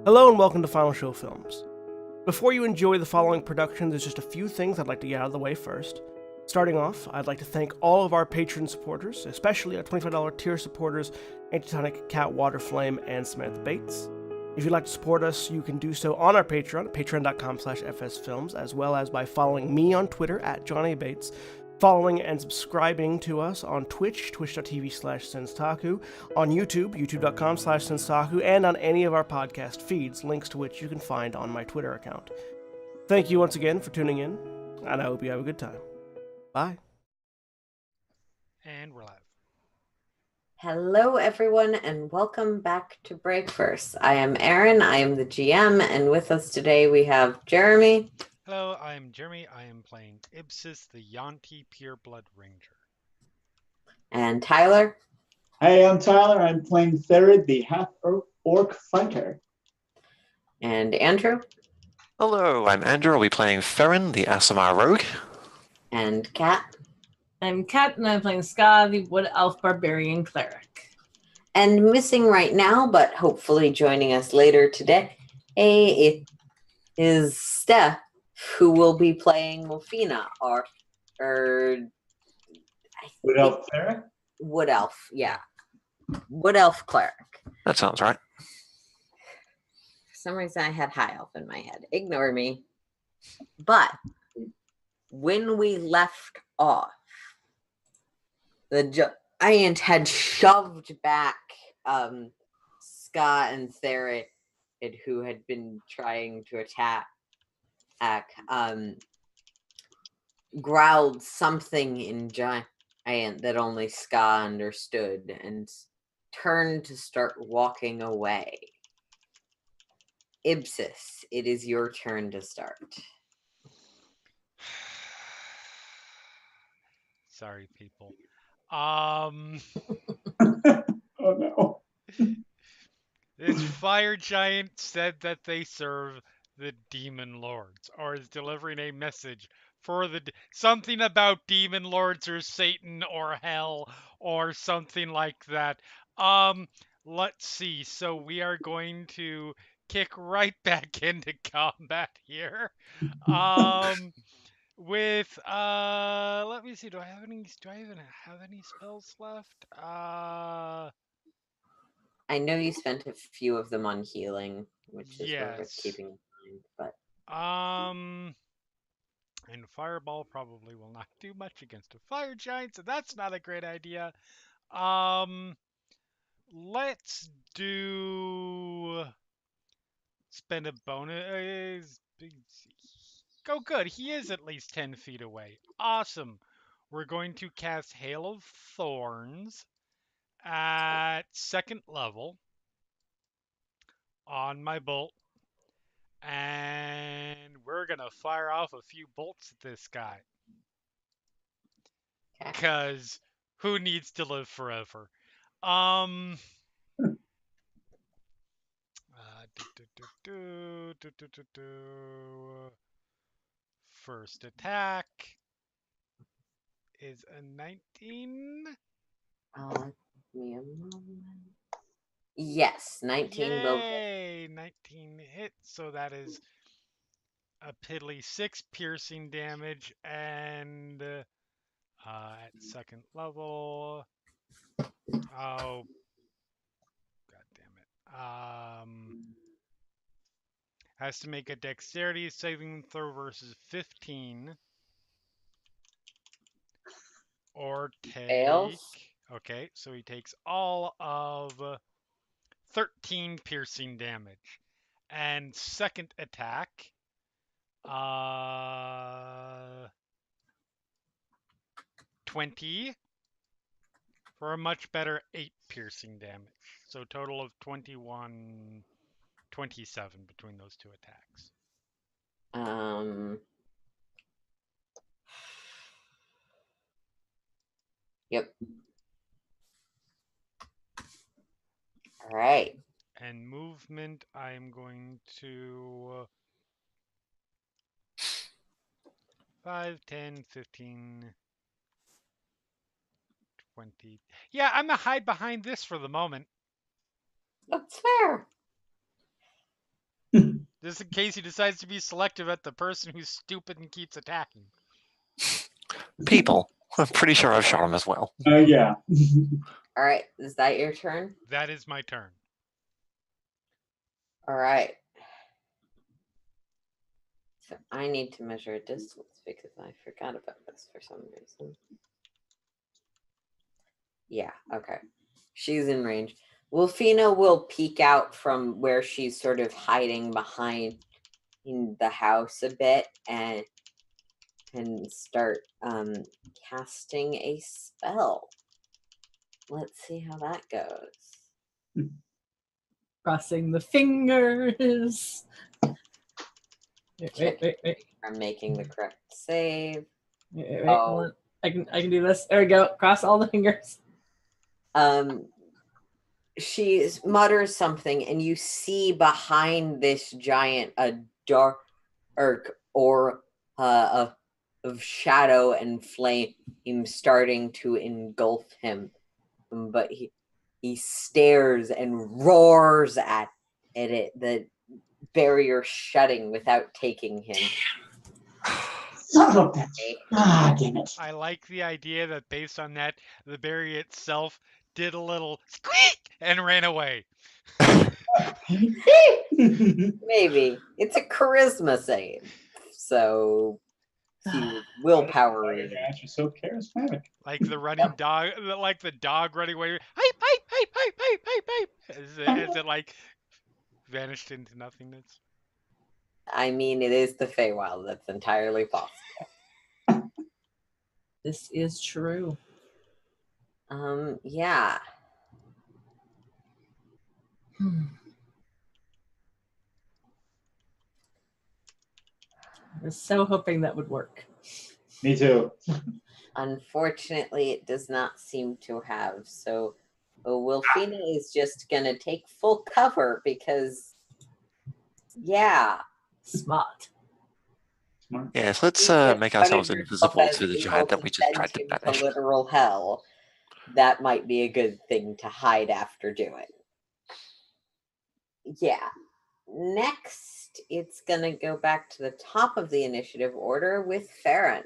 Hello and welcome to Final Show Films. Before you enjoy the following production, there's just a few things I'd like to get out of the way first. Starting off, I'd like to thank all of our Patreon supporters, especially our $25 tier supporters, Antitonic, Cat, Waterflame, and Samantha Bates. If you'd like to support us, you can do so on our Patreon, patreon.com/fsfilms, as well as by following me on Twitter @JohnnyBates, following and subscribing to us on Twitch, twitch.tv/Senstaku, on YouTube, youtube.com/Senstaku, and on any of our podcast feeds, links to which you can find on my Twitter account. Thank you once again for tuning in, and I hope you have a good time. Bye. And we're live. Hello, everyone, and welcome back to BreakVerse. I am Erin, I am the GM, and with us today we have Jeremy. Hello, I'm Jeremy. I am playing Ibsis, the Yanti Pureblood Ranger. And Tyler. Hey, I'm Tyler. I'm playing Therid, the half-orc fighter. And Andrew. Hello, I'm Andrew. I'll be playing Ferrin, the Aasimar rogue. And Kat. I'm Kat, and I'm playing Ska, the Wood Elf Barbarian Cleric. And missing right now, but hopefully joining us later today, it is Steph, who will be playing Mofina, or Wood Elf Cleric? Wood Elf, yeah. Wood Elf Cleric. That sounds right. For some reason, I had High Elf in my head. Ignore me. But when we left off, the giant had shoved back Ska and Therid, who had been trying to attack, growled something in giant that only Ska understood and turned to start walking away. Ibsis, it is your turn to start. Sorry, people. Oh no. This fire giant said that they serve the demon lords, or is delivering a message for something about demon lords or Satan or hell or something like that. Let's see. So we are going to kick right back into combat here. With let me see. Do I even have any spells left? I know you spent a few of them on healing, which is worth Yes. keeping in mind, but And fireball probably will not do much against a fire giant, so that's not a great idea. Let's spend a bonus. Go good. He is at least 10 feet away. Awesome. We're going to cast Hail of Thorns at 2nd level on my bolt. And we're going to fire off a few bolts at this guy. Because who needs to live forever? First attack is a 19. give me a moment. Yes, 19 will hit. Yay! 19 hits, so that is a piddly 6 piercing damage, and at 2nd level, oh, god damn it, has to make a dexterity saving throw versus 15, or take, Fails. okay, so he takes all of 13 piercing damage, and second attack, 20 for a much better 8 piercing damage. So total of 21, 27 between those two attacks. Yep. All right. And movement, I'm going to 5, 10, 15, 20. Yeah, I'm gonna hide behind this for the moment. That's fair. Just in case he decides to be selective at the person who's stupid and keeps attacking. People. I'm pretty sure I've shot him as well. Yeah. All right, is that your turn? That is my turn. All right. So I need to measure a distance because I forgot about this for some reason. Yeah, okay. She's in range. Wolfina will peek out from where she's sort of hiding behind in the house a bit and start casting a spell. Let's see how that goes. Crossing the fingers. Wait. I'm making the correct save. Wait, hold on. I can do this. There we go. Cross all the fingers. She mutters something, and you see behind this giant a dark aura of shadow and flame starting to engulf him. But he stares and roars at it, the barrier shutting without taking him. Son of a bitch. Ah, damn it. I like the idea that based on that, the barrier itself did a little squeak and ran away. Maybe. It's a charisma save. So willpower. You're so charismatic. Like the running dog, like the dog running away. Hype. As it like vanished into nothingness. I mean, it is the Feywild. That's entirely possible. This is true. Yeah. I was so hoping that would work. Me too. Unfortunately, it does not seem to have. So Wilfina is just going to take full cover because, yeah. Smart. Yes, let's Even make if ourselves yourself invisible as to the able giant that to we just send tried to him banish. literal hell. That might be a good thing to hide after doing. Yeah. Next, it's going to go back to the top of the initiative order with Farron.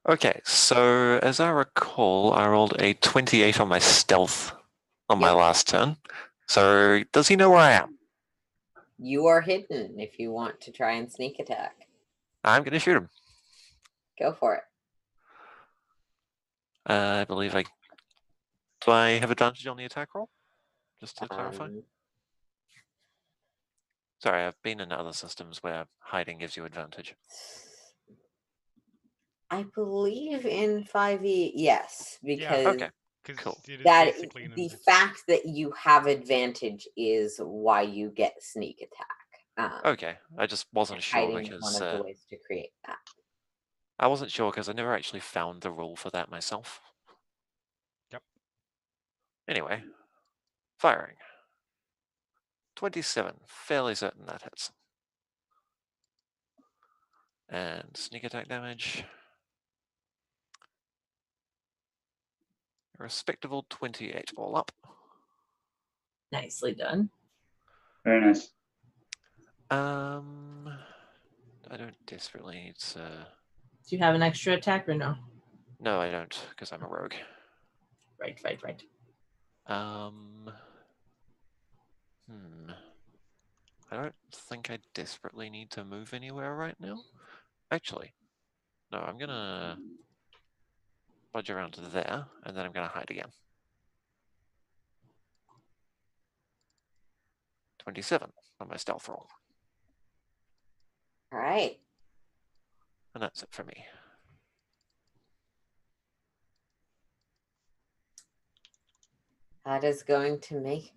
Okay, so as I recall, I rolled a 28 on my stealth on my last turn. So does he know where I am? You are hidden if you want to try and sneak attack. I'm going to shoot him. Go for it. I believe I... Do I have advantage on the attack roll? Just to clarify. Sorry, I've been in other systems where hiding gives you advantage. I believe in 5e, yes, because okay. Cool. that the fact that you have advantage is why you get sneak attack. Okay, I just wasn't sure hiding because is one of the ways to create that. I wasn't sure because I never actually found the rule for that myself. Yep. Anyway, firing. 27, fairly certain that hits. And sneak attack damage. A respectable 28 all up. Nicely done. Very nice. I don't desperately need to... Do you have an extra attack or no? No, I don't, because I'm a rogue. Right. I don't think I desperately need to move anywhere right now. Actually, no, I'm gonna budge around to there, and then I'm gonna hide again. 27 on my stealth roll. All right. And that's it for me. That is going to make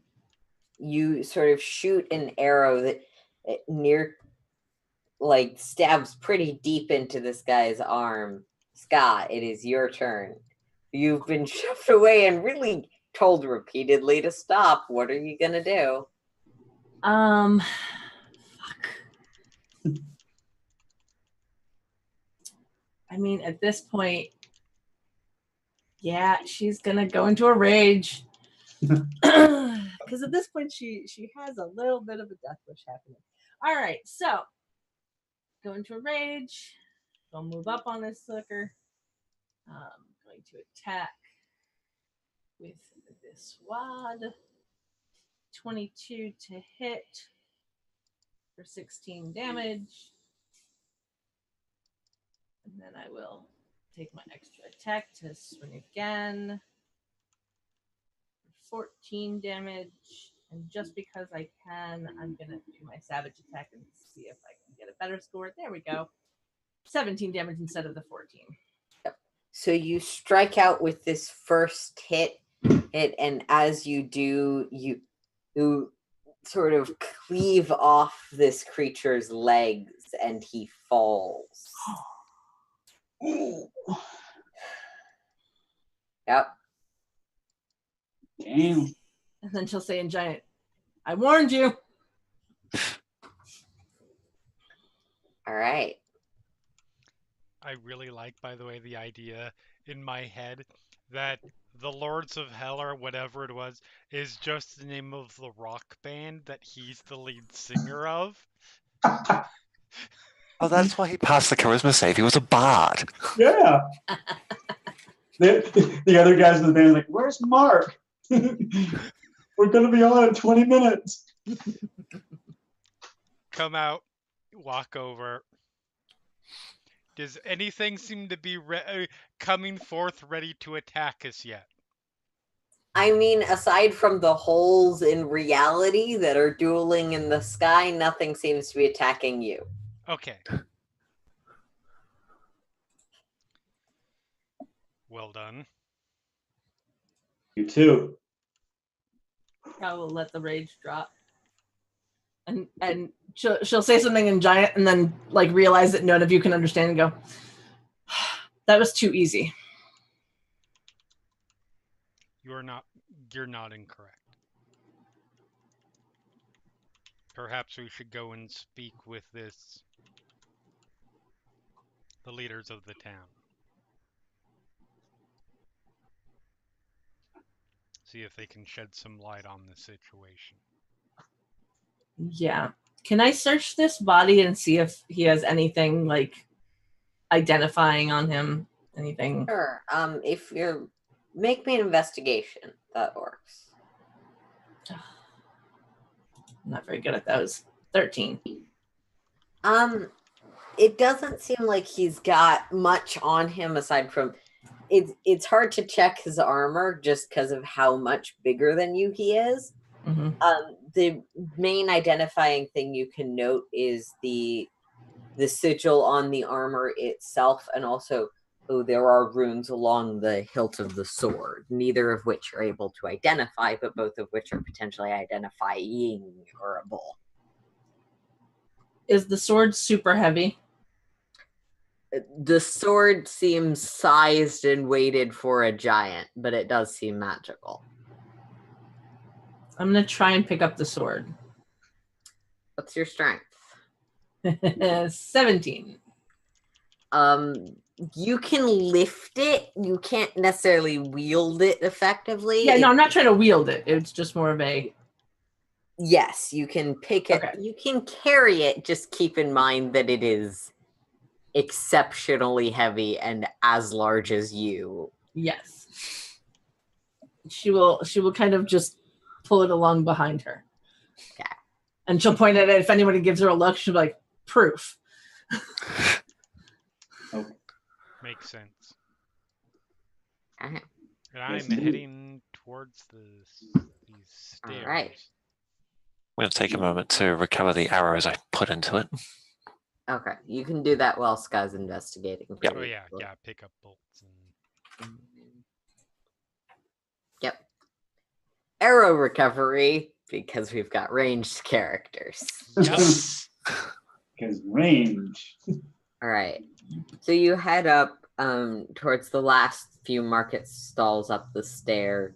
you sort of shoot an arrow that stabs pretty deep into this guy's arm. Scott, it is your turn. You've been shoved away and really told repeatedly to stop. What are you gonna do? Fuck. I mean, at this point, yeah, she's gonna go into a rage. Because at this point, she has a little bit of a death wish happening. All right, so go into a rage. I'll move up on this sucker. Going to attack with this wad. 22 to hit for 16 damage. And then I will take my extra attack to swing again. 14 damage. And just because I can, I'm going to do my savage attack and see if I can get a better score. There we go. 17 damage instead of the 14. So you strike out with this first hit, and as you do, you sort of cleave off this creature's legs, and he falls. Yep. Damn. And then she'll say in giant, I warned you. All right. I really like, by the way, the idea in my head that the Lords of Hell or whatever it was is just the name of the rock band that he's the lead singer of. Oh, that's why he passed the charisma save. He was a bard. Yeah. The other guys in the band are like, where's Mark? We're going to be on in 20 minutes. Come out, walk over. Does anything seem to be coming forth ready to attack us yet? I mean, aside from the holes in reality that are dueling in the sky, nothing seems to be attacking you. Okay. Well done. You too. I will let the rage drop. And she'll say something in giant and then like realize that none of you can understand and go, that was too easy. You're not incorrect. Perhaps we should go and speak with the leaders of the town. See if they can shed some light on the situation. Yeah. Can I search this body and see if he has anything like identifying on him? Anything? Sure. If you make me an investigation, that works. I'm not very good at those. 13. It doesn't seem like he's got much on him aside from it's hard to check his armor just because of how much bigger than you he is. Mm-hmm. The main identifying thing you can note is the sigil on the armor itself, and also there are runes along the hilt of the sword, neither of which are able to identify, but both of which are potentially identifying-able. Is the sword super heavy? The sword seems sized and weighted for a giant, but it does seem magical. I'm going to try and pick up the sword. What's your strength? 17. You can lift it. You can't necessarily wield it effectively. Yeah, no, I'm not trying to wield it. It's just more of a... Yes, you can pick it. Okay. You can carry it. Just keep in mind that it is exceptionally heavy and as large as you. Yes. She will kind of just pull it along behind her. Okay. And she'll point at it. If anybody gives her a look, she'll be like, proof. Makes sense. Okay. And I'm Yes, indeed. heading towards these stairs. All right. I'm going to take a moment to recover the arrows I put into it. Okay, you can do that while Ska's investigating. Yep. Oh yeah, pick up bolts and... Yep. Arrow recovery, because we've got ranged characters. Because range. All right. So you head up towards the last few market stalls up the stairs,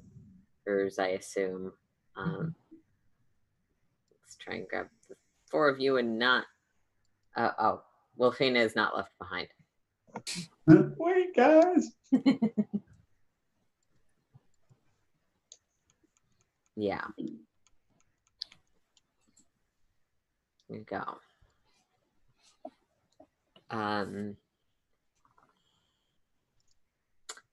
I assume. Let's try and grab the four of you and not... Wolfina is not left behind. Wait, guys. Yeah. you go.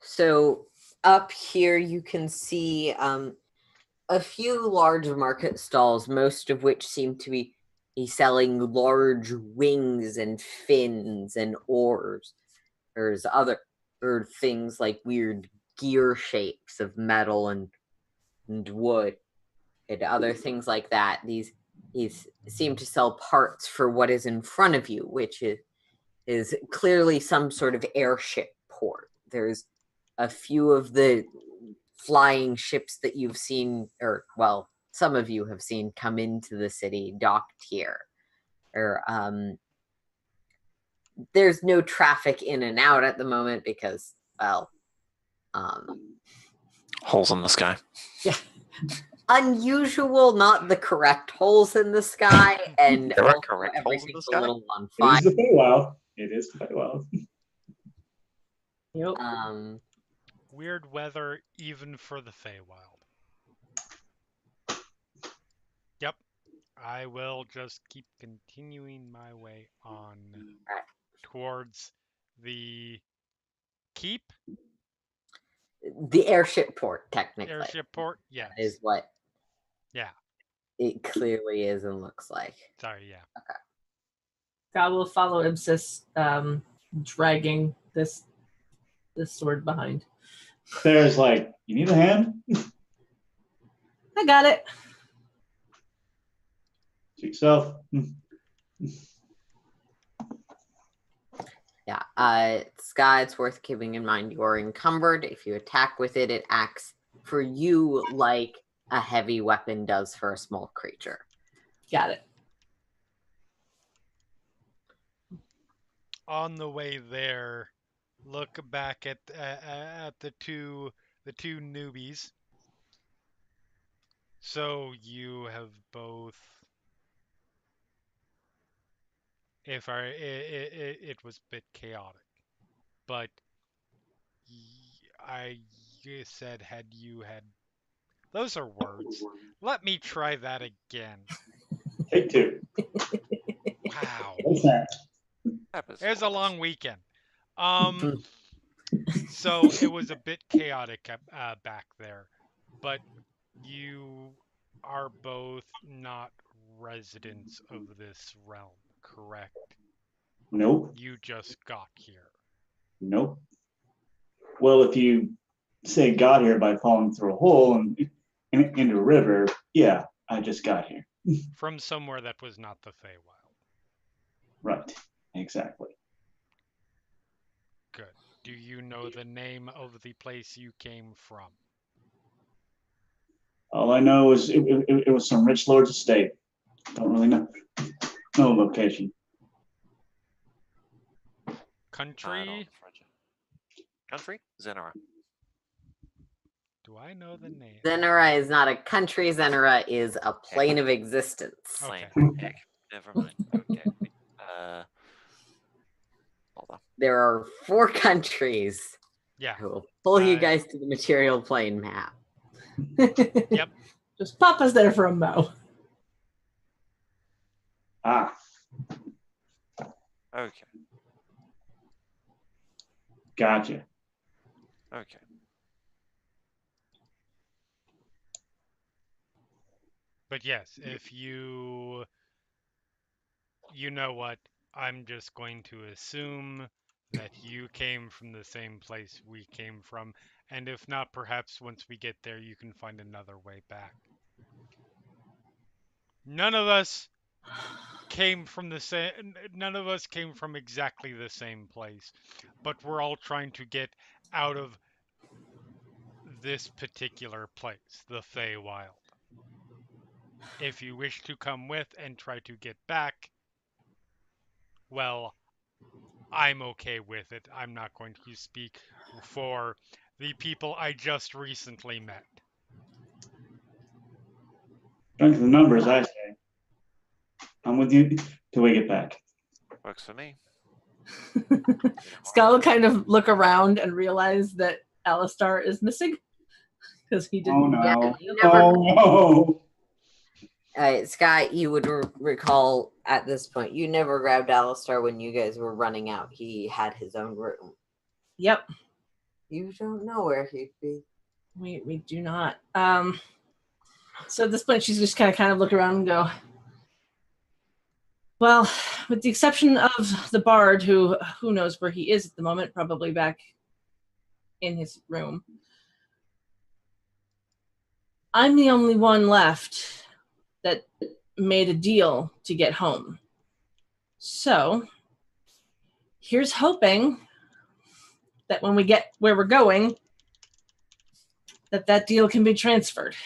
So up here you can see a few large market stalls, most of which seem to be selling large wings and fins and oars. There's other things like weird gear shapes of metal and wood and other things like that. These seem to sell parts for what is in front of you, which is clearly some sort of airship port. There's a few of the flying ships that you've seen, or well, some of you have seen come into the city docked here. Or there's no traffic in and out at the moment because, well, Holes in the sky. Yeah. Unusual, not the correct holes in the sky, and There are also correct holes in everything's the sky? a little on It fire. is the Feywild. It is the Feywild. Yep. Weird weather, even for the Feywild. Yep. I will just keep continuing my way on towards the keep. The airship port, technically, Airship port? Yes. is what Yeah. it clearly is and looks like. Sorry, yeah. God will follow Ibsis, dragging this sword behind. There's like, you need a hand? I got it. To yourself. Yeah, Sky, it's worth keeping in mind you are encumbered. If you attack with it, it acts for you like a heavy weapon does for a small creature. Got it. On the way there, look back at the two newbies. So you have both. It was a bit chaotic, but you said had you had. Those are words. Let me try that again. Take two. Wow. What's that? It was a long weekend. So it was a bit chaotic back there, but you are both not residents of this realm, correct? Nope. You just got here. Nope. Well, if you say got here by falling through a hole and into a river, yeah, I just got here. From somewhere that was not the Feywild. Right. Exactly. Good. Do you know the name of the place you came from? All I know is it was some rich lord's estate. Don't really know location. Country? Country? Zenara. Do I know the name? Zenera is not a country. Zenera is a plane of existence. Okay. Heck, never mind. Okay. Hold on. There are 4 countries. Yeah. I will pull you guys to the material plane map. Yep. Just pop us there for a mo. Ah. Okay. Gotcha. Okay. But yes, if you know what, I'm just going to assume that you came from the same place we came from, and if not, perhaps once we get there, you can find another way back. None of us came from exactly the same place, but we're all trying to get out of this particular place, the Feywild. If you wish to come with and try to get back, well, I'm okay with it. I'm not going to speak for the people I just recently met. Strength of numbers, I say. I'm with you till we get back. Works for me. Scott will kind of look around and realize that Alistar is missing because he didn't. Oh no. Yeah, you never- Oh no. Scott, you would recall at this point, you never grabbed Alistar when you guys were running out. He had his own room. Yep. You don't know where he'd be. We do not. So at this point, she's just kind of look around and go, well, with the exception of the bard, who knows where he is at the moment, probably back in his room. I'm the only one left that made a deal to get home. So here's hoping that when we get where we're going, that deal can be transferred.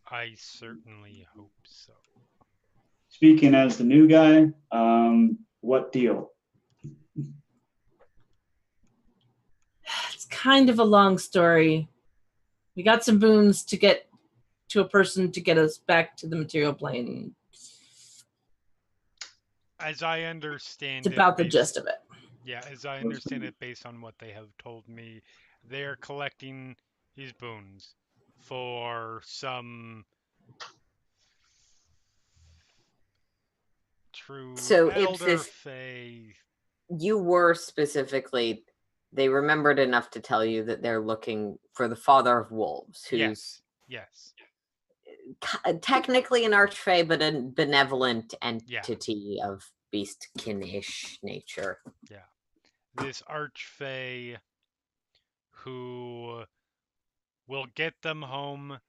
I certainly hope so. Speaking as the new guy, what deal? It's kind of a long story. We got some boons to get to a person to get us back to the material plane. As I understand It's about the gist of it. Yeah, as I understand it, based on what they have told me, they're collecting these boons for some true So elder Ipsis, fae. you were specifically, they remembered enough to tell you that they're looking for the father of wolves, who's Yes. technically an archfey, but a benevolent entity of beastkin-ish nature. Yeah. This archfey who will get them home.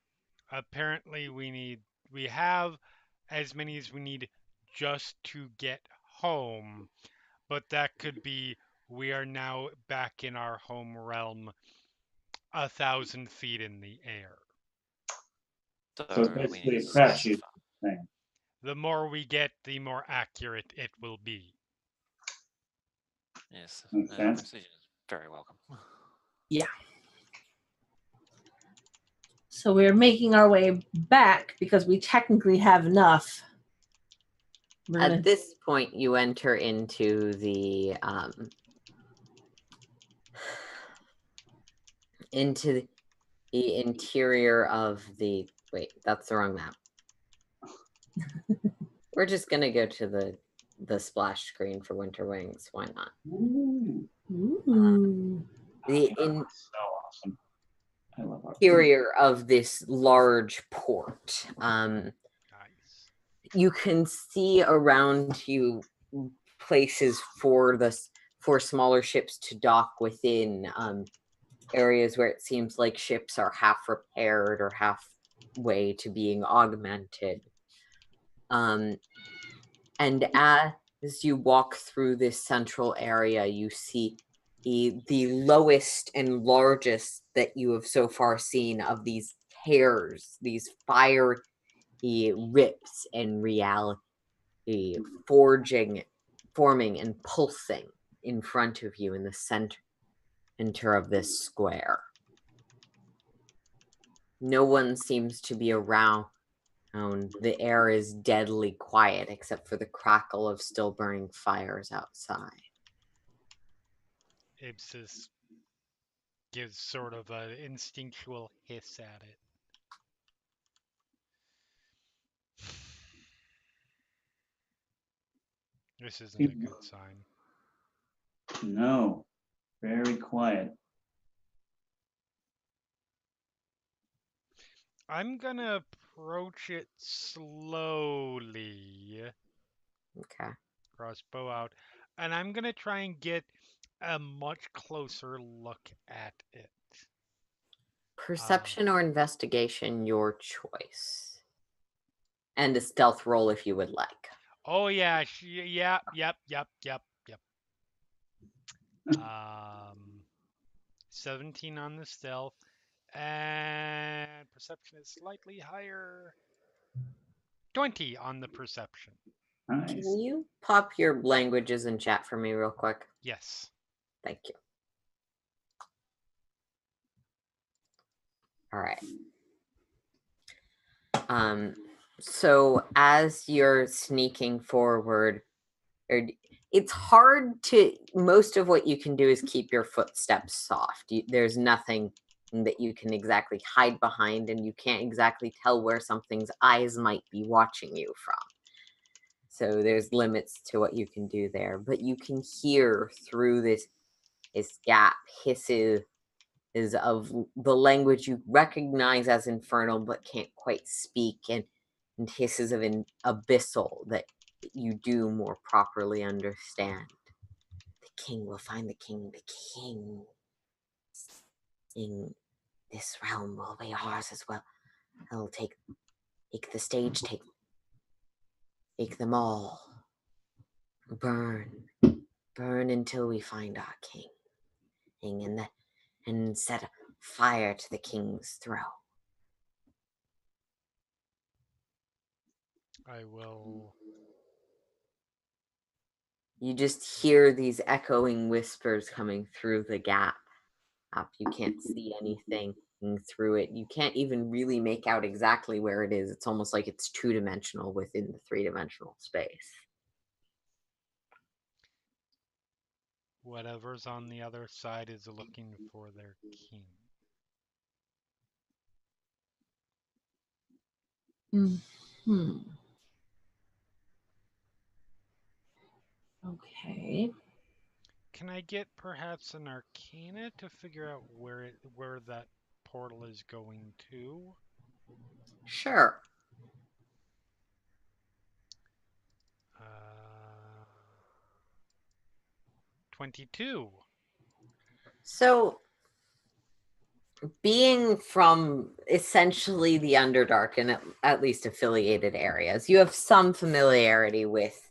Apparently we have as many as we need just to get home, but that could be we are now back in our home realm 1,000 feet in the air. So it's basically a crapshoot thing. The more we get, the more accurate it will be. Yes, Makes sense. precision is very welcome. Yeah. So we're making our way back because we technically have enough. At this point, you enter into the interior of the. Wait, that's the wrong map. We're just gonna go to the splash screen for Winter Wings. Why not? Ooh. The So awesome. I love our interior of this large port. Nice. You can see around you places for smaller ships to dock within, areas where it seems like ships are half repaired or halfway to being augmented. And as you walk through this central area, you see the lowest and largest that you have so far seen of these tears, these fire rips in reality, forming and pulsing in front of you in the center of this square. No one seems to be around. The air is deadly quiet except for the crackle of still burning fires outside. Ipsis gives sort of an instinctual hiss at it. This isn't a good sign. No, very quiet. I'm gonna approach it slowly. Okay. Crossbow out. And I'm gonna try and get a much closer look at it. Perception or investigation, your choice. And a stealth roll if you would like. Oh yeah, yep. 17 on the stealth, and perception is slightly higher. 20 on the perception. Nice. Can you pop your languages in chat for me real quick? Yes. Thank you. All right. So as you're sneaking forward, it's hard to, most of what you can do is keep your footsteps soft. There's nothing that you can exactly hide behind, and you can't exactly tell where something's eyes might be watching you from. So there's limits to what you can do there, but you can hear through this gap hisses of the language you recognize as infernal but can't quite speak, and hisses of an abyssal that you do more properly understand. The king will find the king. The king in this realm will be ours as well. He'll take the stage, take them all. Burn until we find our king. And set fire to the king's throne. I will. You just hear these echoing whispers coming through the gap. You can't see anything through it. You can't even really make out exactly where it is. It's almost like it's two-dimensional within the three-dimensional space. Whatever's on the other side is looking for their king. Hmm. Okay. Can I get perhaps an Arcana to figure out where that portal is going to? Sure. 22. So, being from essentially the Underdark and at least affiliated areas, you have some familiarity with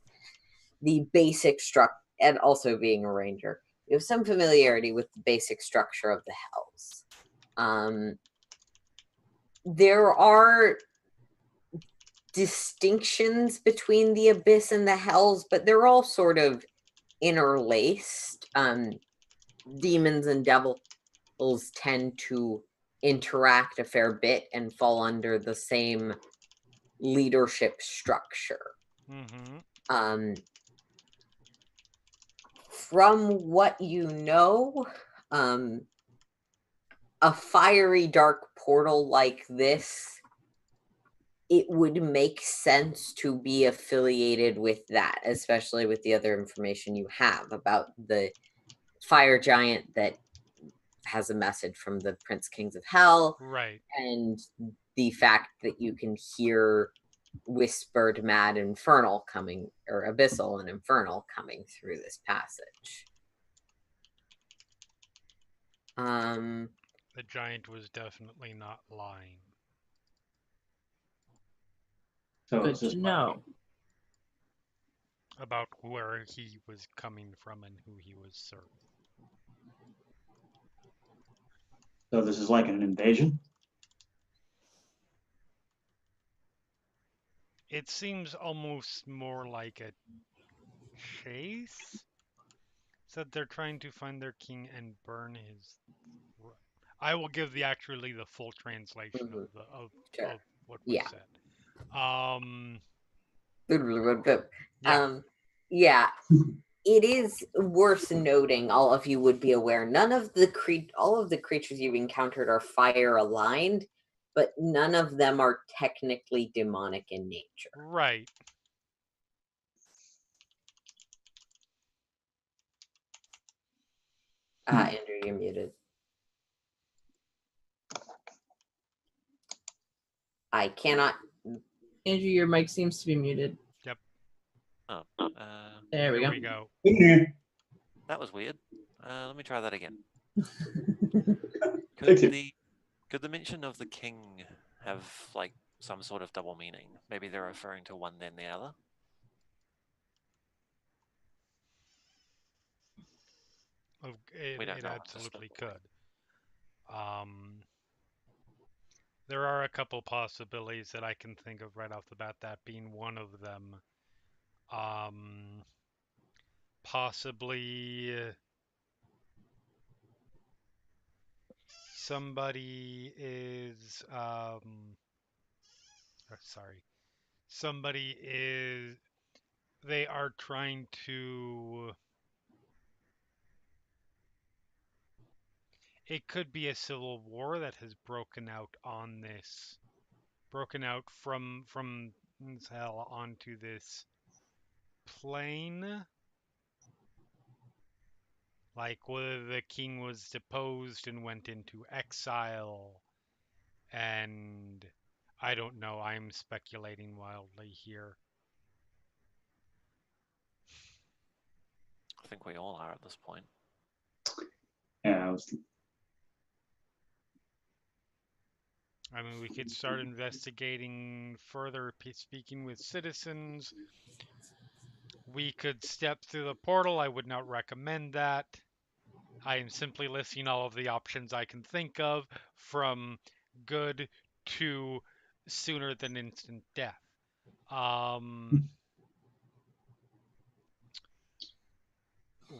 the basic structure, and also being a ranger, you have some familiarity with the basic structure of the hells. There are distinctions between the abyss and the hells, but they're all sort of interlaced. Demons and devils tend to interact a fair bit and fall under the same leadership structure. Mm-hmm. From what you know, a fiery dark portal like this, it would make sense to be affiliated with that, especially with the other information you have about the fire giant that has a message from the Prince Kings of Hell. Right. And the fact that you can hear whispered mad infernal coming, or abyssal and infernal coming through this passage. The giant was definitely not lying. So Good it's just to know. About where he was coming from and who he was serving. So this is like an invasion. It seems almost more like a chase. Said they're trying to find their king and burn his. I will give the full translation of Sure. of what was said. Yeah, it is worth noting. All of you would be aware. None of the all of the creatures you've encountered are fire aligned, but none of them are technically demonic in nature. Right. Andrew, you're muted. I cannot. Andrew, your mic seems to be muted. Yep. Oh, There we Here go. we go. that was weird. Let me try that again. Thank you. Could the mention of the king have like some sort of double meaning? Maybe they're referring to one then the other. It absolutely could. There are a couple possibilities that I can think of right off the bat, that being one of them. Possibly somebody is somebody is they are trying to It could be a civil war that has broken out on this, broken out from hell onto this plane. Like whether the king was deposed and went into exile, and I don't know. I'm speculating wildly here. I think we all are at this point. Yeah, I mean, we could start investigating further, speaking with citizens. We could step through the portal. I would not recommend that. I am simply listing all of the options I can think of, from good to sooner than instant death.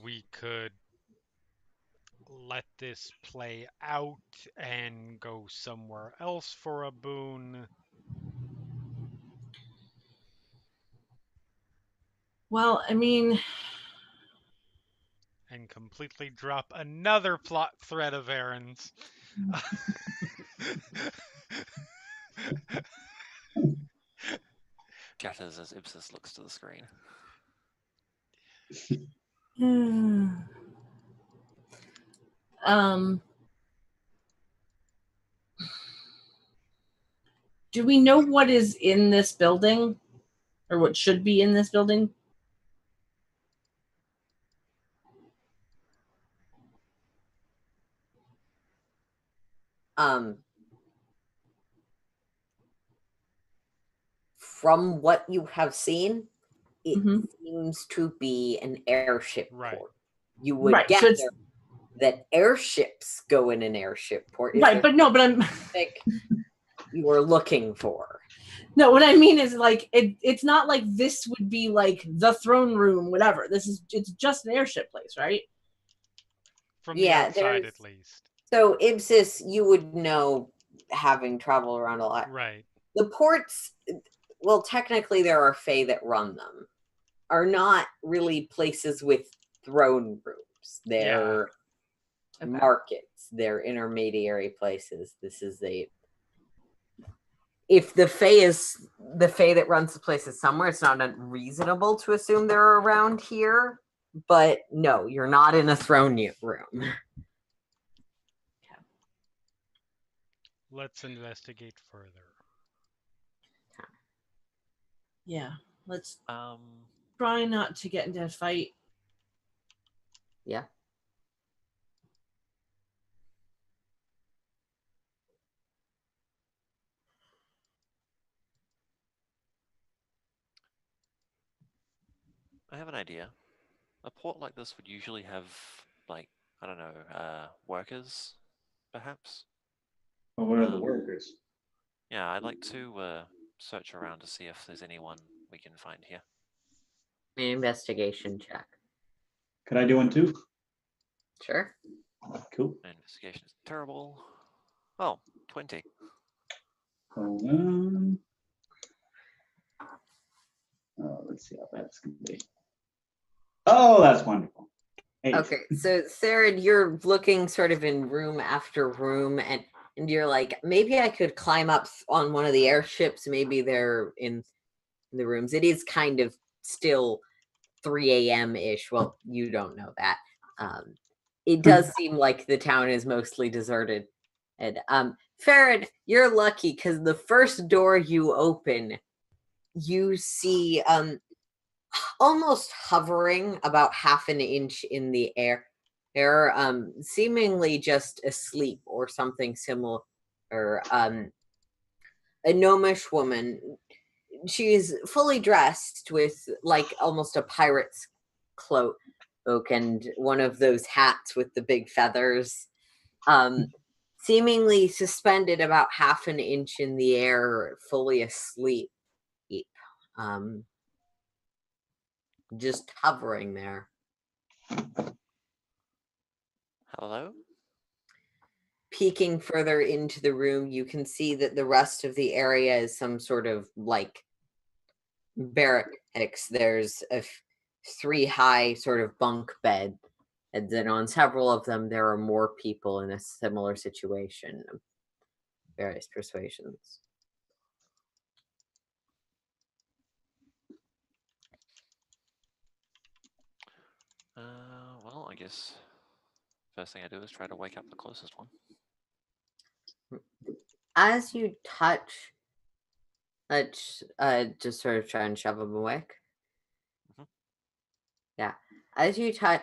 We could let this play out and go somewhere else for a boon. Well, I mean, And completely drop another plot thread of Aaron's. Chatters as Ipsis looks to the screen. do we know what is in this building, or what should be in this building? From what you have seen, it Mhm. seems to be an airship Right. port. You would Right, so gather it's- that airships go in an airship port. Right, but no, but I'm Like you were looking for. no. What I mean is, like, it's not like this would be like the throne room, whatever. It's just an airship place, right? From Yeah, the outside, there's- at least. So Ibsis, you would know, having traveled around a lot. Right. The ports, well, technically there are fae that run them, are not really places with throne rooms. They're Okay. markets. They're intermediary places. This is a. If the fae is the fae that runs the places somewhere, it's not unreasonable to assume they're around here. But no, you're not in a throne room. Let's investigate further. Yeah, let's Um, try not to get into a fight. Yeah. I have an idea. A port like this would usually have, like, I don't know, workers, perhaps? Well, what are the workers? Yeah, I'd like to search around to see if there's anyone we can find here. An investigation check. Could I do one too? Sure. Cool. Investigation is terrible. Oh, 20. Hold on. Let's see how bad it's going to be. Oh, that's wonderful. Hey. Okay, so Sarah, you're looking sort of in room after room, and you're like, maybe I could climb up on one of the airships. Maybe they're in the rooms. It is kind of still 3 a.m. ish. Well, you don't know that. It does seem like the town is mostly deserted. And Farad, you're lucky because the first door you open, you see almost hovering about half an inch in the air, seemingly just asleep or something similar. A gnomish woman. She's fully dressed with like almost a pirate's cloak and one of those hats with the big feathers. Seemingly suspended about half an inch in the air, fully asleep. Just hovering there. Hello? Peeking further into the room, you can see that the rest of the area is some sort of like barracks. There's a 3 high sort of bunk bed And then on several of them, there are more people in a similar situation of various persuasions. Well, I guess first thing I do is try to wake up the closest one. As you touch, just sort of try and shove him awake. Mhm. Yeah. As you touch,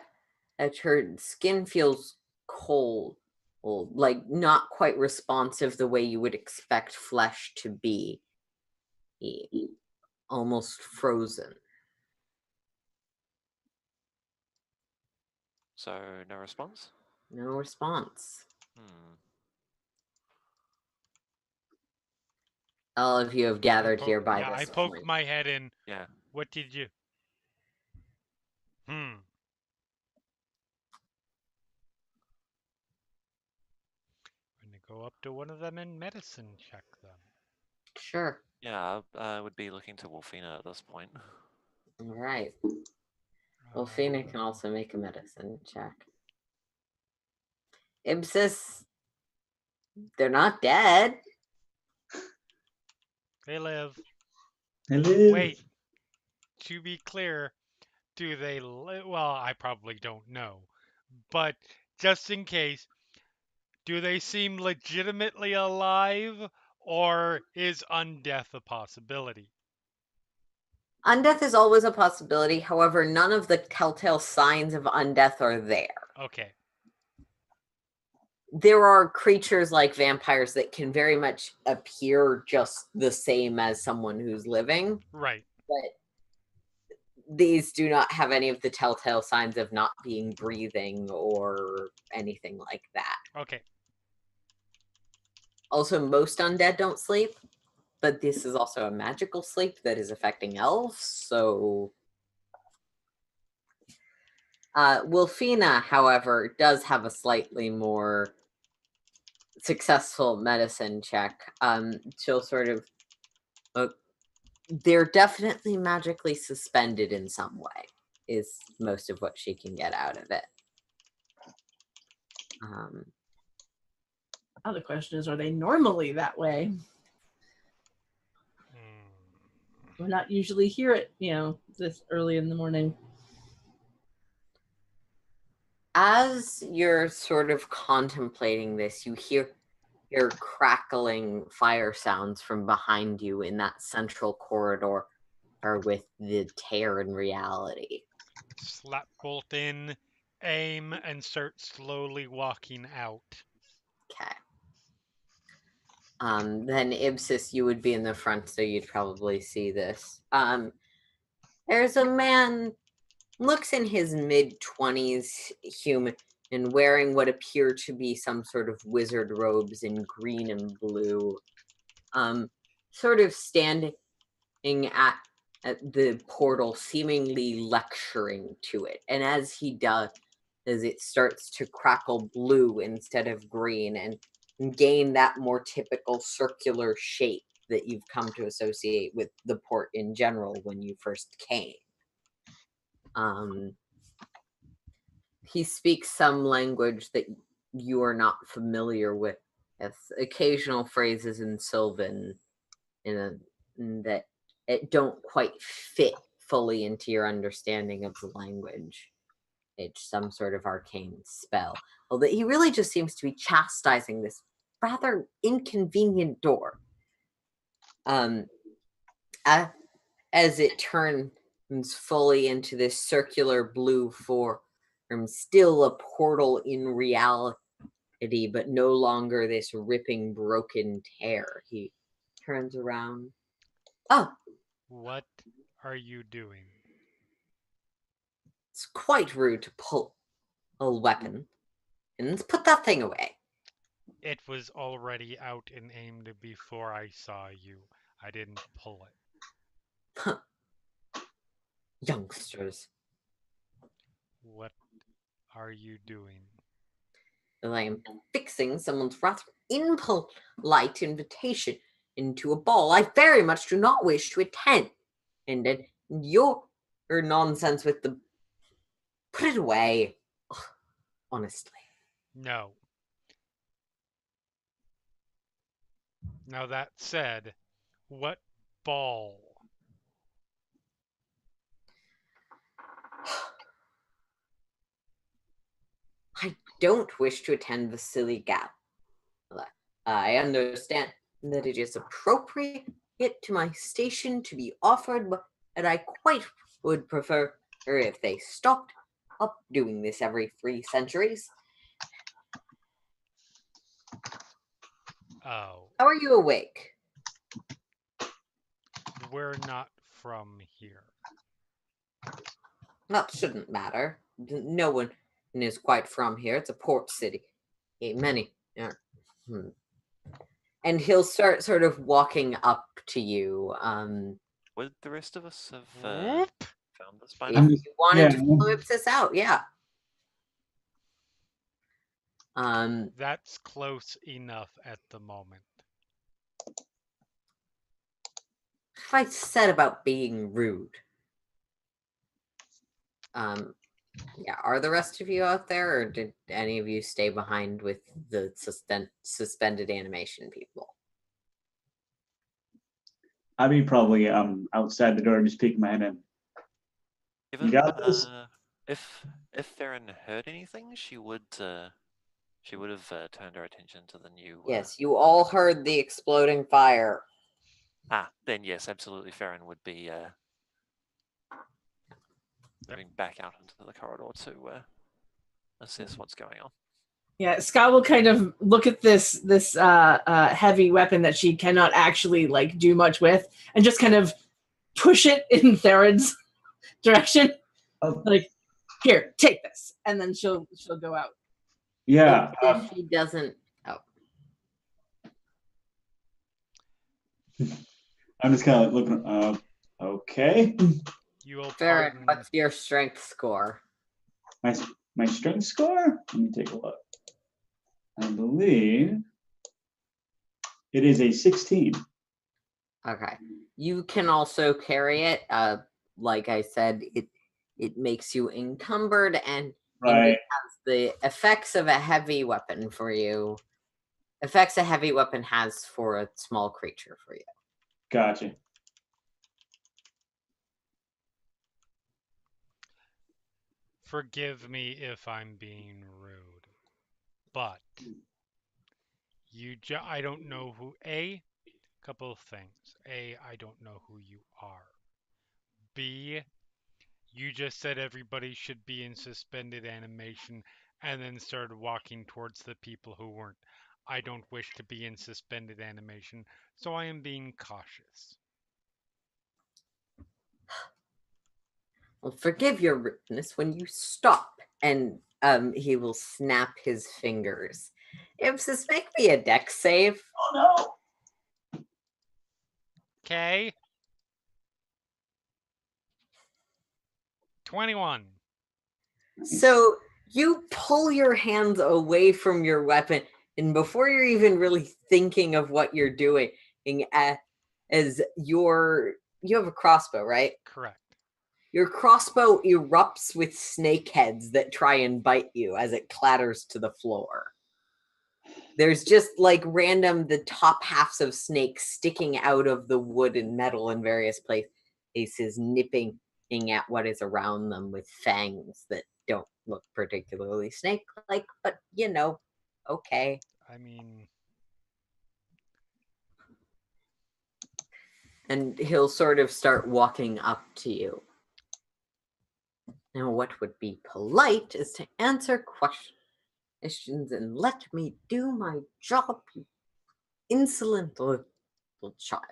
her skin feels cold, like not quite responsive the way you would expect flesh to be. Almost frozen. So no response. No response. All of you have gathered here by I this poked point. my head in. Yeah. What did you? I'm gonna go up to one of them and medicine check them. Sure. Yeah, I would be looking to Wolfina at this point. All right. Well, Fina can also make a medicine check. Ibsis, they're not dead. They live. Hello. Wait. To be clear, do they live? Well, I probably don't know. But just in case, do they seem legitimately alive, or is undeath a possibility? Undeath is always a possibility. However, none of the telltale signs of undeath are there. Okay. There are creatures like vampires that can very much appear just the same as someone who's living. Right. But these do not have any of the telltale signs of not being breathing or anything like that. Okay. Also, most undead don't sleep, but this is also a magical sleep that is affecting elves, so... Wolfina, however, does have a slightly more successful medicine check. She'll sort of... they're definitely magically suspended in some way, is most of what she can get out of it. Now the question is, are they normally that way? We're not usually here at, this early in the morning. As you're sort of contemplating this, you hear crackling fire sounds from behind you in that central corridor, or with the tear in reality. Slap bolt in, aim, and start slowly walking out. Okay. Then Ibsis, you would be in the front, so you'd probably see this. There's a man, looks in his mid-20s, human, and wearing what appear to be some sort of wizard robes in green and blue. Sort of standing at the portal, seemingly lecturing to it. And as he does, as it starts to crackle blue instead of green and gain that more typical circular shape that you've come to associate with the port in general when you first came. He speaks some language that you are not familiar with occasional phrases in Sylvan that it don't quite fit fully into your understanding of the language. It's some sort of arcane spell. Although he really just seems to be chastising this rather inconvenient door. As it turns fully into this circular blue form, still a portal in reality, but no longer this ripping, broken tear. He turns around. Oh, What are you doing? it's quite rude to pull a weapon. And put that thing away. It was already out and aimed before I saw you. I didn't pull it. Youngsters. What are you doing? I am fixing someone's rather impolite invitation into a ball I very much do not wish to attend. And then your nonsense with the... Put it away. honestly. No. Now that said, what ball? I don't wish to attend the silly gala. I understand that it is appropriate to my station to be offered, but I quite would prefer if they stopped up doing this every 3 centuries. Oh, How are you awake? we're not from here. That shouldn't matter. No one is quite from here. It's a port city. Many are. And he'll start sort of walking up to you. Would the rest of us have Whoop. found this by If now? you wanted to Yeah. follow this out, yeah. That's close enough at the moment. If I said about being rude. Yeah, are the rest of you out there, or did any of you stay behind with the suspended animation people? I'd be probably outside the door, just peeking my head in. Given, got this? if Farron heard anything, she would have turned her attention to the new. Yes, you all heard the exploding fire. Then yes, absolutely. Farron would be moving back out into the corridor to assess what's going on. Yeah, Scott will kind of look at this heavy weapon that she cannot actually like do much with, and just kind of push it in Theron's direction. Oh, Like, here, take this, and then she'll go out. yeah. If he doesn't. Oh, I'm just kind of looking. Okay. You will Farron, pardon. what's your strength score? My strength score? Let me take a look. I believe it is a 16. Okay. You can also carry it. Like I said, it makes you encumbered, and Right. it has the effects of a heavy weapon for you. Effects a heavy weapon has for a small creature for you. Gotcha. Forgive me if I'm being rude, but I don't know who. Couple of things. I don't know who you are. B, you just said everybody should be in suspended animation and then started walking towards the people who weren't. I don't wish to be in suspended animation, so I am being cautious. Well, forgive your rudeness when you stop. And he will snap his fingers. Ipsis, make me a dex save. Oh no. Okay. 21. So you pull your hands away from your weapon, and before you're even really thinking of what you're doing, as you have a crossbow, right? Correct. Your crossbow erupts with snake heads that try and bite you as it clatters to the floor. There's just like the top halves of snakes sticking out of the wood and metal in various places, nipping at what is around them with fangs that don't look particularly snake-like, but okay. I mean, And he'll sort of start walking up to you. Now, what would be polite is to answer questions and let me do my job, you insolent little child.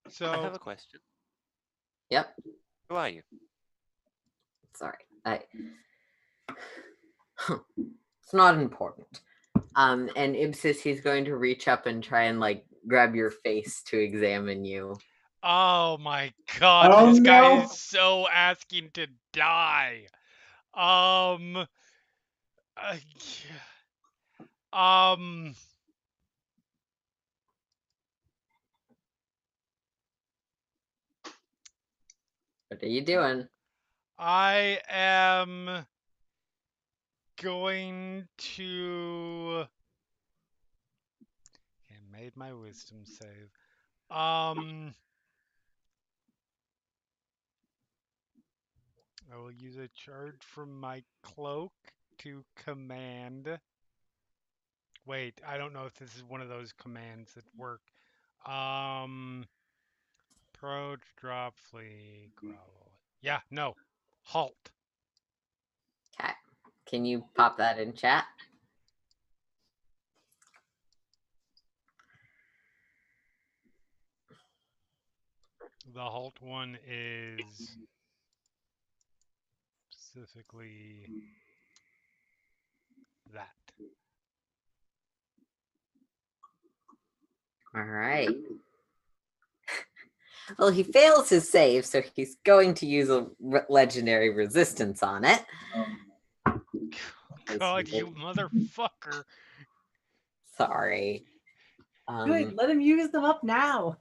so I have a question. Yep. Who are you? Sorry. It's not important. And Ibsis, he's going to reach up and try and like grab your face to examine you. oh my god, Oh, this guy no. is so asking to die. Uh, um, What are you doing? I am going to. I made my wisdom save. I will use a charge from my cloak to command. Wait, I don't know if this is one of those commands that work. Approach, drop, flee, growl. Yeah, no. Halt. Okay. Can you pop that in chat? The halt one is specifically that. All right. Well, he fails his save, so he's going to use a legendary resistance on it. God, you motherfucker. Sorry. Good. Let him use them up now.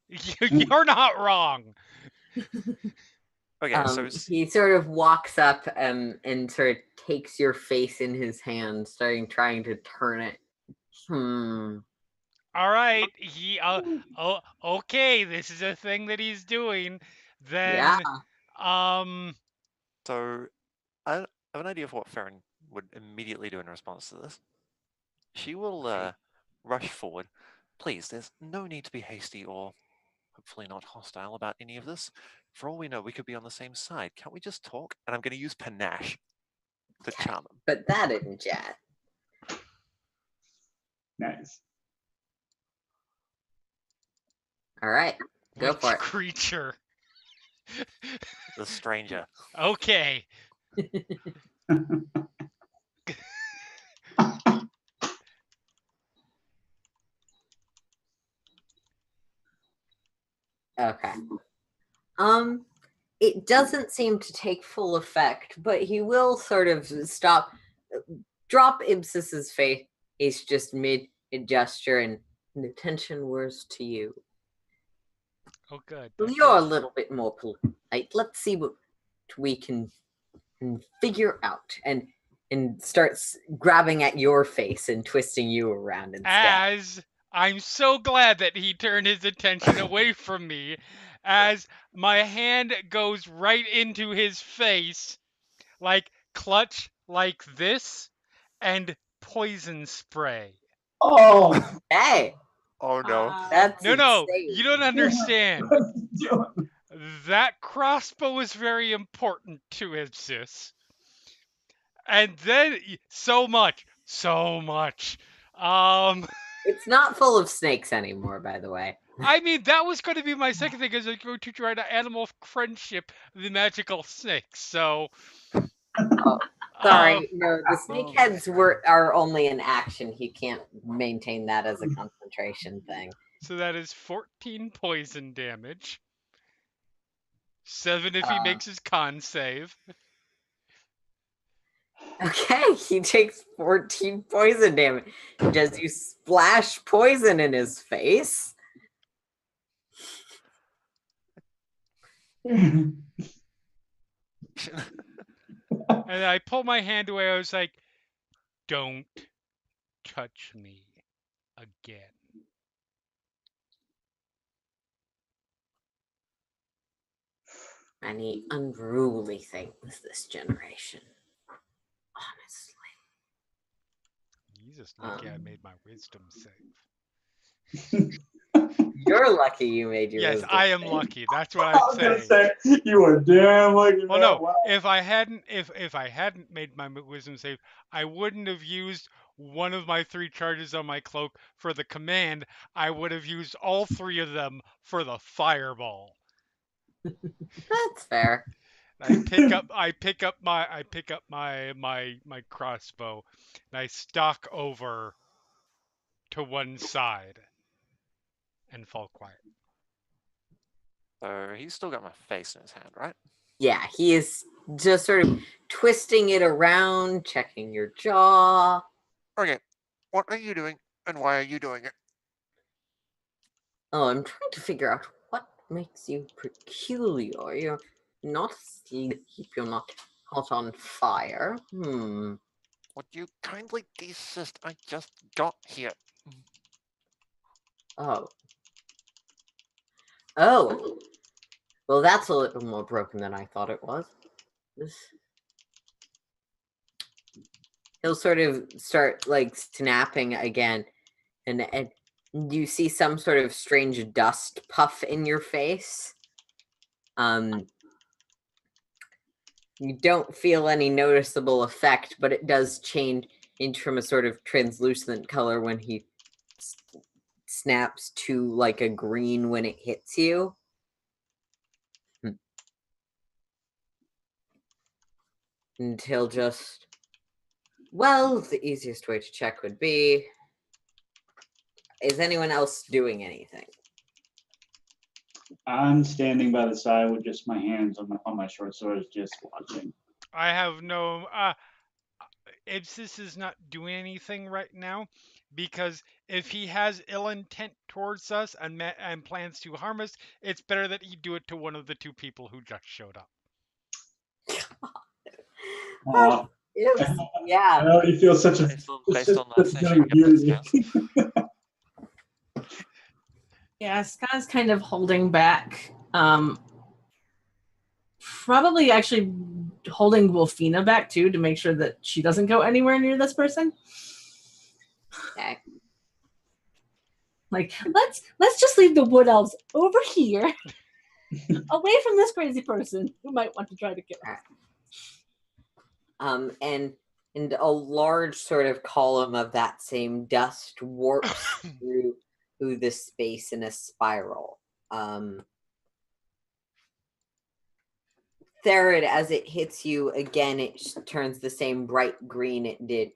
You're not wrong. Okay, so he sort of walks up and sort of takes your face in his hand, trying to turn it. All right, okay, this is a thing that he's doing. Then, So I have an idea of what Farron would immediately do in response to this. She will rush forward. Please, there's no need to be hasty or hopefully not hostile about any of this. For all we know, we could be on the same side. Can't we just talk? And I'm going to use panache to charm him. But that in chat. Nice. All right, go which for it. creature? The stranger. Okay. Okay. It doesn't seem to take full effect, but he will sort of drop Ibsis's face just mid gesture, and the attention words to you. Oh, good. You're a little bit more polite. Let's see what we can figure out, and starts grabbing at your face and twisting you around instead. As I'm so glad that he turned his attention away from me, as my hand goes right into his face, like clutch like this, and poison spray. Oh, Hey, Oh no. that's No, insane. you don't understand. what's he doing? That crossbow was very important to Ibsis. And then so much. It's not full of snakes anymore, by the way. I mean, that was going to be my second thing, is like going to try to animal friendship the magical snakes. So, Sorry, no, the snakeheads are only an action. He can't maintain that as a concentration thing. so that is 14 poison damage. 7 if he makes his con save. Okay, he takes 14 poison damage. Does you splash poison in his face? And I pull my hand away. I was like, don't touch me again. Many unruly things this generation. Honestly. You just lucky I made my wisdom save. You're lucky you made your Yes, wisdom I am save. lucky. That's what I I'm was gonna saying. say you were damn lucky. Well, man. no. Wow. If I hadn't made my wisdom save, I wouldn't have used one of my 3 charges on my cloak for the command. I would have used all 3 of them for the fireball. That's fair. I pick up my crossbow, and I stalk over to one side and fall quiet. So he's still got my face in his hand, right? Yeah, he is just sort of twisting it around, checking your jaw. Okay. What are you doing and why are you doing it? Oh, I'm trying to figure out what makes you peculiar. You're not asleep, you're not hot on fire. Would you kindly desist? I just got here. Oh. Oh. Well, that's a little more broken than I thought it was. He'll sort of start like snapping again, and you see some sort of strange dust puff in your face. You don't feel any noticeable effect, but it does change into from a sort of translucent color when he snaps to like a green when it hits you. Until just, well, the easiest way to check would be, is anyone else doing anything? I'm standing by the side with just my hands on my short swords, just watching. I have no. Ipsis is not doing anything right now because if he has ill intent towards us and plans to harm us, it's better that he do it to one of the two people who just showed up. Yeah. I already feel such a Based on that session, feeling of unity. Yeah, Ska's kind of holding back. Probably actually holding Wolfina back too to make sure that she doesn't go anywhere near this person. Okay. Like, let's just leave the wood elves over here, away from this crazy person who might want to try to kill us. And a large sort of column of that same dust warps through this space in a spiral. Therid, as it hits you again, it turns the same bright green it did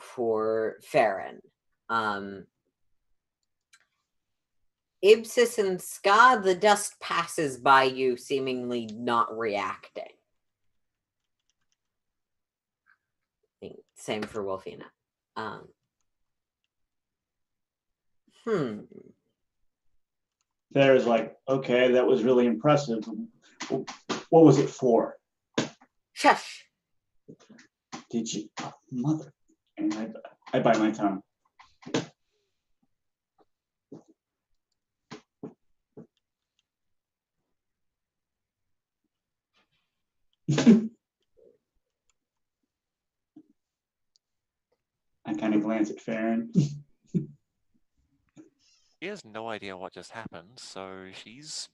for Farron. Ibsis and Ska, the dust passes by you, seemingly not reacting. Same for Wolfina. There's like, okay, that was really impressive. What was it for? Shush. Did you, mother? And I bite my tongue. I kind of glance at Farron. She has no idea what just happened, so she's...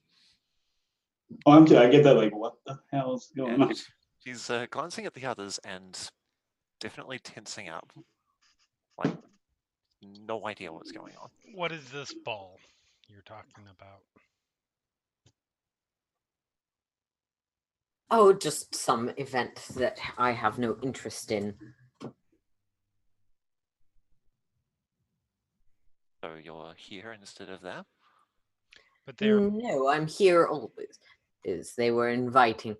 Oh, I get that, like, what the hell is going on? She's glancing at the others and definitely tensing up. Like, no idea what's going on. What is this ball you're talking about? Oh, just some event that I have no interest in. So you're here instead of there? But they're No, I'm here always. They were inviting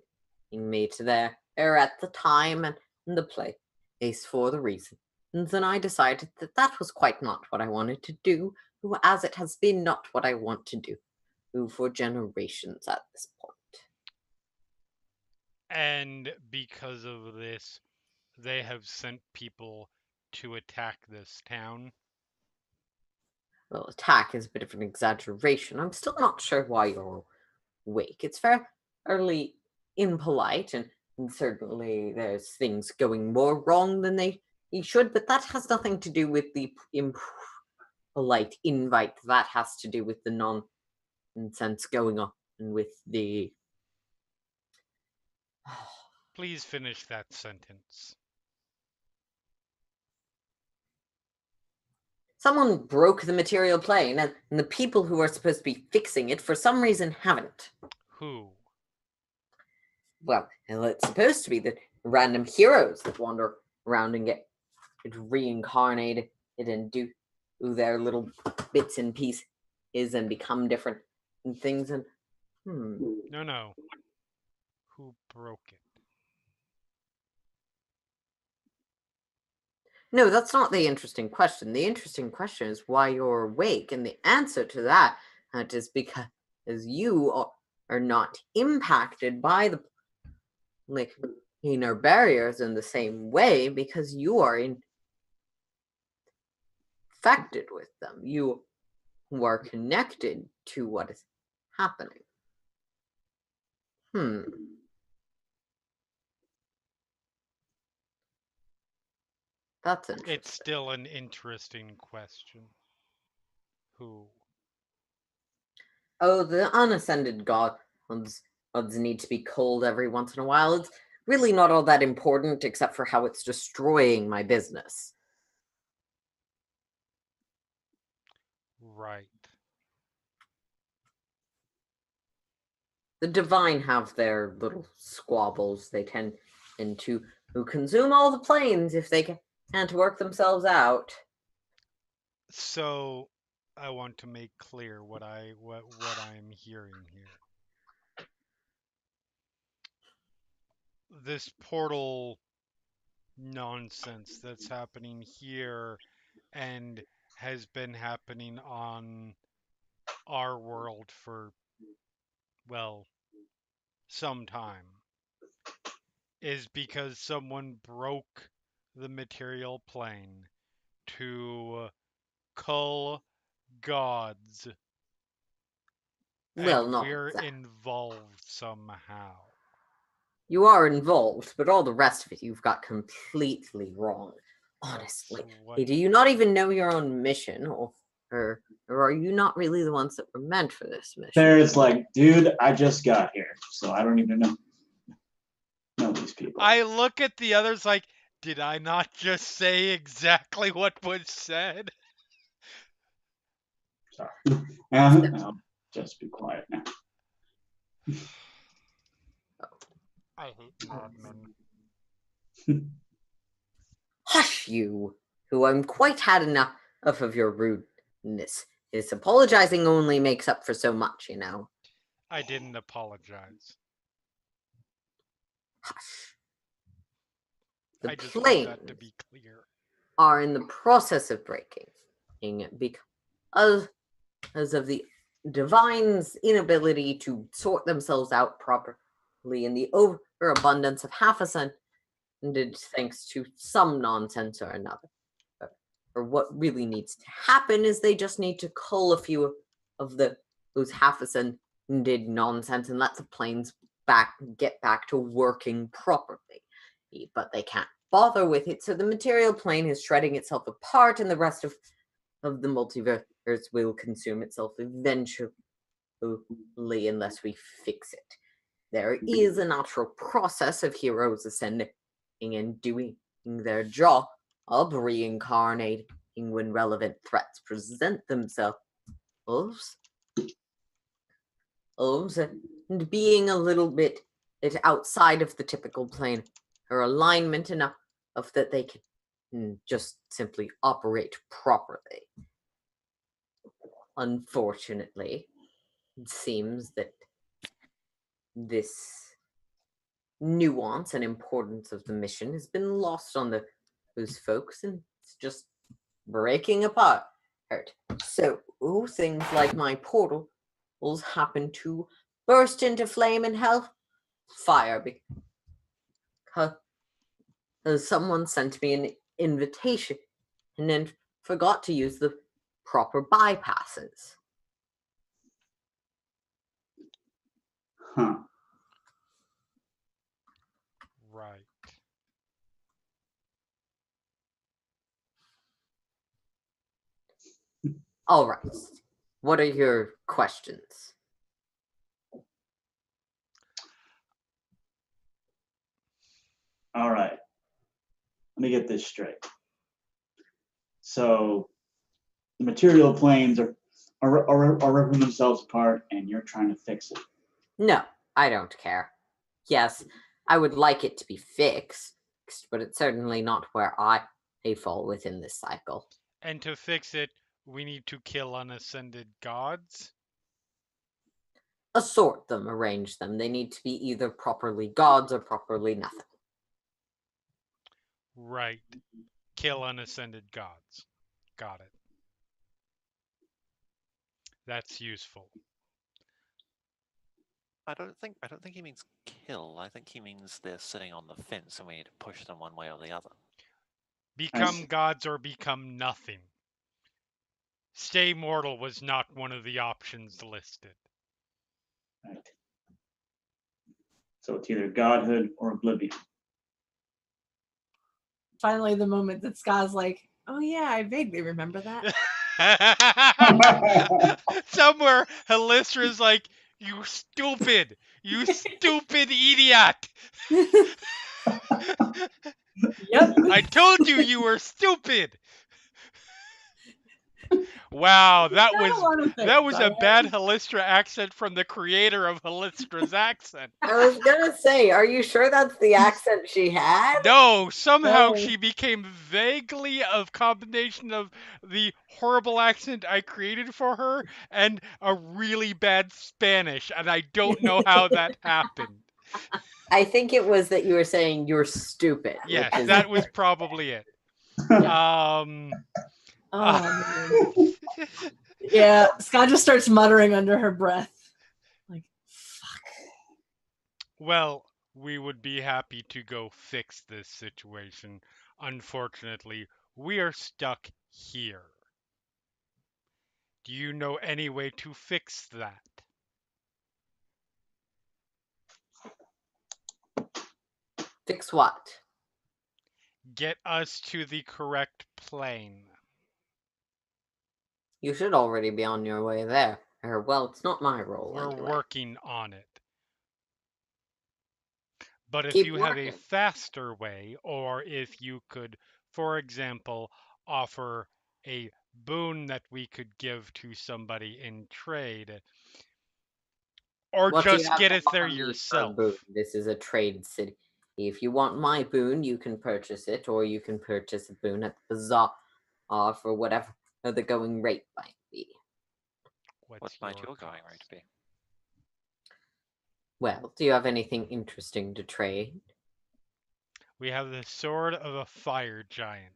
me to there at the time and the place for the reason. And then I decided that was quite not what I wanted to do, as it has been not what I want to do for generations at this point. and because of this, they have sent people to attack this town. Well, attack is a bit of an exaggeration. I'm still not sure why you're awake. It's fairly impolite, and certainly there's things going more wrong than they should, but that has nothing to do with the impolite invite. That has to do with the nonsense going on with the... Please finish that sentence. Someone broke the material plane, and the people who are supposed to be fixing it for some reason haven't. Who? Well, it's supposed to be the random heroes that wander around and get reincarnated and do their little bits and pieces and become different things. And No. Who broke it? No, that's not the interesting question. The interesting question is why you're awake, and the answer to that is because you are not impacted by the inner barriers in the same way because you are infected with them. You are connected to what is happening. That's interesting. It's still an interesting question. Who? Oh, the unascended gods need to be culled every once in a while. It's really not all that important except for how it's destroying my business. Right. The divine have their little squabbles. They tend to consume all the planes if they can't work themselves out. So I want to make clear what I'm hearing here. This portal nonsense that's happening here and has been happening on our world for, well, some time is because someone broke the material plane to cull gods, Well, and not we're exactly. involved somehow. You are involved, but all the rest of it you've got completely wrong. Honestly, do you not even know your own mission, or are you not really the ones that were meant for this mission? Barrett's like, dude, I just got here, so I don't even know these people. I look at the others like, did I not just say exactly what was said? Sorry. I'll just be quiet now. I hate madmen. Hush, you, who I'm quite had enough of your rudeness. It's apologizing only makes up for so much, you know. I didn't apologize. Hush. I just want that to be clear. Are in the process of breaking because of the divine's inability to sort themselves out properly in the overabundance of half ascended thanks to some nonsense or another. Or what really needs to happen is they just need to cull a few of those half ascended nonsense and let the planes get back to working properly. But they can't bother with it, so the material plane is shredding itself apart, and the rest of the multiverse will consume itself eventually unless we fix it. There is a natural process of heroes ascending and doing their job, reincarnating when relevant threats present themselves, and being a little bit outside of the typical plane or alignment enough that they can just simply operate properly. Unfortunately, it seems that this nuance and importance of the mission has been lost on those folks, and it's just breaking apart. So things like my portals happen to burst into flame and hellfire because someone sent me an invitation and then forgot to use the proper bypasses. Huh. Right. All right. What are your questions? All right. Let me get this straight. So the material planes are ripping themselves apart, and you're trying to fix it. No, I don't care. Yes, I would like it to be fixed, but it's certainly not where I fall within this cycle. And to fix it, we need to kill unascended gods? Assort them, arrange them. They need to be either properly gods or properly nothing. Right. Kill unascended gods. Got it. That's useful. I don't think he means kill. I think he means they're sitting on the fence and we need to push them one way or the other. Become gods or become nothing. Stay mortal was not one of the options listed. Right. So it's either godhood or oblivion. Finally, the moment that Ska's like, "Oh yeah, I vaguely remember that." Somewhere, Halistra's like, you stupid idiot. Yep. I told you were stupid. Wow, that Not a was lot of that things, was a alright? bad Halistra accent from the creator of Halistra's accent. I was gonna say, are you sure that's the accent she had? No, somehow No. she became vaguely a combination of the horrible accent I created for her and a really bad Spanish, and I don't know how that happened. I think it was that you were saying you're stupid. Yes, which is that was probably it. Oh man. Yeah, Ska just starts muttering under her breath, like, "Fuck." Well, we would be happy to go fix this situation. Unfortunately, we are stuck here. Do you know any way to fix that? Fix what? Get us to the correct plane. You should already be on your way there. Or, well, it's not my role. We're anyway. working on it. But if Keep you have a working. faster way, or if you could, for example, offer a boon that we could give to somebody in trade, or What do you just have get to it there offer me for a yourself. boon? This is a trade city. If you want my boon, you can purchase it, or you can purchase a boon at the bazaar for whatever the going rate might be. What might your going rate be? Well, do you have anything interesting to trade? We have the sword of a fire giant.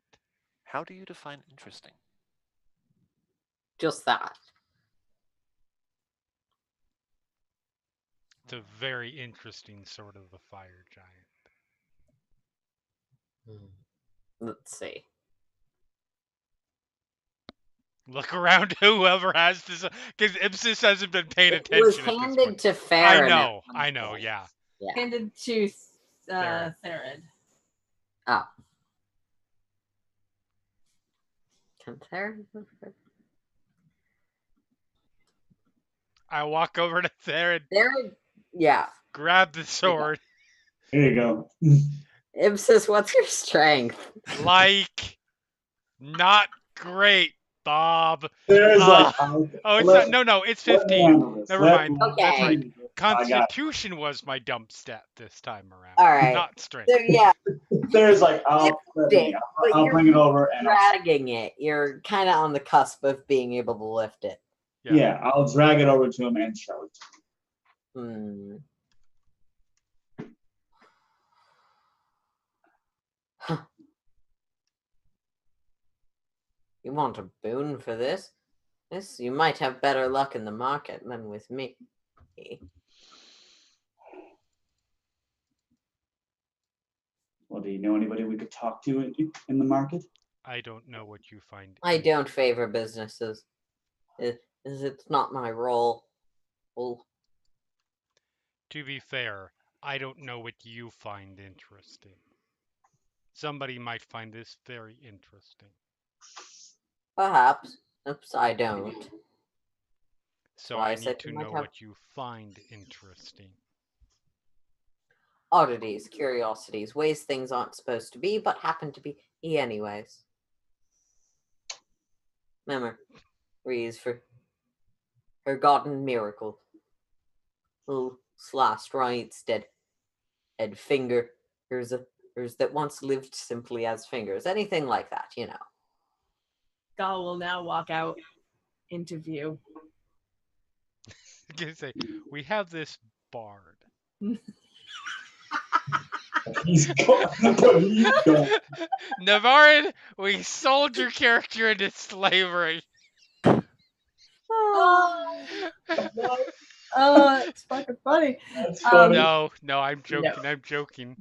How do you define interesting? Just that. It's a very interesting sword of the fire giant. Let's see. Look around, whoever has this, because Ipsis hasn't been paying It attention. was at this handed point. to Farron. I know, yeah. Yeah. Handed to Therid. Therid. Oh. Can Theron? I walk over to Therid, Theron? Yeah. grab the sword, There you go. Ipsis, what's your strength? like, not great, Bob. There's like, Oh, it's not, no, it's 15. Never mind. Okay. That's right. I got it. Constitution was my dump stat this time around. All right. Not strength. So yeah, There's like, I'll but I'll you're bring it over and dragging it. You're kind of on the cusp of being able to lift it. yeah, I'll drag it over to him and show it. Huh. You want a boon for this? You might have better luck in the market than with me. Well, do you know anybody we could talk to in the market? I don't know what you find. I don't favor businesses. It's not my role. Well, To be fair, I don't know what you find interesting. Somebody might find this very interesting. perhaps. Oops, I don't. So Why I I said need to you might know have- what you find interesting. Oddities, curiosities, ways things aren't supposed to be, but happen to be anyways. Memories for forgotten miracle. Little slashed rights, dead fingers that once lived simply as fingers. Anything like that, you know. Gal will now walk out into view. I can say, we have this bard. He's gone. Navarin, we sold your character into slavery. Oh, Oh, it's fucking funny. That's funny. No, I'm joking. No. I'm joking.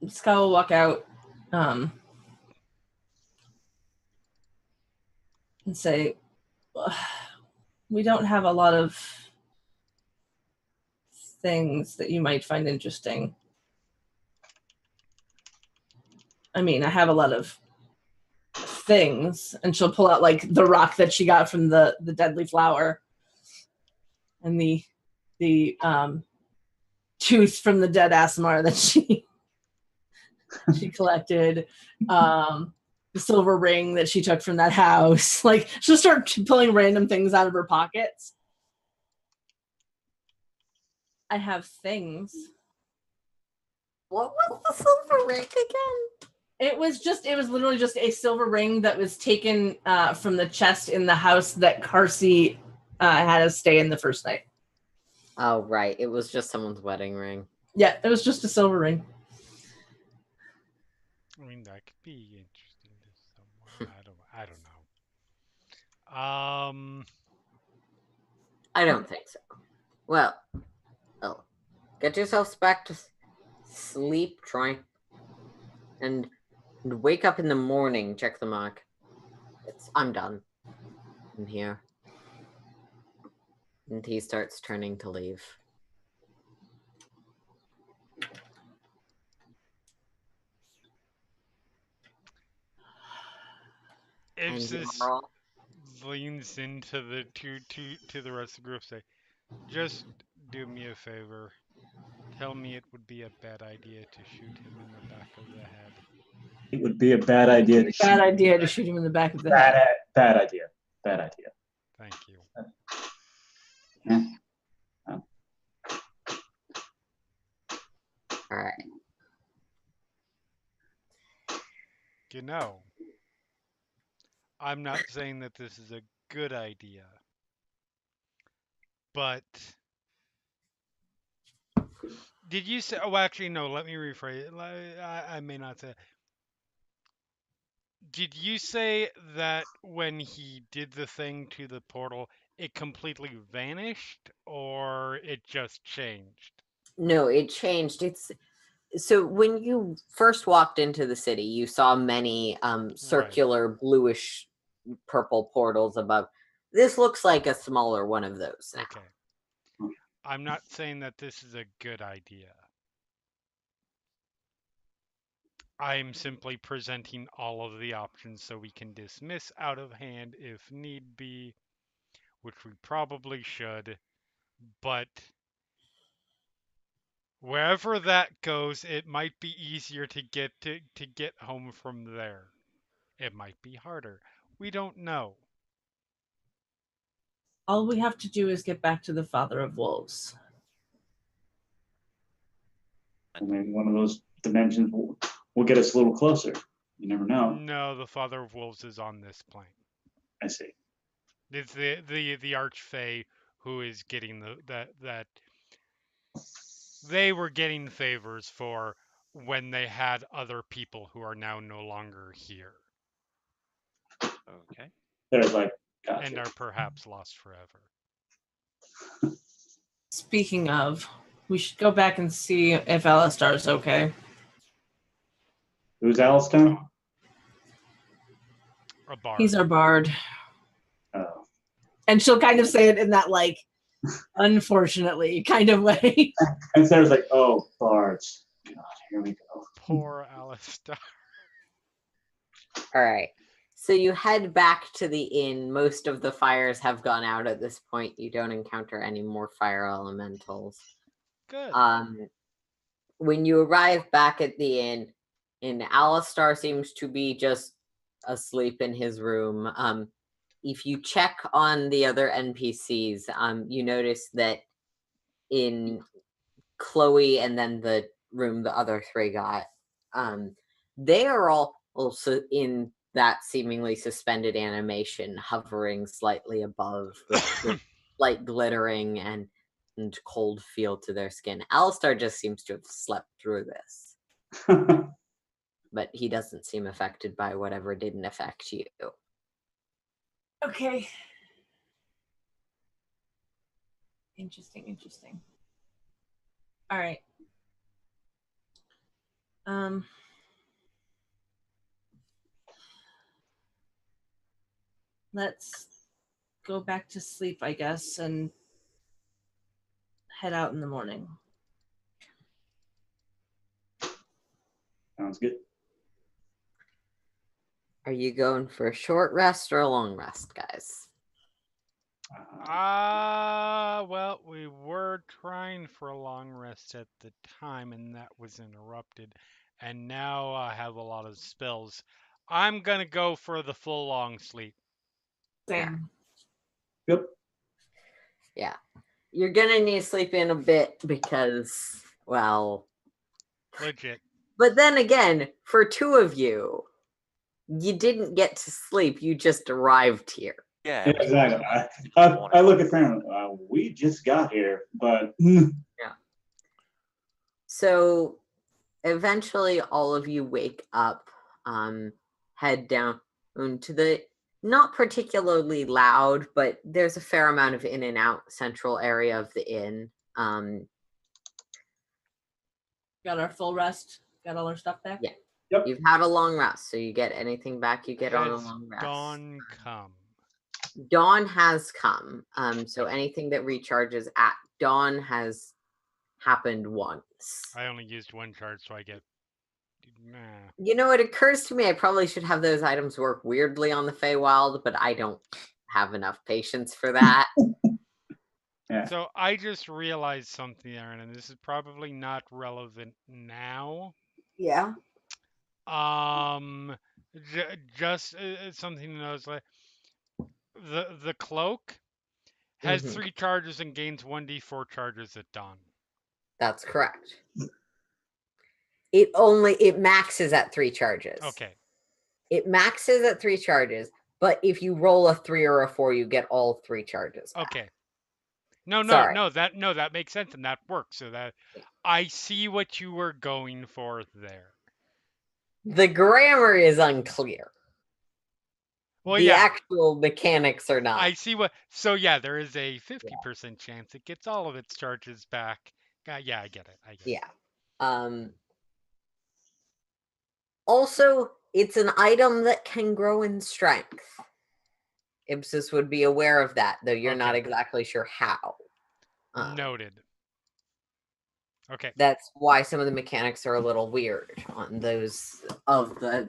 Scott will walk out and say, we don't have a lot of things that you might find interesting. I mean, I have a lot of things, and she'll pull out like the rock that she got from the deadly flower and the tooth from the dead Asmar that she collected, the silver ring that she took from that house. Like, she'll start pulling random things out of her pockets. I have things. What was the silver ring again? It was literally just a silver ring that was taken from the chest in the house that Carsey had us stay in the first night. Oh, right. It was just someone's wedding ring. Yeah, it was just a silver ring. I mean, that could be interesting to someone. I don't know. I don't think so. Well, get yourselves back to sleep, Troy. And wake up in the morning, check the mark. I'm done. I'm here. And he starts turning to leave. And Ipsis Marl, leans into the to the rest of the group. Say, just do me a favor. Tell me it would be a bad idea to shoot him in the back of the head. It would be a bad idea to Bad shoot. idea to shoot him in the back of the head. Bad idea. Bad idea. Thank you. Yeah. all right. You know, I'm not saying that this is a good idea, but did you say? Oh, actually, no. Let me rephrase it. I may not say. Did you say that when he did the thing to the portal, it completely vanished, or it just changed? No, it changed. So when you first walked into the city, you saw many circular bluish purple portals above. This looks like a smaller one of those now. Okay. I'm not saying that this is a good idea. I'm simply presenting all of the options so we can dismiss out of hand if need be, which we probably should, but wherever that goes, it might be easier to get home from there. It might be harder. We don't know. All we have to do is get back to the Father of Wolves. Or maybe one of those dimensions will get us a little closer. You never know. No, the Father of Wolves is on this plane. I see. It's the Archfey who is getting that they were getting favors for when they had other people who are now no longer here Okay. There's like, and gotcha. are perhaps lost forever. Speaking of, we should go back and see if Alistar's okay. Who's Alistair? A bard. He's our bard. Oh. And she'll kind of say it in that, like, unfortunately kind of way. And Sarah's like, oh, bards. God, here we go. Poor Alistar. All right. So you head back to the inn. Most of the fires have gone out at this point. You don't encounter any more fire elementals. Good. When you arrive back at the inn, Alistar seems to be just asleep in his room. If you check on the other NPCs, you notice that in Chloe and then the room the other three got, they are all also in that seemingly suspended animation, hovering slightly above with light glittering and cold feel to their skin. Alistar just seems to have slept through this. But he doesn't seem affected by whatever didn't affect you. Okay. Interesting. All right. Let's go back to sleep, I guess, and head out in the morning. Sounds good. Are you going for a short rest or a long rest, guys? Well, we were trying for a long rest at the time, and that was interrupted. And now I have a lot of spills. I'm gonna go for the full long sleep. Same. Yep. Yeah. You're gonna need to sleep in a bit because, well, Legit. but then again, for two of you, you didn't get to sleep. You just arrived here. Yeah, Yeah, it was exactly. morning. I look at Sam. We just got here, but So eventually, all of you wake up, head down to the not particularly loud, but there's a fair amount of in and out central area of the inn. Got our full rest. Got all our stuff back. Yeah. Yep. You've had a long rest, so you get anything back you get on a Has long rest. dawn come? Dawn has come. So anything that recharges at dawn has happened once. I only used one charge, so I get. Nah. You know, it occurs to me I probably should have those items work weirdly on the Feywild, but I don't have enough patience for that. Yeah. So I just realized something, Aaron, and this is probably not relevant now. Yeah. Just something to know is like the cloak has 3 charges and gains 1d4 charges at dawn. That's correct. It maxes at 3 charges. Okay. It maxes at 3 charges, but if you roll a 3 or a 4, you get all 3 charges back. Okay. No, Sorry. that makes sense and that works. So that I see what you were going for there. The grammar is unclear. Well, the yeah. actual mechanics are not. I see what. So yeah, there is a 50% chance it gets all of its charges back. Yeah, I get it. Yeah. Also, it's an item that can grow in strength. Ipsis would be aware of that, though you're not exactly sure how. Noted. Okay. That's why some of the mechanics are a little weird on those of that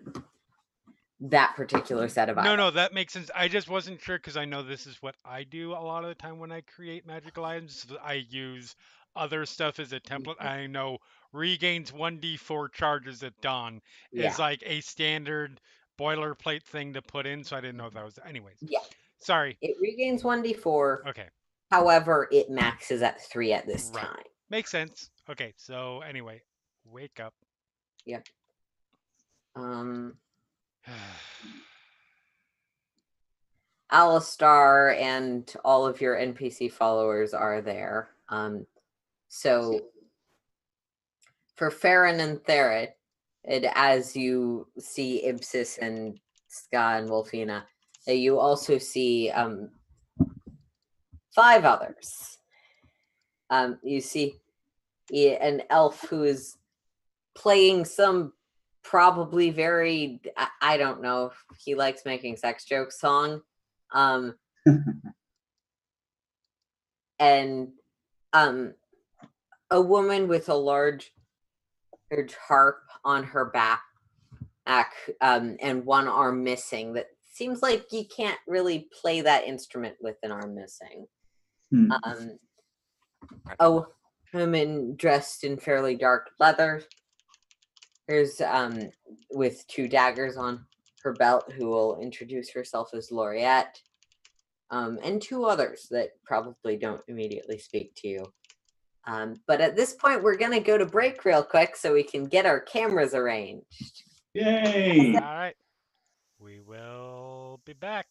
particular set of items. No, that makes sense. I just wasn't sure because I know this is what I do a lot of the time when I create magical items. I use other stuff as a template. I know regains 1d4 charges at dawn is like a standard boilerplate thing to put in, so I didn't know if that was. Anyways. Yeah. Sorry. It regains 1d4. Okay. However, it maxes at 3 at this time. Makes sense. Okay, so anyway, wake up. Yep. Alistar and all of your NPC followers are there. So for Farron and Therid, as you see Ipsis and Ska and Wolfina, you also see 5 others. You see an elf who is playing some probably very, I don't know if he likes making sex jokes song. And a woman with a large harp on her back, and one arm missing. That seems like you can't really play that instrument with an arm missing. A woman dressed in fairly dark leather. There's with 2 daggers on her belt, who will introduce herself as Laureate. And 2 others that probably don't immediately speak to you. But at this point, we're going to go to break real quick so we can get our cameras arranged. Yay! All right. We will be back.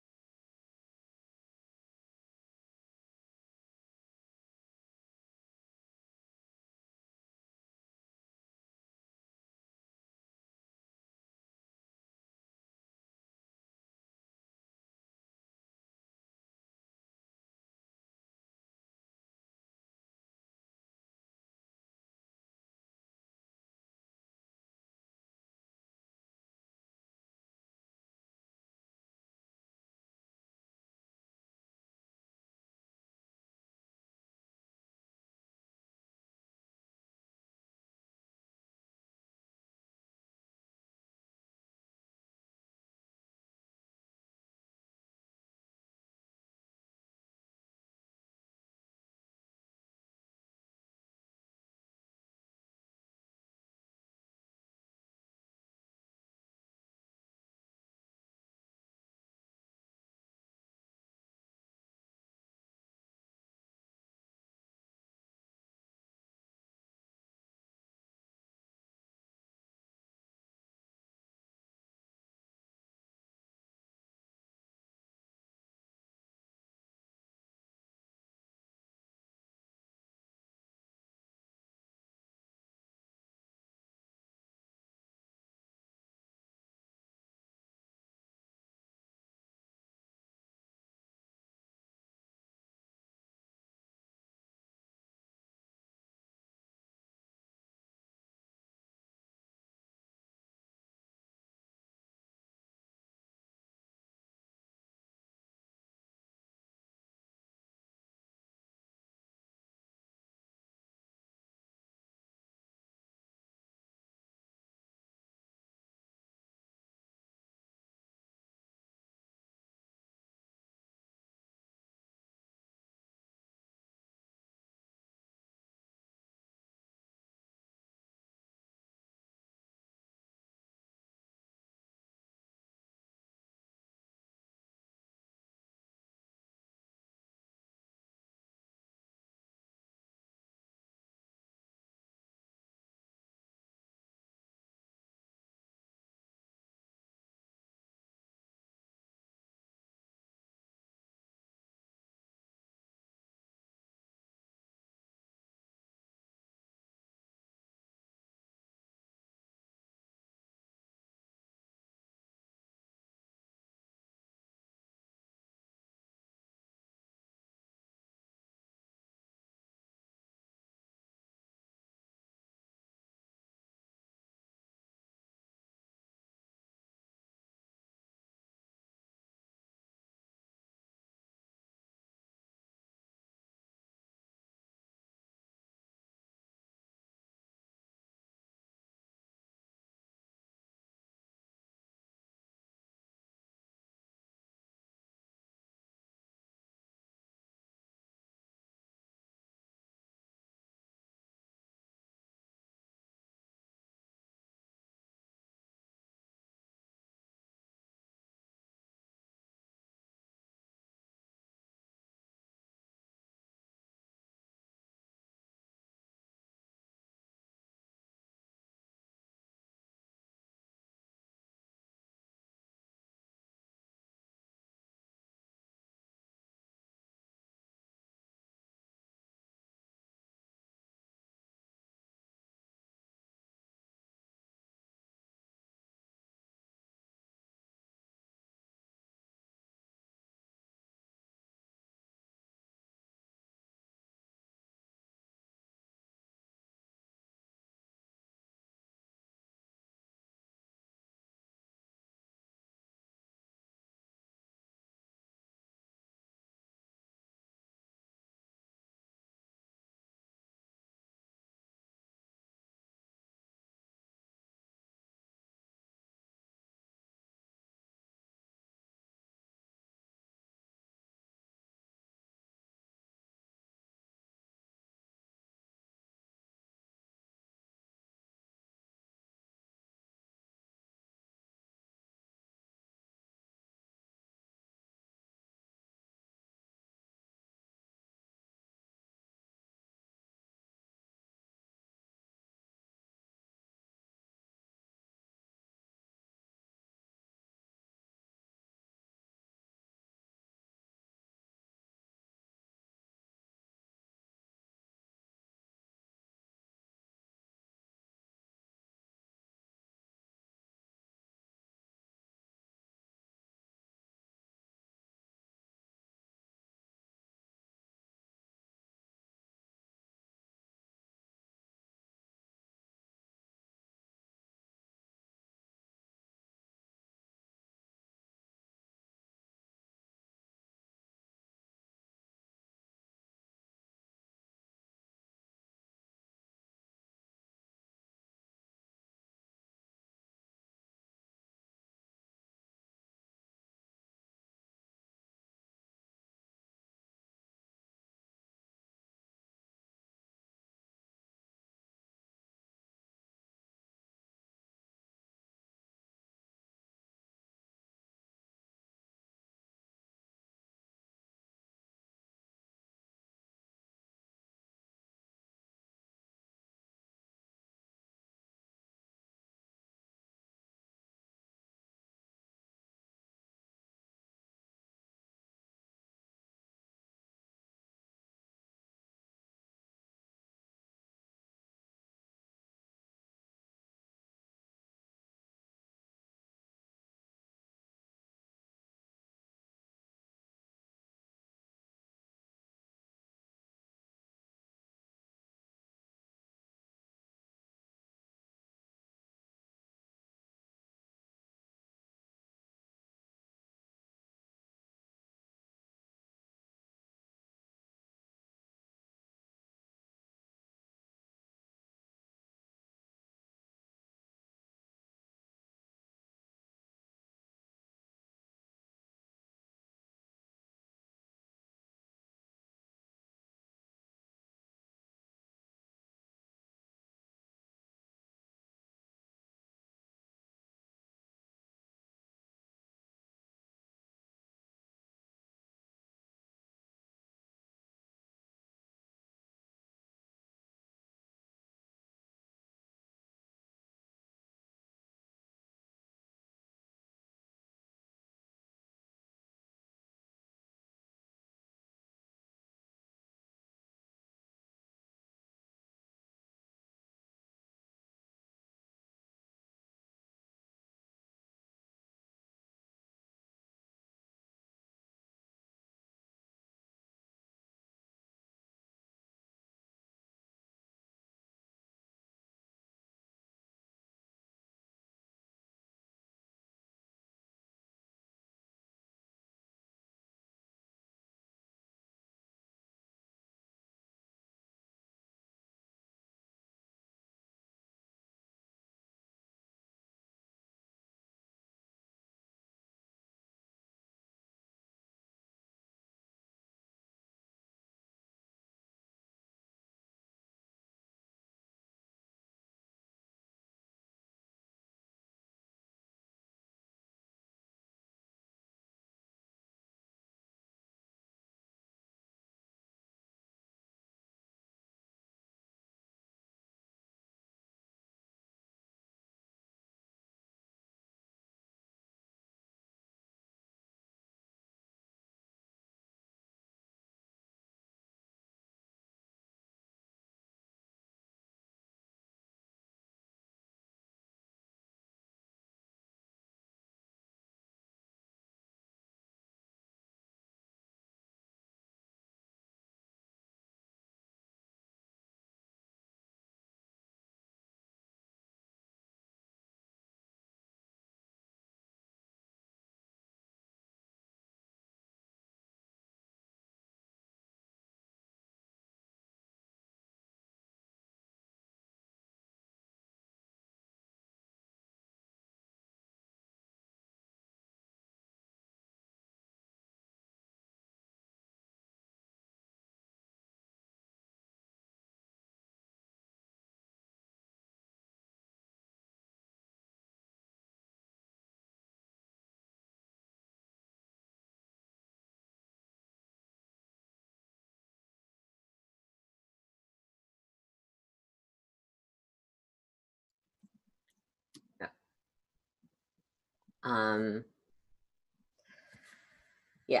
Yeah.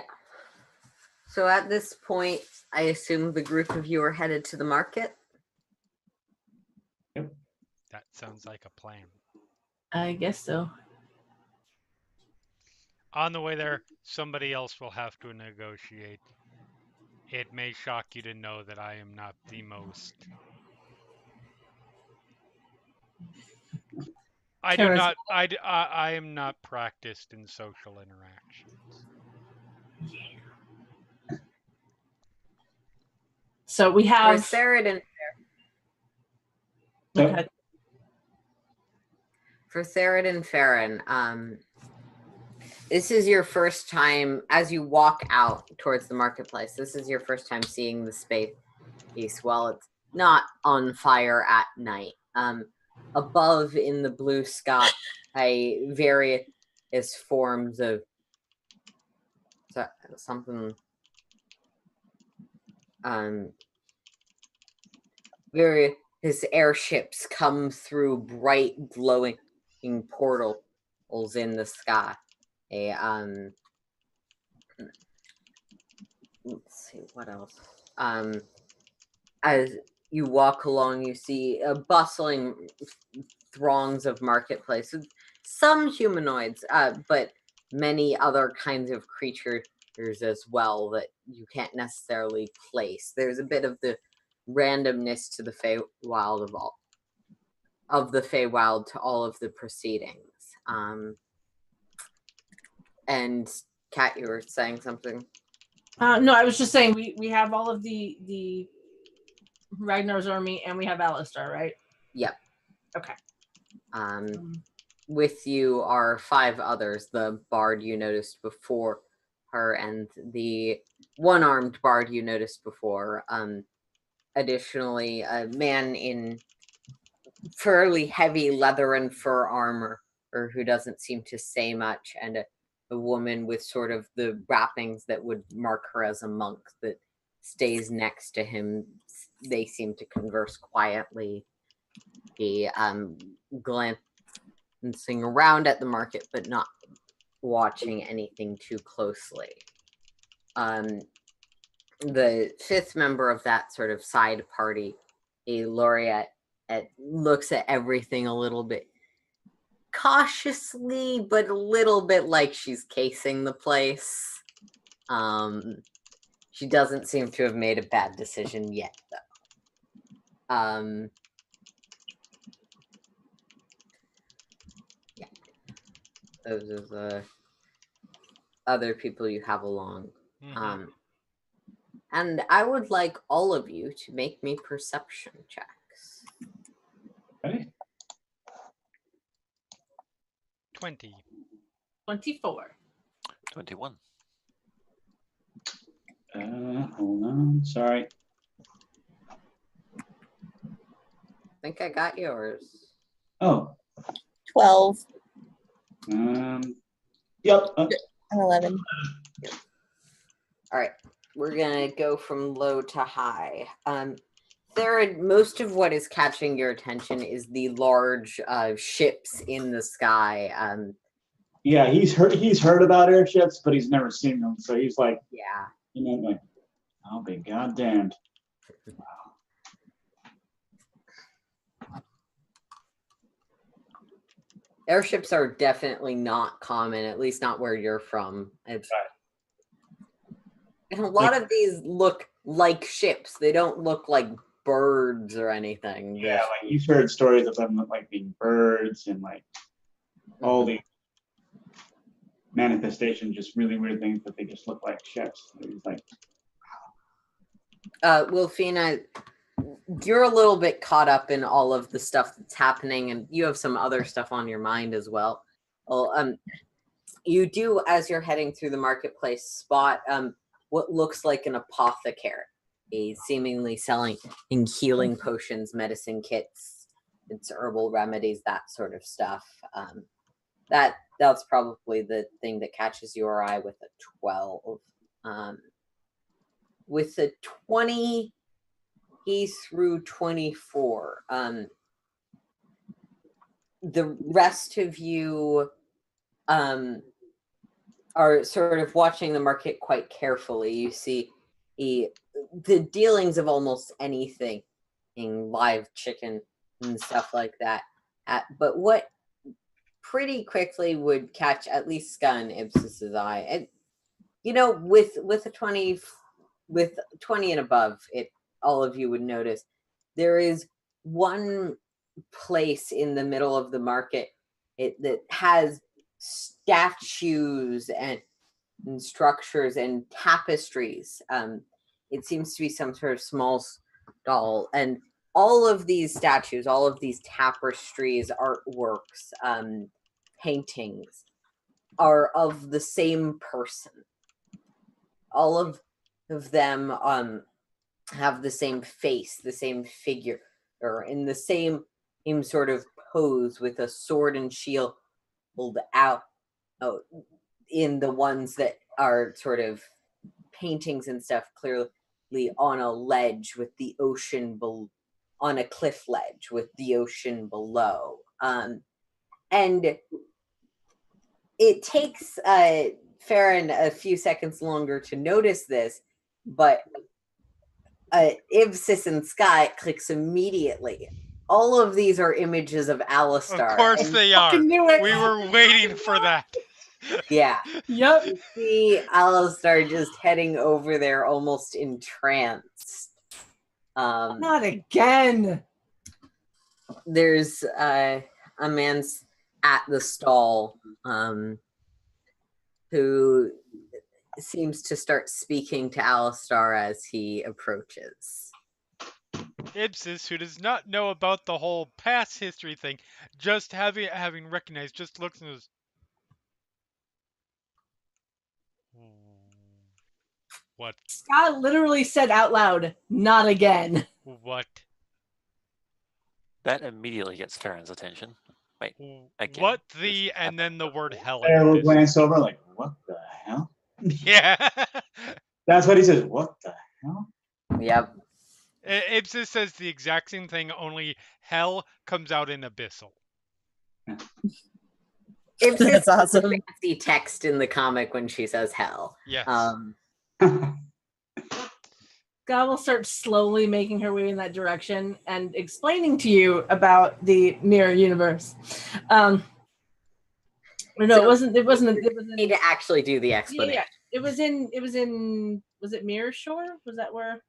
So at this point, I assume the group of you are headed to the market. That sounds like a plan. I guess so. On the way there, somebody else will have to negotiate. It may shock you to know that I am not the most. I am not practiced in social interactions. So we have. For Theron Okay. and Farron, this is your first time as you walk out towards the marketplace. This is your first time seeing the space while it's not on fire at night. Above in the blue sky, various forms of something. Various airships come through bright, glowing portals in the sky. Let's see what else. As you walk along, you see bustling throngs of marketplaces. Some humanoids, but many other kinds of creatures as well that you can't necessarily place. There's a bit of the randomness to the Feywild of the Feywild to all of the proceedings. And Kat, you were saying something. No, I was just saying we have all of the Ragnar's army, and we have Alistar, right? Yep. Okay. With you are 5 others: the bard you noticed before her, and the one-armed bard you noticed before. Additionally, a man in fairly heavy leather and fur armor, or who doesn't seem to say much, and a woman with sort of the wrappings that would mark her as a monk that stays next to him. They seem to converse quietly. He glancing around at the market, but not watching anything too closely. The 5th member of that sort of side party, a laureate, looks at everything a little bit cautiously, but a little bit like she's casing the place. She doesn't seem to have made a bad decision yet, though. Yeah. Those are the other people you have along. Mm-hmm. And I would like all of you to make me perception checks. Okay. 20. 24. 21. Hold on. Sorry. I think I got yours. Oh. 12 Yep. and 11. All right. We're going to go from low to high. Most of what is catching your attention is the large ships in the sky. Yeah, he's heard about airships, but he's never seen them. So he's like, Yeah. Like, I'll be goddamned. Airships are definitely not common, at least not where you're from. And a lot of these look like ships. They don't look like birds or anything. Yeah, like you've heard stories of them like being birds and like all the manifestations, just really weird things, but they just look like ships. It's like, Wilfina, you're a little bit caught up in all of the stuff that's happening, and you have some other stuff on your mind as well. Well, you do, as you're heading through the marketplace, spot what looks like an apothecary, seemingly selling healing potions, medicine kits, it's herbal remedies, that sort of stuff. That's probably the thing that catches your eye with a 12. With a 20, he's through 24. The rest of you are sort of watching the market quite carefully. You see the dealings of almost anything, in live chicken and stuff like that. But what pretty quickly would catch at least Ska and Ipsis's eye, and with a 20 and above, it all of you would notice there is one place in the middle of the market that has statues and structures and tapestries. It seems to be some sort of small stall, and all of these statues, all of these tapestries, artworks, paintings are of the same person. All of them have the same face, the same figure, or in the same sort of pose with a sword and shield out in the ones that are sort of paintings and stuff, clearly on a ledge with the ocean on a cliff ledge with the ocean below. And it takes Farron a few seconds longer to notice this, but Ibsis and Sky clicks immediately. All of these are images of Alistar. Of course they are. Fucking knew it. We were waiting for that. Yeah. Yep. You see Alistar just heading over there almost entranced. Not again. There's a man at the stall who seems to start speaking to Alistar as he approaches. Ibsis, who does not know about the whole past history thing, just having recognized, just looks and goes, "What? Scott literally said out loud, "Not again." What? That immediately gets Farron's attention. Wait, again, What this the?" is And then the word hell. Farrell will Ibsis. glance over like, what the hell? Yeah. That's what he says. What the hell? Yep. Ibsis says the exact same thing, only hell comes out in abyssal. It's That's awesome. fancy text in the comic when she says hell. Yes. Scott will start slowly making her way in that direction and explaining to you about the mirror universe. No, So- it wasn't. You need to actually do the explanation. Yeah, it was in. Was it Mirror Shore? Was that where?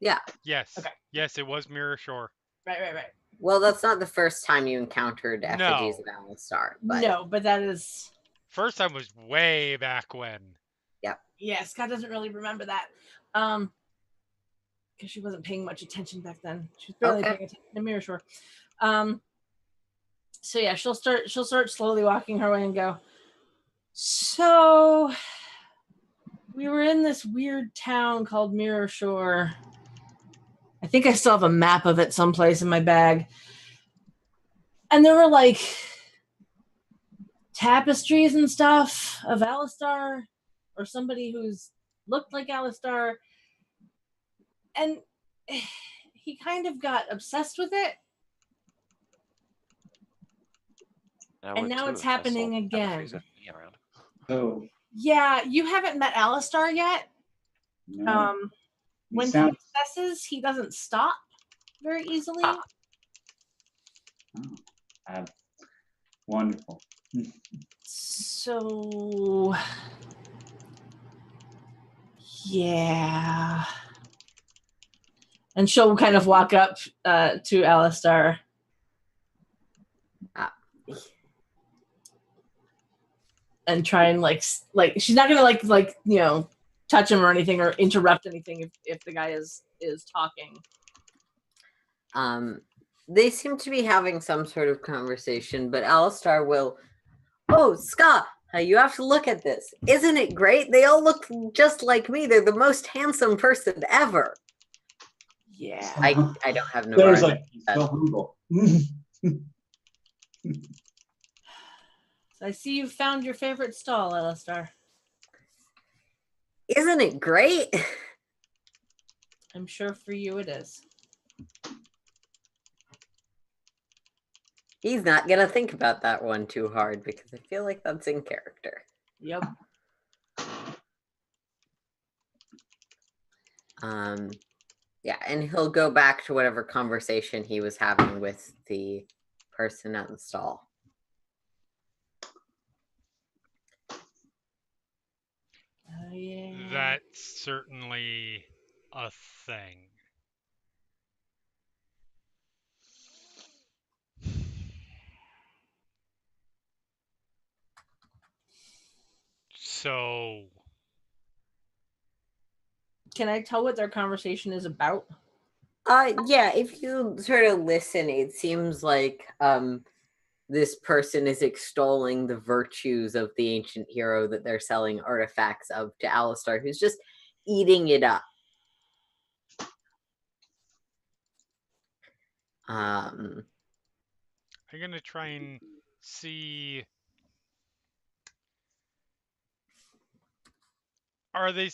Yes. Okay. Yes, it was Mirror Shore. Right. Well, that's not the first time you encountered effigies No. of Alistar. But No, but that is. First time was way back when. Yeah, Scott doesn't really remember that. Because she wasn't paying much attention back then. She was barely Okay. paying attention to Mirror Shore. So yeah, she'll start slowly walking her way and go, "So we were in this weird town called Mirror Shore. I think I still have a map of it someplace in my bag. And there were like tapestries and stuff of Alistar or somebody who's looked like Alistar. And he kind of got obsessed with it. And now it's happening again. Oh, Yeah, you haven't met Alistar yet. no. When he obsesses, he doesn't stop very easily. Wonderful. So, yeah. And she'll kind of walk up to Alistar. And try and like she's not gonna like touch him or anything or interrupt anything if the guy is talking. They seem to be having some sort of conversation, but Alistar will. Oh, Scott, you have to look at this. Isn't it great? They all look just like me. They're the most handsome person ever. Yeah. I don't have no. There's like he's so humble. So I see you found your favorite stall, Alistar. Isn't it great? I'm sure for you it is. He's not gonna think about that one too hard because I feel like that's in character. Yep. Yeah, and he'll go back to whatever conversation he was having with the person at the stall. Oh, yeah. That's certainly a thing. So, Can I tell what their conversation is about? Yeah, if you sort of listen, it seems like this person is extolling the virtues of the ancient hero that they're selling artifacts of to Alistar, who's just eating it up. I'm going to try and see. Are they.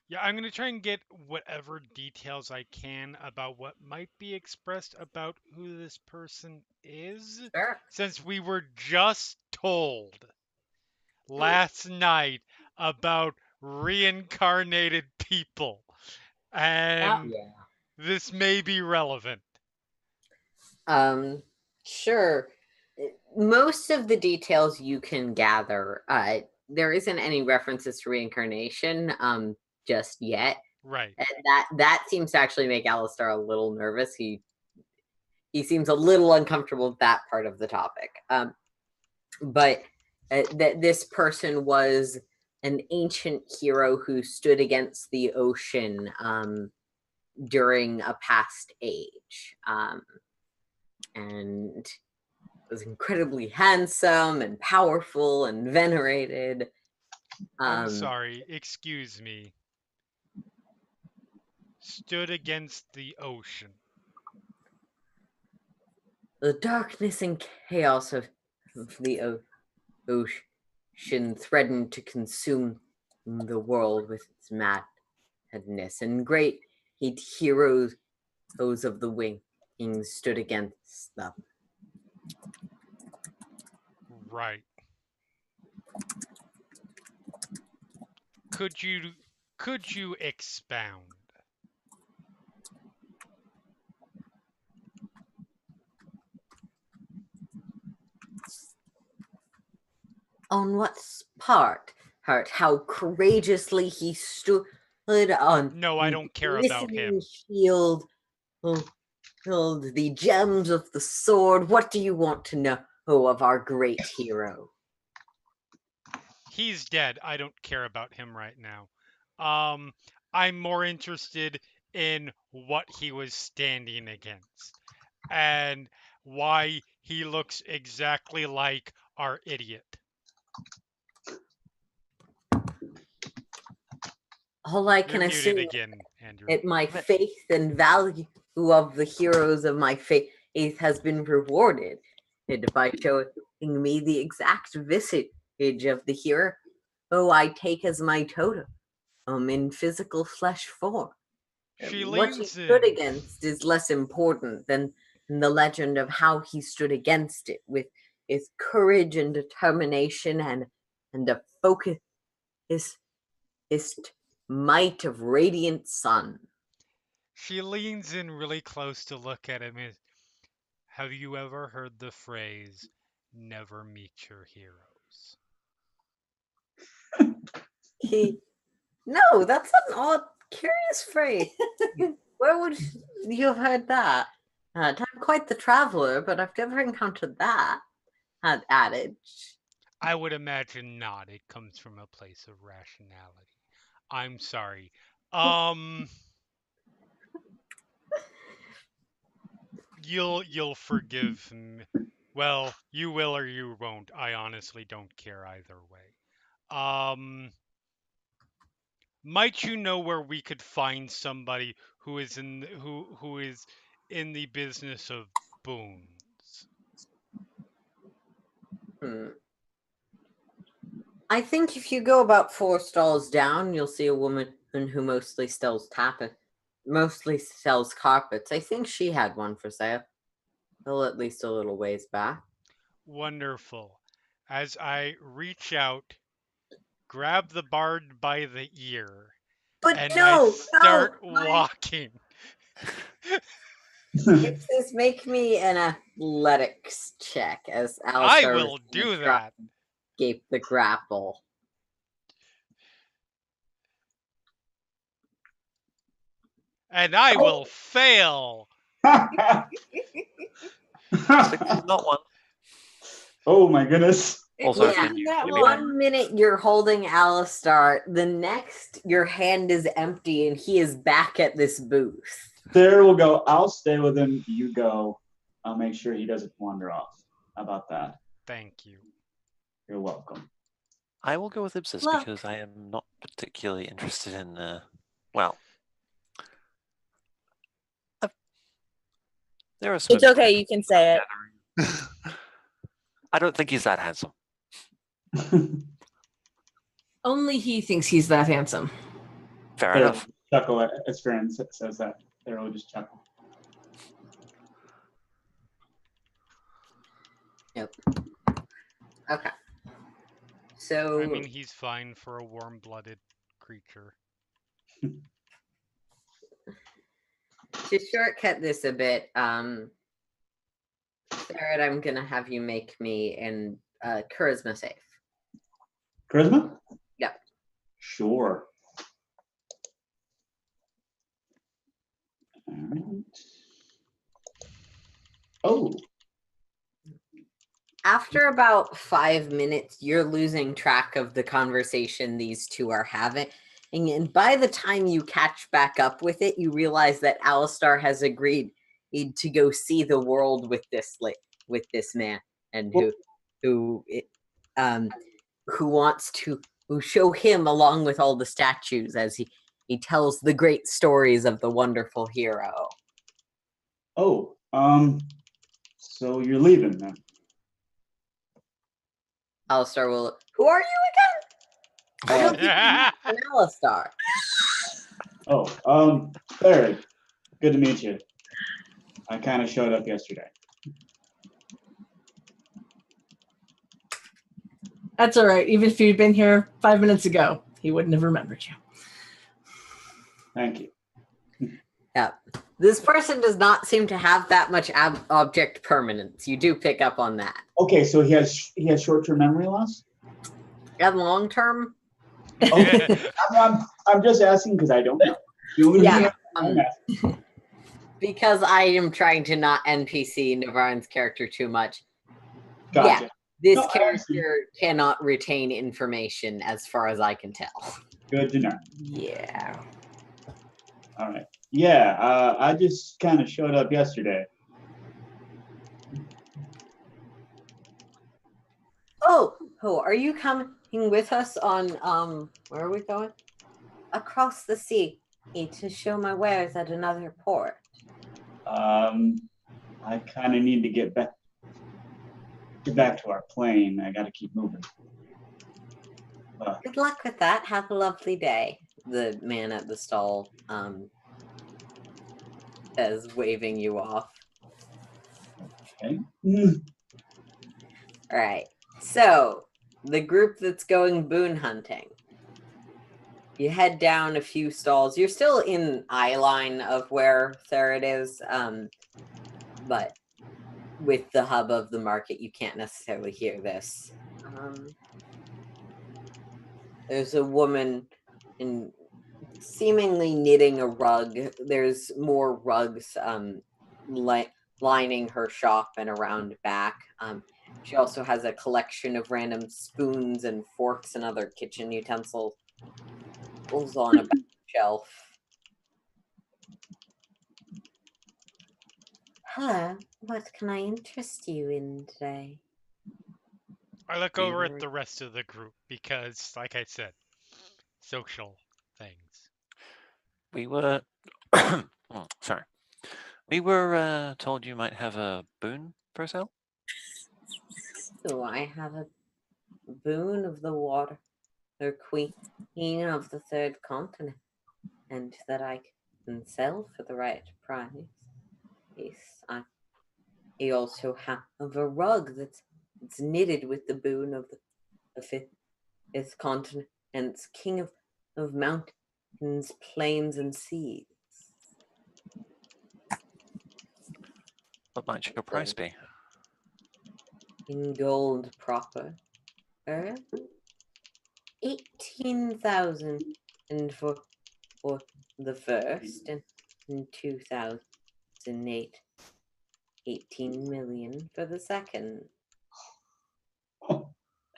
Yeah, I'm going to try and get whatever details I can about what might be expressed about who this person is. Sure. Since we were just told last night about reincarnated people. And Yeah. this may be relevant. Sure. Most of the details you can gather. There isn't any references to reincarnation just yet. Right. And that seems to actually make Alistar a little nervous. He seems a little uncomfortable with that part of the topic. But this person was an ancient hero who stood against the ocean during a past age. And was incredibly handsome and powerful and venerated. I'm sorry, excuse me. Stood against the ocean. The darkness and chaos of the ocean threatened to consume the world with its madness, and great heroes of the wings stood against them. Right. Could you expound? On what part? How courageously he stood on. No, I don't care about him. Shield, the gems of the sword. What do you want to know of our great hero? He's dead. I don't care about him right now. I'm more interested in what he was standing against and why he looks exactly like our idiot. All I can You're assume muted again, Andrew. that my faith and value of the heroes of my faith has been rewarded by showing me the exact visage of the hero I take as my totem in physical flesh form. She What he leans stood in. against is less important than the legend of how he stood against it with his courage and determination and a focus his might of radiant sun. She leans in really close to look at him. Have you ever heard the phrase, never meet your heroes? No, that's an odd, curious phrase. Where would you have heard that? I'm quite the traveler, but I've never encountered that adage. I would imagine not. It comes from a place of rationality. I'm sorry. You'll forgive me. Well, you will or you won't. I honestly don't care either way. Might you know where we could find somebody who is in the business of boons? I think if you go about 4 stalls down, you'll see a woman who mostly sells carpets. I think she had one for sale. Well, at least a little ways back. Wonderful. As I reach out, grab the bard by the ear, But and I no, start no, walking. it says make me an athletics check as I Alistair will was gonna do try that. and escape the grapple. And I will fail. 6 is not one. Oh my goodness. Also, Yeah, can you that hear me? one. 1 minute you're holding Alistar, the next your hand is empty and he is back at this booth. Sarah will go, I'll stay with him. You go. I'll make sure he doesn't wander off. How about that? Thank you. You're welcome. I will go with Ipsis Look. because I am not particularly interested in well. There are some. It's okay, you can say it. I don't think he's that handsome. Only he thinks he's that handsome. Fair Sarah enough. will chuckle as Farron says that. Sarah will just chuckle. Yep. Okay. So I mean, he's fine for a warm-blooded creature. to shortcut this a bit, Sarah, I'm gonna have you make me an charisma save. Charisma? Yep. Sure. All right. Oh, After about 5 minutes, you're losing track of the conversation these two are having. And by the time you catch back up with it, you realize that Alistar has agreed to go see the world with this man, and who wants to show him along with all the statues as he tells the great stories of the wonderful hero. oh, so you're leaving then? Alistar will. Who are you again? I don't think an Alistar. Oh, Barry, good to meet you. I kind of showed up yesterday. That's all right. Even if you'd been here 5 minutes ago, he wouldn't have remembered you. Thank you. Yeah. This person does not seem to have that much object permanence. You do pick up on that. Okay, so he has short-term memory loss? And long term? Okay. I'm just asking because I don't know. You want me to Yeah. I'm asking. Because I am trying to not NPC Navarin's character too much. Gotcha. Yeah. This No, I character cannot retain information as far as I can tell. Good to know. Yeah. All right. Yeah, I just kind of showed up yesterday. Oh, are you coming with us on where are we going? Across the sea to show my wares at another port. I kind of need to get back to our plane. I got to keep moving. Good luck with that. Have a lovely day. The man at the stall says, waving you off. Okay. All right. So the group that's going boon hunting. You head down a few stalls. You're still in eye line of where Therod is, but with the hub of the market, you can't necessarily hear this. There's a woman seemingly knitting a rug. There's more rugs lining her shop and around back. She also has a collection of random spoons and forks and other kitchen utensils on a back shelf. Hello, what can I interest you in today? I look over at the rest of the group because, like I said, social things. We were sorry. We were told you might have a boon for sale. So I have a boon of the water, the queen of the third continent, and that I can sell for the right price. Yes, I also have a rug that's knitted with the boon of the fifth continent's king of mountains, plains, and seas. What might your price be? In gold proper. 18,000 and for the first, and in 2008, 18 million for the second.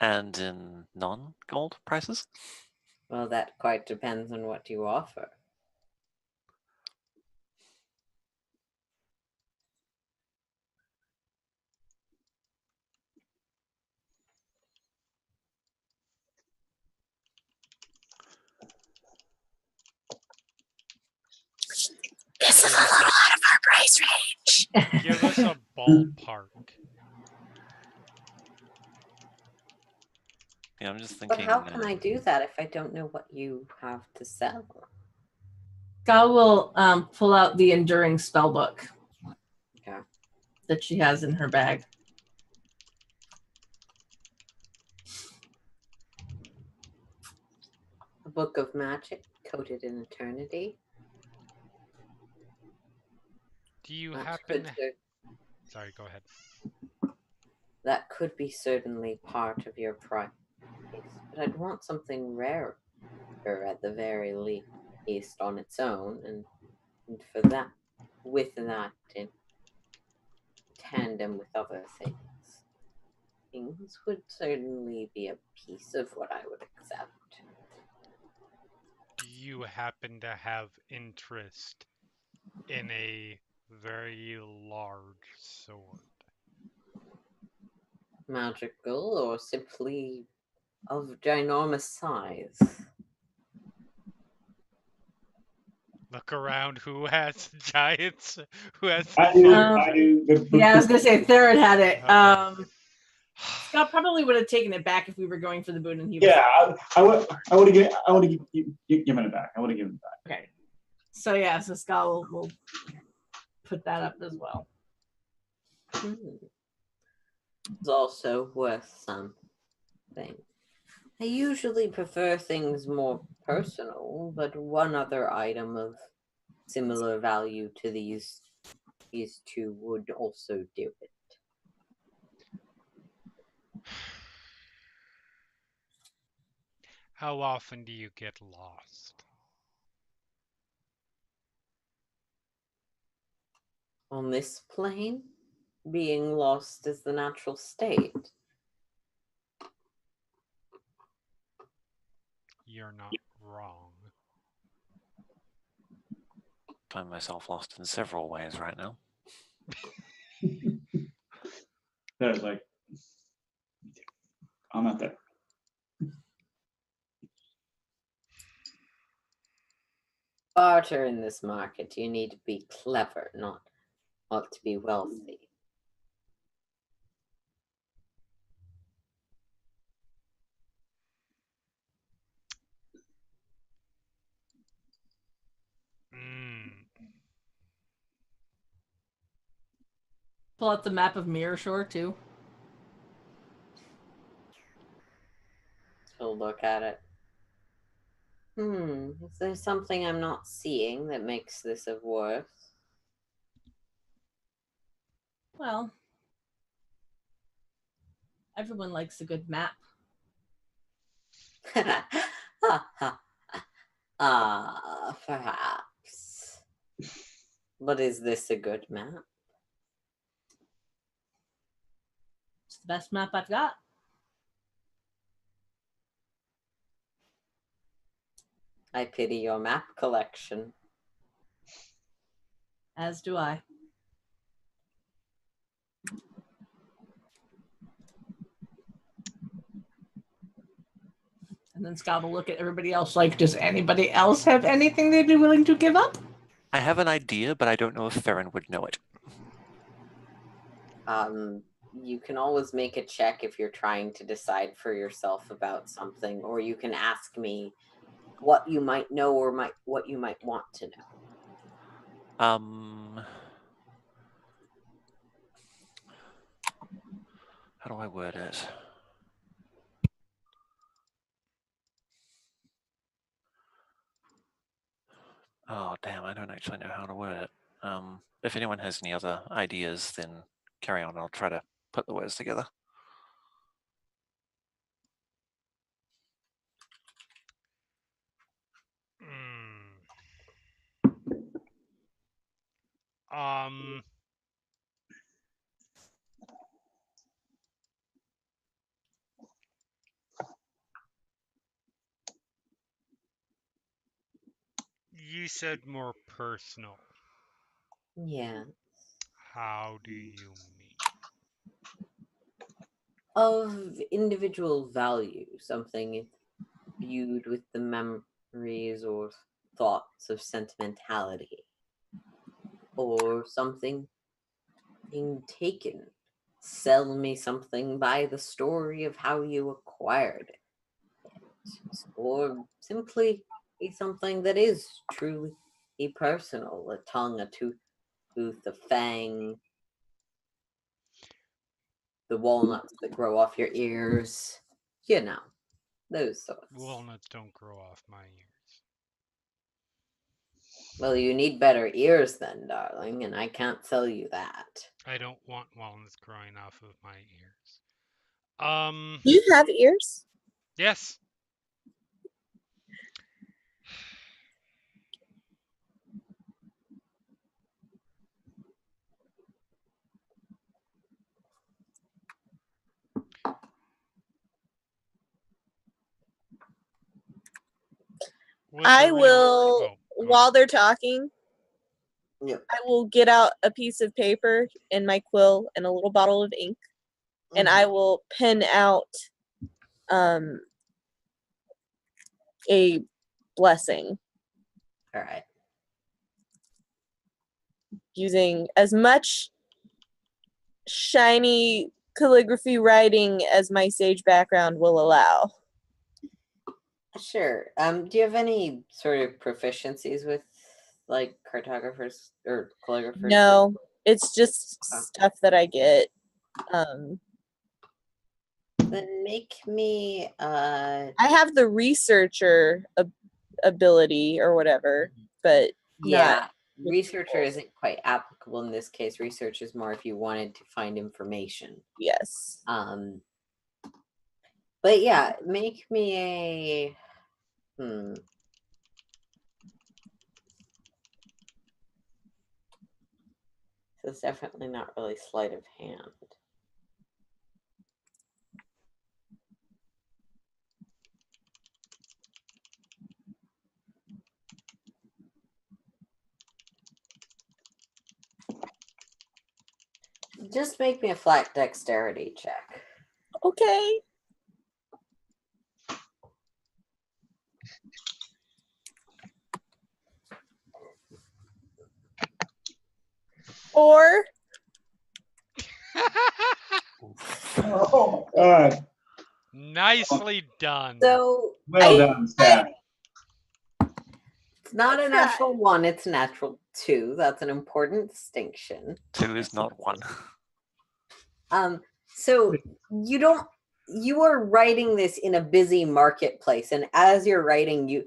And in non-gold prices? Well, that quite depends on what you offer. This is a little out of our price range. Give us a ballpark. Yeah, I'm just But thinking. how can I do that if I don't know what you have to sell? Gal will pull out the enduring spell book Okay. that she has in her bag. A book of magic coated in eternity. Do you That happen? could cer- Sorry, go ahead. that could be certainly part of your price, but I'd want something rarer at the very least on its own, and for that, with that in tandem with other things would certainly be a piece of what I would accept. Do you happen to have interest in a very large sword? Magical or simply of ginormous size? Look around. Who has giants? Who has? I do. Um, I do. Yeah, I was gonna say Theron had it. Okay. Scott probably would have taken it back if we were going for the boon and he was. Yeah, I would have given it back. I would have given it back. Okay. So yeah, so Scott will put that up as well. It's also worth something. I usually prefer things more personal, but one other item of similar value to these two would also do it. How often do you get lost? On this plane, being lost is the natural state. You're not wrong. Find myself lost in several ways right now. There's like, I'm not there. Barter in this market, you need to be clever, not to be wealthy. Pull out the map of Mirror Shore too. So look at it. Is there something I'm not seeing that makes this of worth? Well, everyone likes a good map. Perhaps. But is this a good map? It's the best map I've got. I pity your map collection. As do I. And then Scott will look at everybody else like, does anybody else have anything they'd be willing to give up? I have an idea, but I don't know if Theron would know it. You can always make a check if you're trying to decide for yourself about something, or you can ask me what you might know or what you might want to know. How do I word it? Oh, damn, I don't actually know how to word it. If anyone has any other ideas, then carry on. I'll try to put the words together. You said more personal. Yeah. How do you mean? Of individual value, something viewed with the memories or thoughts of sentimentality, or something being taken. Sell me something by the story of how you acquired it, or simply be something that is truly personal, a tongue, a tooth, a fang, the walnuts that grow off your ears, you know, those sorts. Walnuts don't grow off my ears. Well, you need better ears then, darling, and I can't tell you that. I don't want walnuts growing off of my ears. Do you have ears? Yes. I will, while they're talking, Yep. I will get out a piece of paper and my quill and a little bottle of ink, and I will pen out a blessing. All right. Using as much shiny calligraphy writing as my sage background will allow. Sure. Do you have any sort of proficiencies with like cartographers or calligraphers? No, it's just stuff that I get. Then make me I have the researcher ability or whatever, but yeah, researcher isn't quite applicable in this case. Research is more if you wanted to find information. Yes. But yeah, make me a So it's definitely not really sleight of hand. Just make me a flat dexterity check. Okay. Or Oh my god. Nicely done. So Well done, Stat. It's not a natural 1, it's a natural 2. That's an important distinction. 2 is not 1. So you are writing this in a busy marketplace, and as you're writing,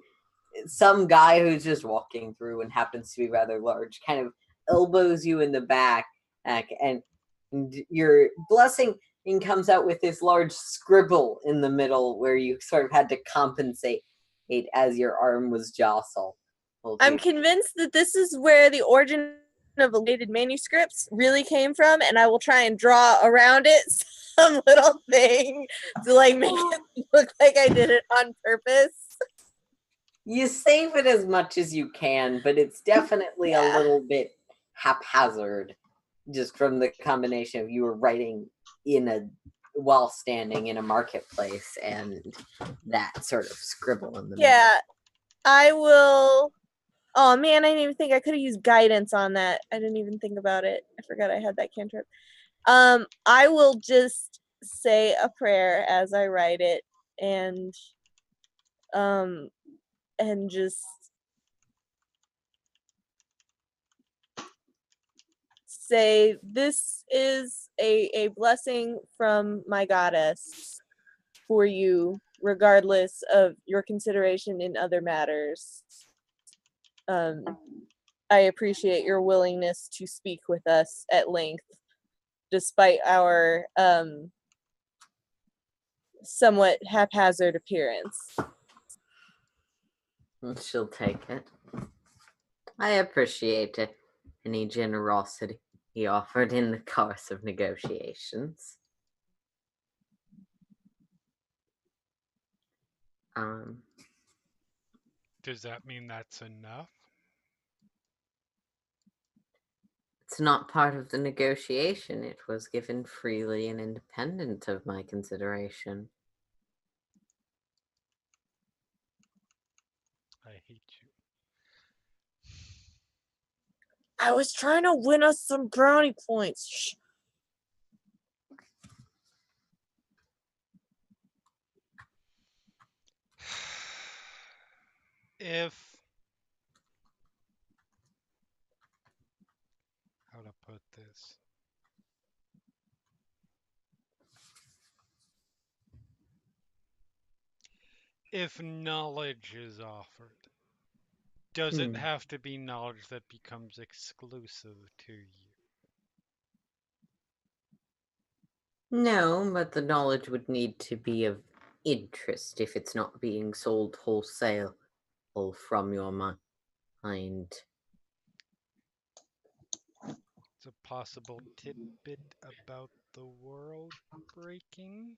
some guy who's just walking through and happens to be rather large kind of elbows you in the back, and your blessing comes out with this large scribble in the middle where you sort of had to compensate as your arm was jostled. I'm convinced that this is where the origin of related manuscripts really came from, and I will try and draw around it some little thing to like make it look like I did it on purpose. You save it as much as you can, but it's definitely a little bit haphazard, just from the combination of you were writing while standing in a marketplace and that sort of scribble in the middle. I will. Oh man, I didn't even think I could have used guidance on that. I didn't even think about it. I forgot I had that cantrip. I will just say a prayer as I write it, and just say this is a blessing from my goddess for you, regardless of your consideration in other matters. I appreciate your willingness to speak with us at length, despite our somewhat haphazard appearance. She'll take it. I appreciate it. Any generosity he offered in the course of negotiations. Does that mean that's enough? It's not part of the negotiation. It was given freely and independent of my consideration. I hate you. I was trying to win us some brownie points. Shh. How to put this? If knowledge is offered, does it have to be knowledge that becomes exclusive to you? No, but the knowledge would need to be of interest if it's not being sold wholesale or from your mind. It's a possible tidbit about the world breaking.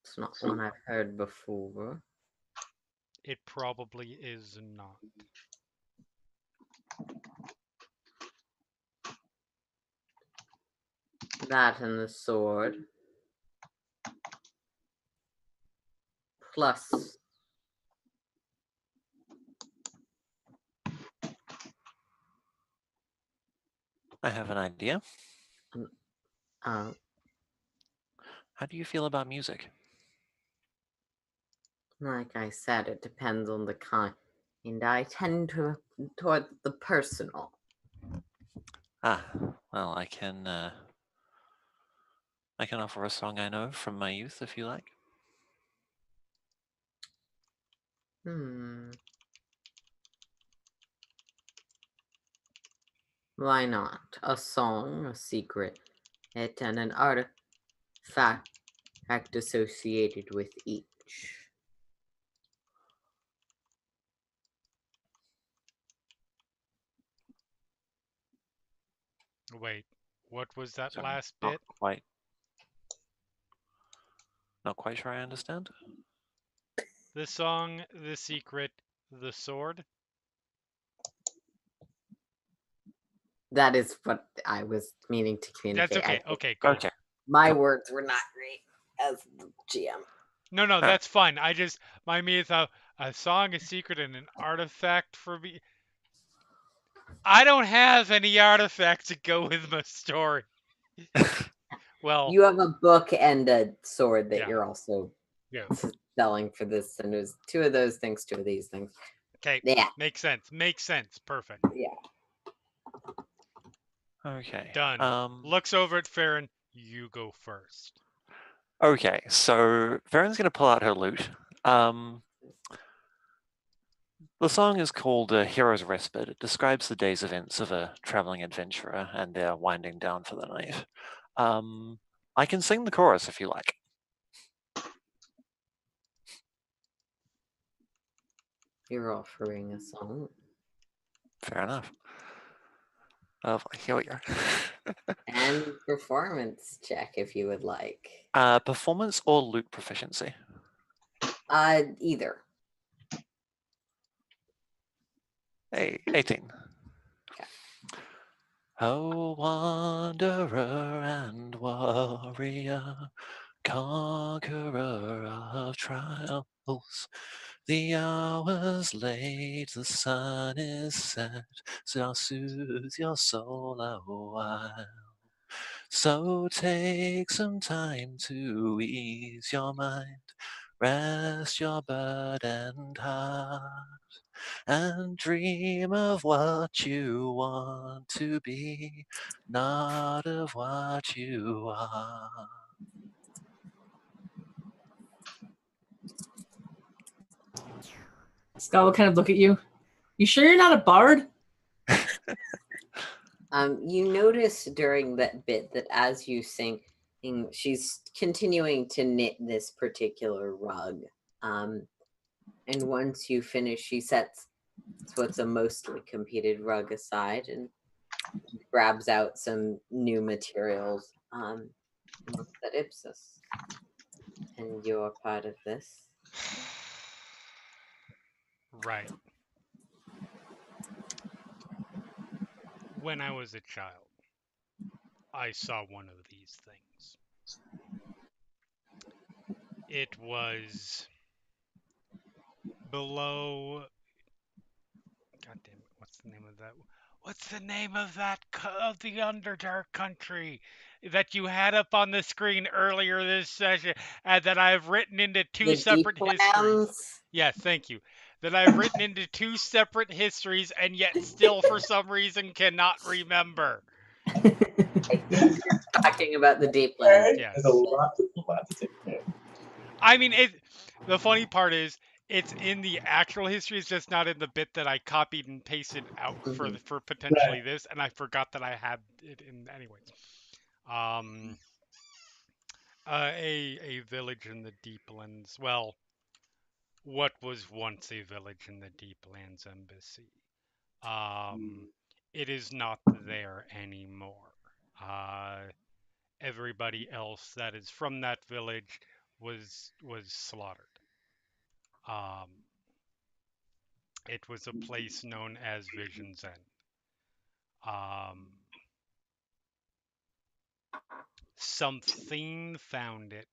It's not one I've heard before. It probably is not. That and the sword. Plus I have an idea. How do you feel about music? Like I said, it depends on the kind. And I tend toward the personal. Well, I can offer a song I know from my youth if you like. Why not? A song, a secret, and an artifact associated with each. Wait, what was that Sorry, last bit? Not quite sure I understand. The song, the secret, the sword? That is what I was meaning to communicate. That's okay. Okay, cool. Okay. My words were not great as the GM. No, that's fine. My thought a song, a secret, and an artifact for me. I don't have any artifacts to go with my story. Well, you have a book and a sword that Yeah. you're also Yeah. selling for this, and there's two of those things, two of these things. Okay. Yeah. Makes sense. Perfect. Yeah. Okay. Done. Looks over at Farron. You go first. Okay, so Farron's going to pull out her lute. The song is called Hero's Respite. It describes the day's events of a traveling adventurer and their winding down for the night. I can sing the chorus if you like. You're offering a song. Fair enough. Here we go. And performance check if you would like. Performance or lute proficiency? Either. Hey, 18. Okay. Oh, wanderer and warrior, conqueror of trials, the hour's late, the sun is set, so I'll soothe your soul a while. So take some time to ease your mind, rest your burdened heart. and dream of what you want to be, not of what you are. Scott will kind of look at you. You sure you're not a bard? You notice during that bit that as you sing, she's continuing to knit this particular rug. And once you finish, she sets what's a mostly completed rug aside and grabs out some new materials. And looks at Ipsos. And you're part of this. Right. When I was a child, I saw one of these things. It was below. God damn it! What's the name of that? What's the name of that of the Underdark country that you had up on the screen earlier this session, and that I've written into two The separate deep histories? lands. Yes, thank you. That I've written into two separate histories, and yet still, for some reason, cannot remember. I think you're talking about the deep lands. Yes. There's a lot to take there. I mean, the funny part is, it's in the actual history. It's just not in the bit that I copied and pasted out for potentially this, and I forgot that I had it in anyways. A village in the Deeplands. Well, what was once a village in the Deeplands Embassy. It is not there anymore. Everybody else that is from that village was slaughtered. It was a place known as Vision's End. Something found it.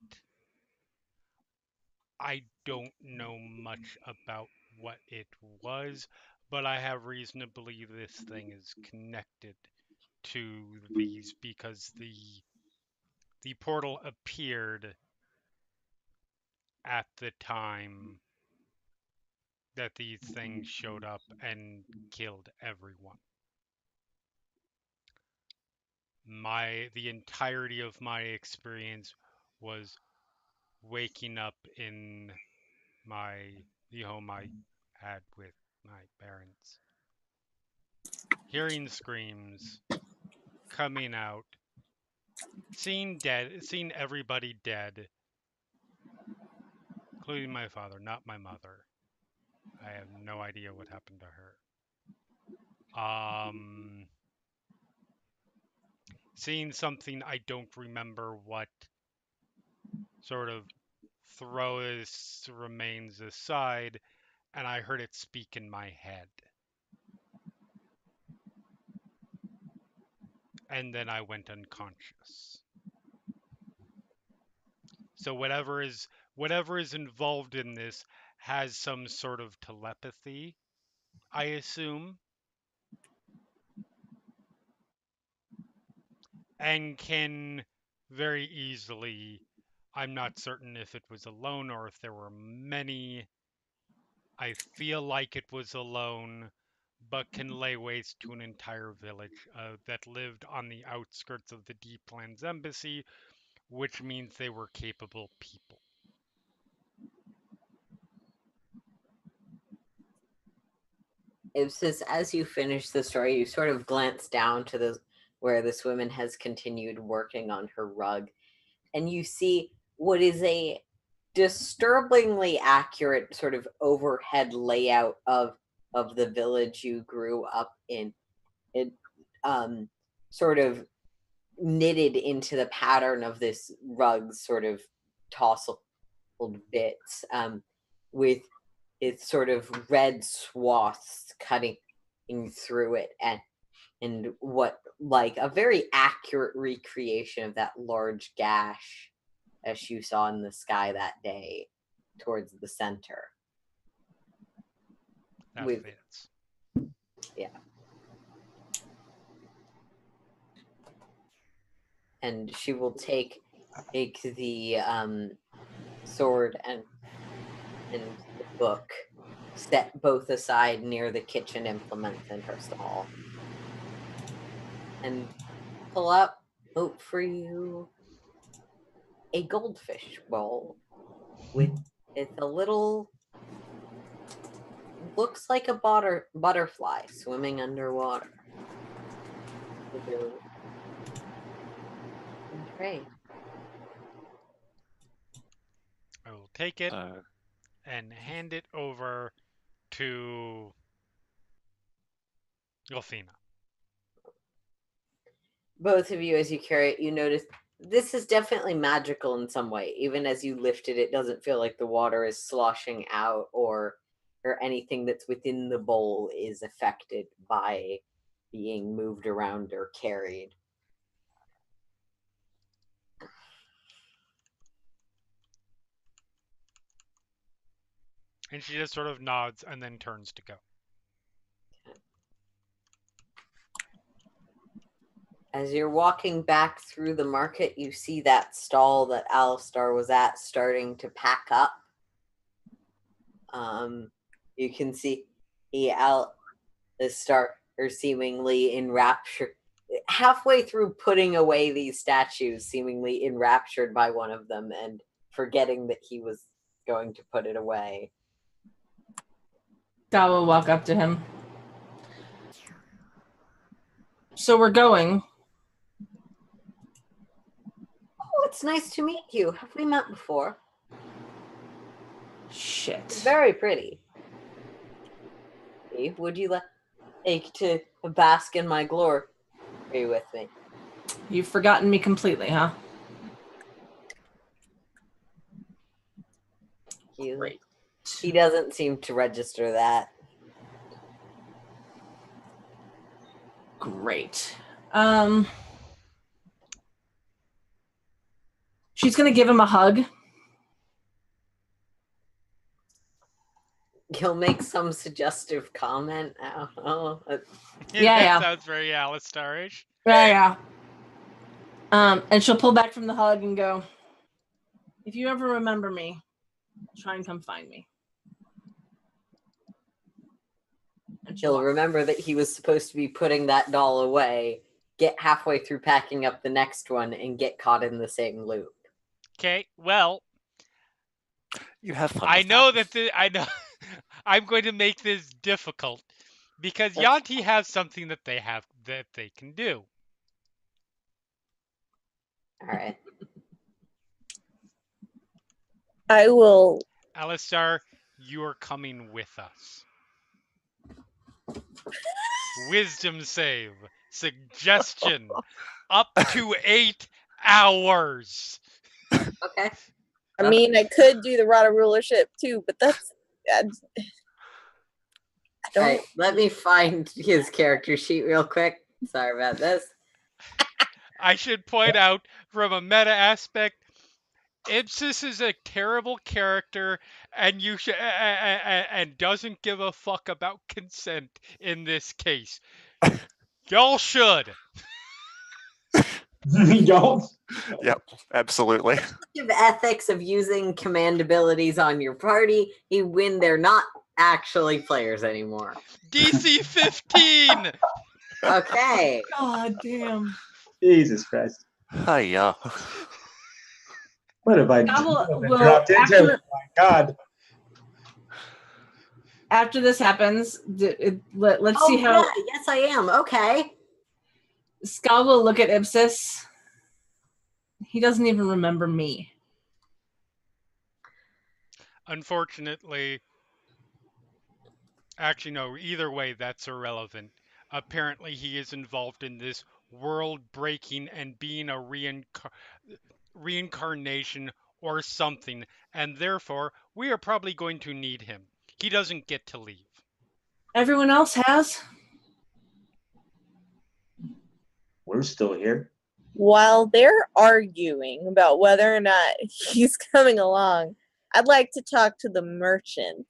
I don't know much about what it was, but I have reason to believe this thing is connected to these because the portal appeared at the time that these things showed up and killed everyone. The entirety of my experience was waking up in the home I had with my parents, hearing screams, coming out, seeing everybody dead, including my father, not my mother. I have no idea what happened to her. Seeing something I don't remember what, sort of throw its remains aside, and I heard it speak in my head. And then I went unconscious. So whatever is involved in this has some sort of telepathy, I assume, and can very easily, I'm not certain if it was alone or if there were many. I feel like it was alone, but can lay waste to an entire village that lived on the outskirts of the Deeplands Embassy, which means they were capable people. It's just as you finish the story, you sort of glance down to where this woman has continued working on her rug, and you see what is a disturbingly accurate sort of overhead layout of the village you grew up in. It sort of knitted into the pattern of this rug, sort of tousled bits, with its sort of red swaths cutting through it, and what like a very accurate recreation of that large gash as you saw in the sky that day towards the center. That With- fits. Yeah. And she will take the sword and the book, set both aside near the kitchen implements in her stall. And pull out for you a goldfish bowl with it's a little looks like a butterfly swimming underwater. Great. I will take it So, and hand it over to Golfina. Both of you, as you carry it, you notice this is definitely magical in some way. Even as you lift it, it doesn't feel like the water is sloshing out or anything that's within the bowl is affected by being moved around or carried. And she just sort of nods and then turns to go. As you're walking back through the market, you see that stall that Alistar was at starting to pack up. You can see Alistar seemingly enraptured, halfway through putting away these statues, seemingly enraptured by one of them and forgetting that he was going to put it away. Scott will walk up to him. So we're going. Oh, it's nice to meet you. Have we met before? Shit. Very pretty. Would you like to bask in my glory with me? You've forgotten me completely, huh? Great. He doesn't seem to register that. Great. She's gonna give him a hug. He'll make some suggestive comment. I don't know. Yeah. Sounds very Alistar-ish. Yeah. And she'll pull back from the hug and go, if you ever remember me, try and come find me. And He'll remember that he was supposed to be putting that doll away, get halfway through packing up the next one, and get caught in the same loop. Okay, well, you have fun. I with know that. I know I'm going to make this difficult because That's Yanti has something that they can do. All right. I will. Alistar, you are coming with us. Wisdom save. Suggestion. Up to 8 hours. Okay. I mean, I could do the Rada rulership too, but that's. I All don't. right, let me find his character sheet real quick. Sorry about this. I should point out, from a meta aspect, Ipsis is a terrible character, and and doesn't give a fuck about consent in this case. Y'all should. Y'all. Yep, absolutely. Of ethics of using command abilities on your party, when they're not actually players anymore. DC 15. Okay. God damn. Jesus Christ. Hiya. What have I Well, dropped into? after- Oh my God. After this happens, let's Oh, see how yeah, yes, I am. Okay. Skal will look at Ipsis. He doesn't even remember me. Unfortunately, actually, no, either way, that's irrelevant. Apparently, he is involved in this world-breaking and being a reincarnation or something, and therefore, we are probably going to need him. He doesn't get to leave. Everyone else has. We're still here. While they're arguing about whether or not he's coming along, I'd like to talk to the merchant.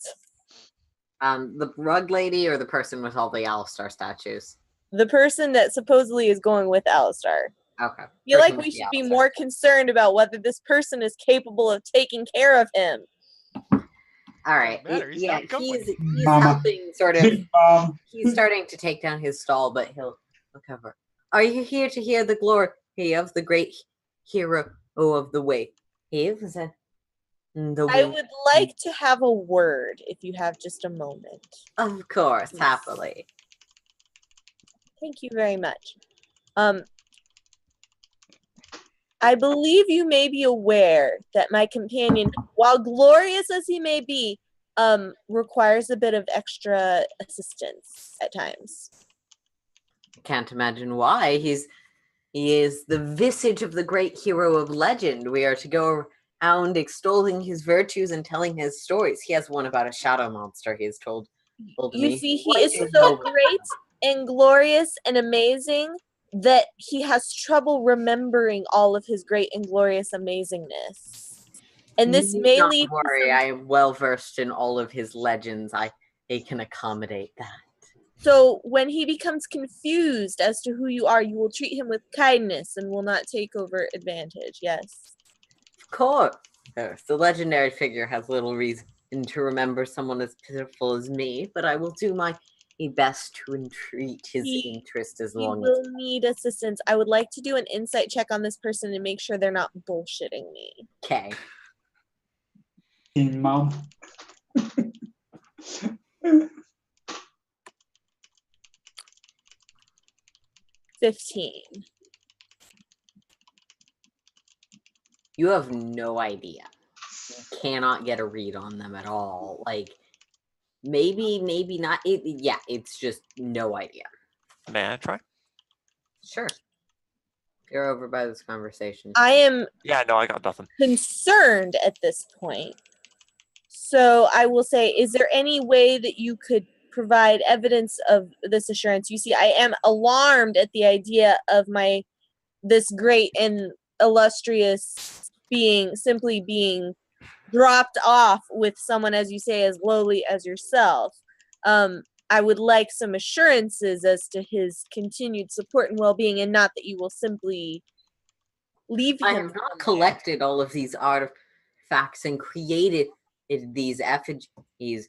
The rug lady or the person with all the Alistar statues? The person that supposedly is going with Alistar. Okay. I feel like Person we with should the be Alistar. more concerned about whether this person is capable of taking care of him. All right. matter, he's Yeah, not going. he's Mama. helping sort of. He's Um, starting to take down his stall, but he'll cover. Are you here to hear the glory of the great hero of the way? Is that the I way? would like to have a word if you have just a moment. Of course, Yes. happily. Thank you very much. I believe you may be aware that my companion, while glorious as he may be, requires a bit of extra assistance at times. Can't imagine why. He is the visage of the great hero of legend. We are to go around extolling his virtues and telling his stories. He has one about a shadow monster he has told You me. see, he Quite is so noble. great and glorious and amazing that he has trouble remembering all of his great and glorious amazingness. And this You need may not lead to worry. some- I am well versed in all of his legends. I can accommodate that. So when he becomes confused as to who you are, you will treat him with kindness and will not take over advantage. Yes. Of course. The legendary figure has little reason to remember someone as pitiful as me, but I will do my best to entreat his interest as You long as. will need assistance. I would like to do an insight check on this person and make sure they're not bullshitting me. Okay. Mom. 15. You have no idea. You cannot get a read on them at all. Like, maybe not. It's just no idea. May I try? Sure. You're over by this conversation. I am Yeah, no, I got nothing. concerned at this point. So I will say, is there any way that you could provide evidence of this assurance? You see, I am alarmed at the idea of this great and illustrious being simply being dropped off with someone, as you say, as lowly as yourself. I would like some assurances as to his continued support and well-being, and not that you will simply leave him. I have not collected all of these artifacts and created these effigies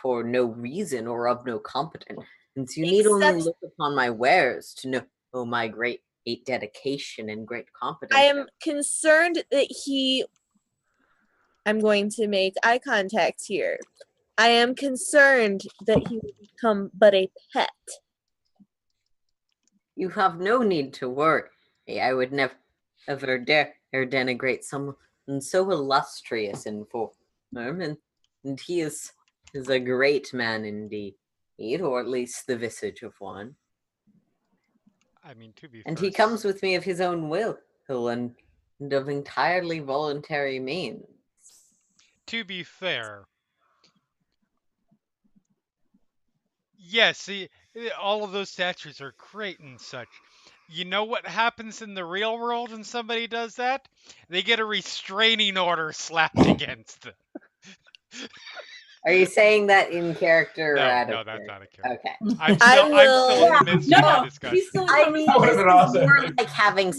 for no reason or of no competence. You need only Except- look upon my wares to know my great dedication and great competence. I am concerned that I'm going to make eye contact here. I am concerned that he will become but a pet. You have no need to worry. I would never dare denigrate someone so illustrious and form, and he is a great man indeed, or at least the visage of one. I mean, to be And fair, he comes with me of his own will and of entirely voluntary means. to be fair, yes, all of those statues are great and such. You know what happens in the real world when somebody does that? They get a restraining order slapped against them. Are you saying that in character or No, out no, of that's character? not a character. Okay. I'm I still in the will- midst of No, the discussion. he's still in I mean, That would've this been is awesome. more like having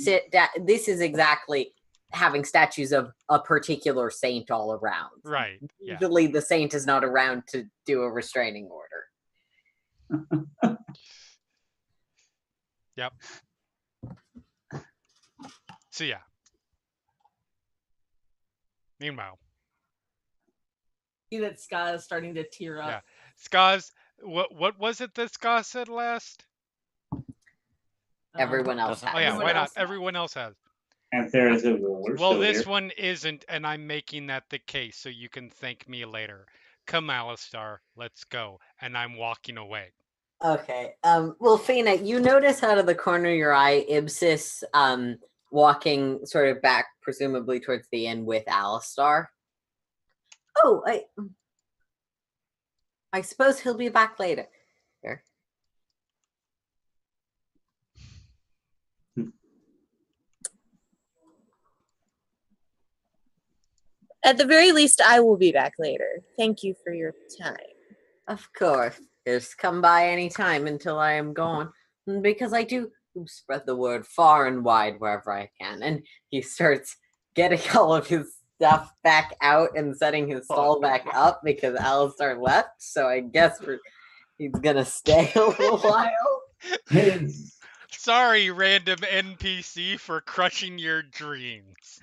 this is exactly having statues of a particular saint all around. Right. Yeah. Usually the saint is not around to do a restraining order. Yep. So yeah. Meanwhile, See that Ska is starting to tear up. Yeah. Ska's, what was it that Ska said last? Everyone else doesn't- has. Oh yeah, Everyone why not? else has. Everyone else has. And there is a ruler. Well, still this here. one isn't, and I'm making that the case so you can thank me later. Come, Alistar, let's go. And I'm walking away. Okay. Well, Fina, you notice out of the corner of your eye, Ibsis walking sort of back, presumably towards the inn with Alistar. Oh, I suppose he'll be back later. Here. At the very least, I will be back later. Thank you for your time. Of course. Just come by any time until I am gone. Because I do spread the word far and wide wherever I can. And he starts getting all of his stuff back out and setting his stall back up because Alistar left. So I guess he's gonna stay a little while. Sorry, random NPC, for crushing your dreams.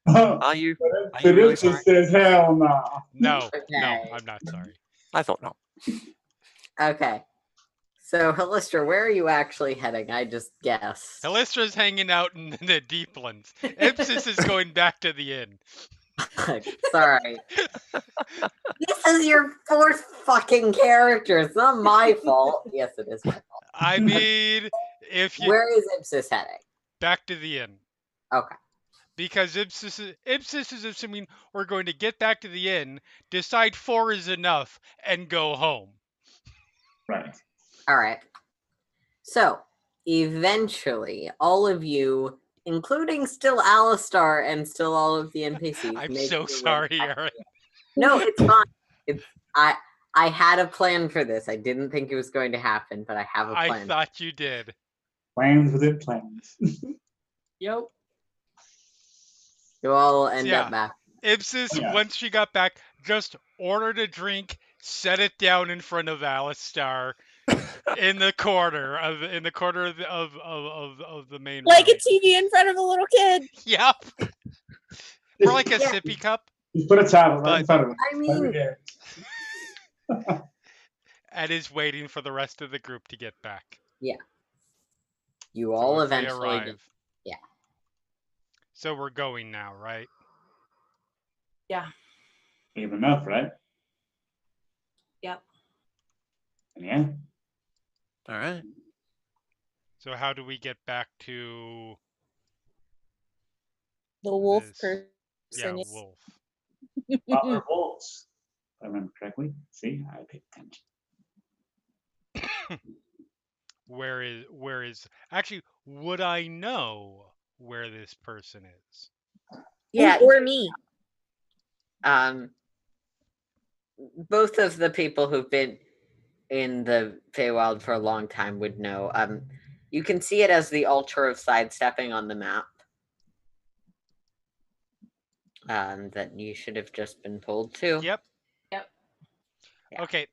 Are you It really just sorry? says hell no. No, Okay. I'm not sorry. I thought not. Okay. So, Helister, where are you actually heading? I just guessed. Helistra's hanging out in the Deeplands. Ipsis is going back to the inn. Sorry. This is your fourth fucking character. It's not my fault. Yes, it is my fault. I mean, if you Where is Ipsis heading? back to the inn. Okay. Because Ipsis is assuming we're going to get back to the inn, decide 4 is enough, and go home. Right. All right. So, eventually, all of you, including still Alistar and still all of the NPCs, I'm make so your way sorry, back. Aaron. No, it's fine. I had a plan for this. I didn't think it was going to happen, but I have a I plan. thought you did. Plans within plans. Yep. You all end Yeah. up back. Ipsis, Yeah. once she got back, just ordered a drink, set it down in front of Alistar, in the corner of the main Like a room. TV in front of a little kid. Yep. For like a Yeah. sippy cup, Just put a towel right in But- front of him. I mean, and is waiting for the rest of the group to get back. you So all as they eventually get. arrive. Yeah. So we're going now, right? Even enough, right? Yep. And yeah. All right. So how do we get back to The wolf this? person. Yeah, yes. wolf. Proper wolves. If I remember correctly. See, I paid attention. Where is actually, would I know where this person is? Yeah. Or me. Both of the people who've been in the Feywild for a long time would know. You can see it as the altar of sidestepping on the map. That you should have just been told to. Yep. Yep. Yeah. Okay.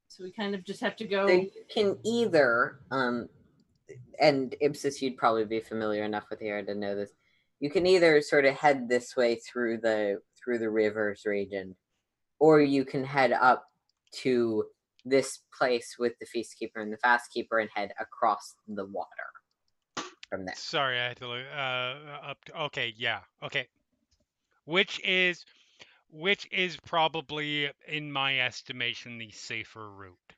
So we kind of just have to So go. you can either, and Ipsis, you'd probably be familiar enough with the area to know this. You can either sort of head this way through the rivers region, or you can head up to this place with the Feastkeeper and the Fastkeeper and head across the water from there. Sorry, I had to look up. Okay, yeah. Okay. Which is probably, in my estimation, the safer route.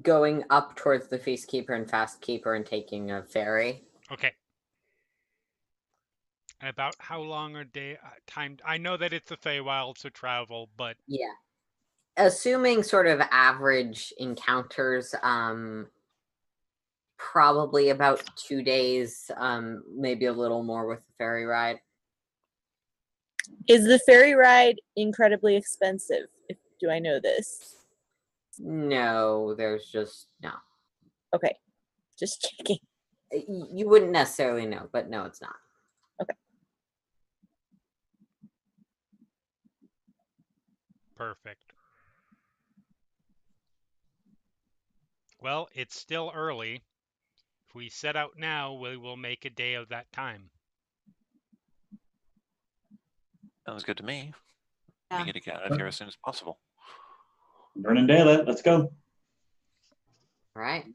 Going up towards the Feastkeeper and Fastkeeper and taking a ferry. Okay. About how long a day time? I know that it's the Feywild, so travel, but Yeah. Assuming sort of average encounters, probably about 2 days, maybe a little more with the ferry ride. Is the ferry ride incredibly expensive? Do I know this? No, there's just no. Okay. Just checking. You wouldn't necessarily know, but no, it's not. perfect. Well, it's still early. If we set out now, we will make a day of that time. Sounds good to me. Yeah. We need to get out of here as soon as possible. Burning daylight. Let's go. All right.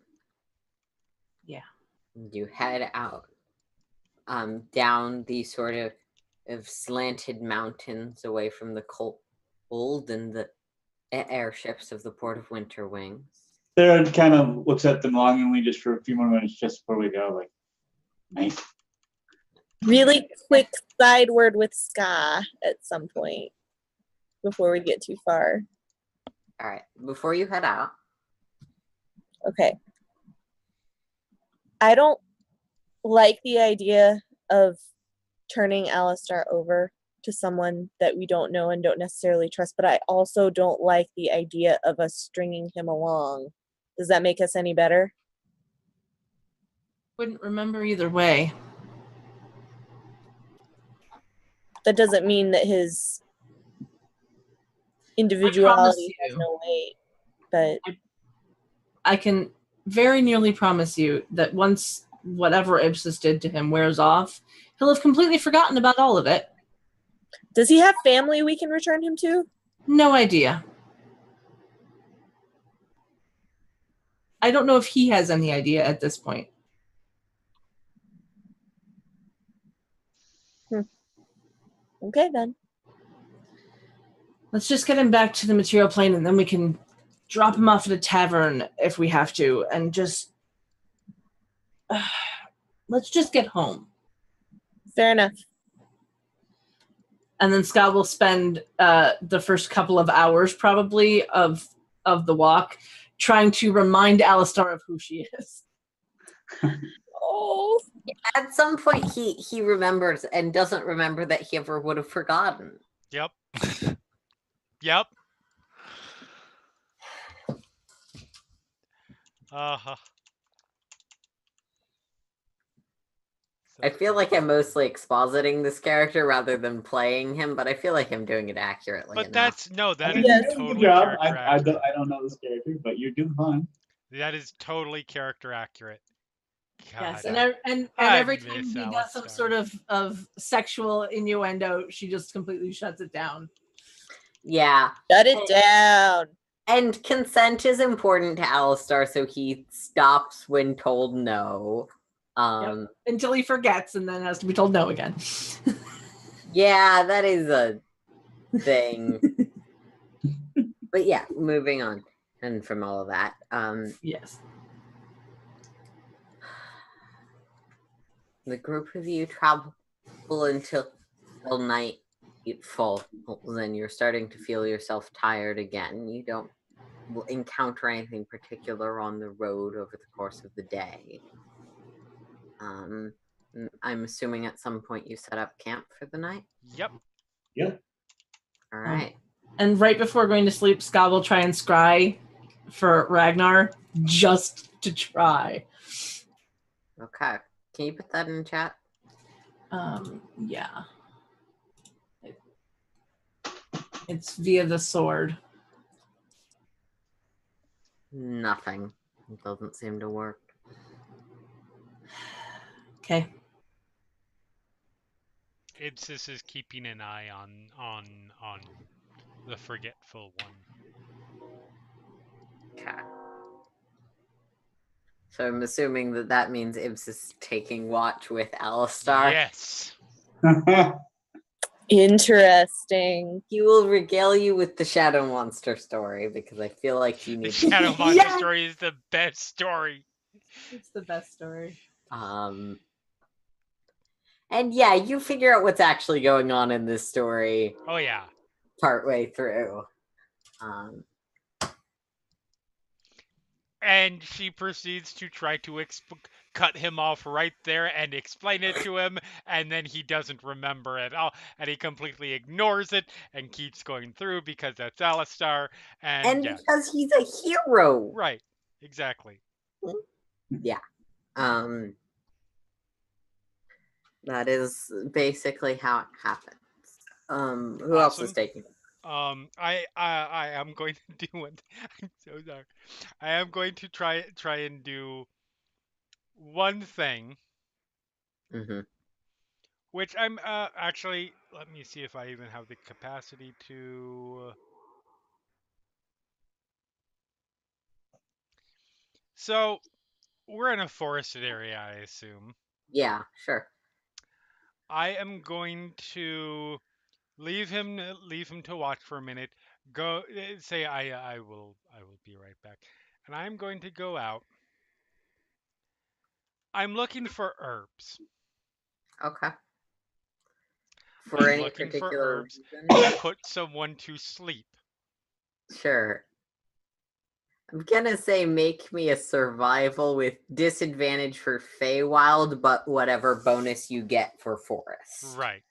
Yeah. You head out, down these sort of slanted mountains away from the cold and the airships of the Port of Winter Wings. Sarah kind of looks at them longingly just for a few more minutes just before we go. Like, nice. Really quick side word with Ska at some point before we get too far. All right. Before you head out, Okay. I don't like the idea of turning Alistar over to someone that we don't know and don't necessarily trust, but I also don't like the idea of us stringing him along. Does that make us any better? Wouldn't remember either way. that doesn't mean that his individuality has you. no weight. But I can very nearly promise you that once whatever Ipsis did to him wears off, he'll have completely forgotten about all of it. does he have family we can return him to? No idea. I don't know if he has any idea at this point. Okay, then. Let's just get him back to the material plane, and then we can drop him off at a tavern if we have to, and just let's just get home. Fair enough. And then Scott will spend the first couple of hours probably of the walk trying to remind Alistar of who she is. Oh. At some point, he remembers and doesn't remember that he ever would have forgotten. Yep. Yep. Uh-huh. I feel like I'm mostly expositing this character rather than playing him, but I feel like I'm doing it accurately But enough. that I is mean, you're doing a totally good job. character accurate. I don't know this character, but you're doing fine. That is totally character accurate. God, Yes, and I every time miss he does some Alistar. sort of sexual innuendo, she just completely shuts it down. Yeah. Shut it down. And consent is important to Alistar, so he stops when told no. Yep. Until he forgets and then has to be told no again. Yeah, that is a thing. But yeah, moving on. And from all of that. Yes. The group of you travel until nightfall. Then you're starting to feel yourself tired again. You don't encounter anything particular on the road over the course of the day. I'm assuming at some point you set up camp for the night? Yep. Yep. All right. And right before going to sleep, Scott will try and scry for Ragnar just to try. Okay. Can you put that in chat? Yeah. It's via the sword. Nothing. It doesn't seem to work. Okay. Ipsis is keeping an eye on the forgetful one. Okay. So I'm assuming that means Ibs is taking watch with Alistar. Yes. Interesting. He will regale you with the Shadow Monster story because I feel like you The need Shadow Monster story is the best story. It's the best story. And yeah, you figure out what's actually going on in this story Oh yeah. partway through. And she proceeds to try to cut him off right there and explain it to him, and then he doesn't remember at all, and he completely ignores it and keeps going through because that's Alistar, and yeah. Because he's a hero. Right, exactly. Yeah. That is basically how it happens. Who else is taking it? I am going to do one. I'm so sorry. I am going to try and do one thing, which I'm actually. Let me see if I even have the capacity to. So, we're in a forested area, I assume. Yeah, sure. I am going to leave him to watch for a minute. Go say I will be right back. And I'm going to go out. I'm looking for herbs. Okay. For any looking for particular herbs reason? to put someone to sleep. Sure. I'm gonna say make me a survival with disadvantage for Feywild, but whatever bonus you get for forest. Right.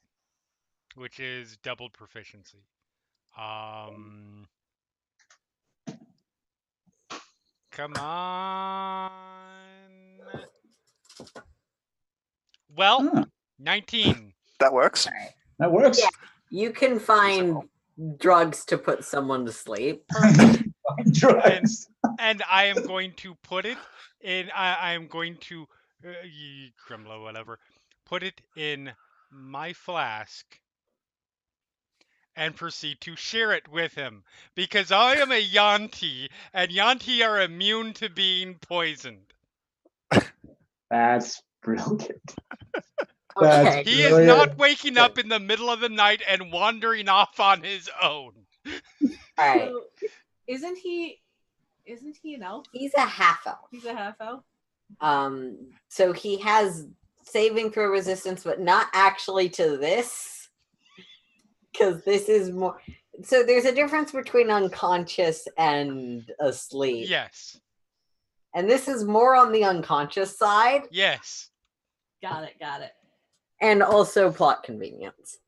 Which is doubled proficiency. Come on. Well, 19. That works. All right. That works. Yeah. You can find drugs to put someone to sleep. Perfect. Drugs. And I am going to put it in. I am going to Grimlow, whatever. Put it in my flask and proceed to share it with him because I am a Yanti, and Yanti are immune to being poisoned. That's brilliant. Okay. He is not waking up in the middle of the night and wandering off on his own. All right. So, isn't he an elf? He's a half elf. He's a half elf. So he has saving throw resistance, but not actually to this, because this is more. So there's a difference between unconscious and asleep, Yes. and this is more on the unconscious side, Yes. Got it. and also plot convenience.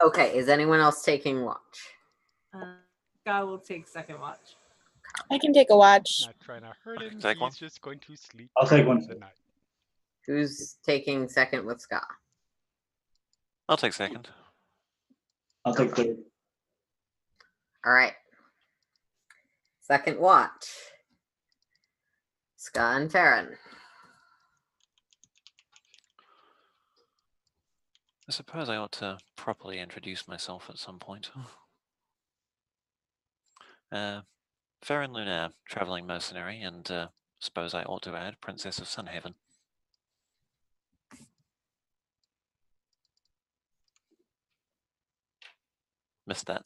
Okay, is anyone else taking watch? Guy will take second watch. I can take a watch. Not trying to hurt him. Take one. He's just going to sleep. I'll take one. tonight. Who's taking second with Scott? I'll take second. I'll take third. All right. Second watch. Scott and Farron. I suppose I ought to properly introduce myself at some point. Farron Lunaire, traveling mercenary, and suppose I ought to add Princess of Sunhaven. Missed that.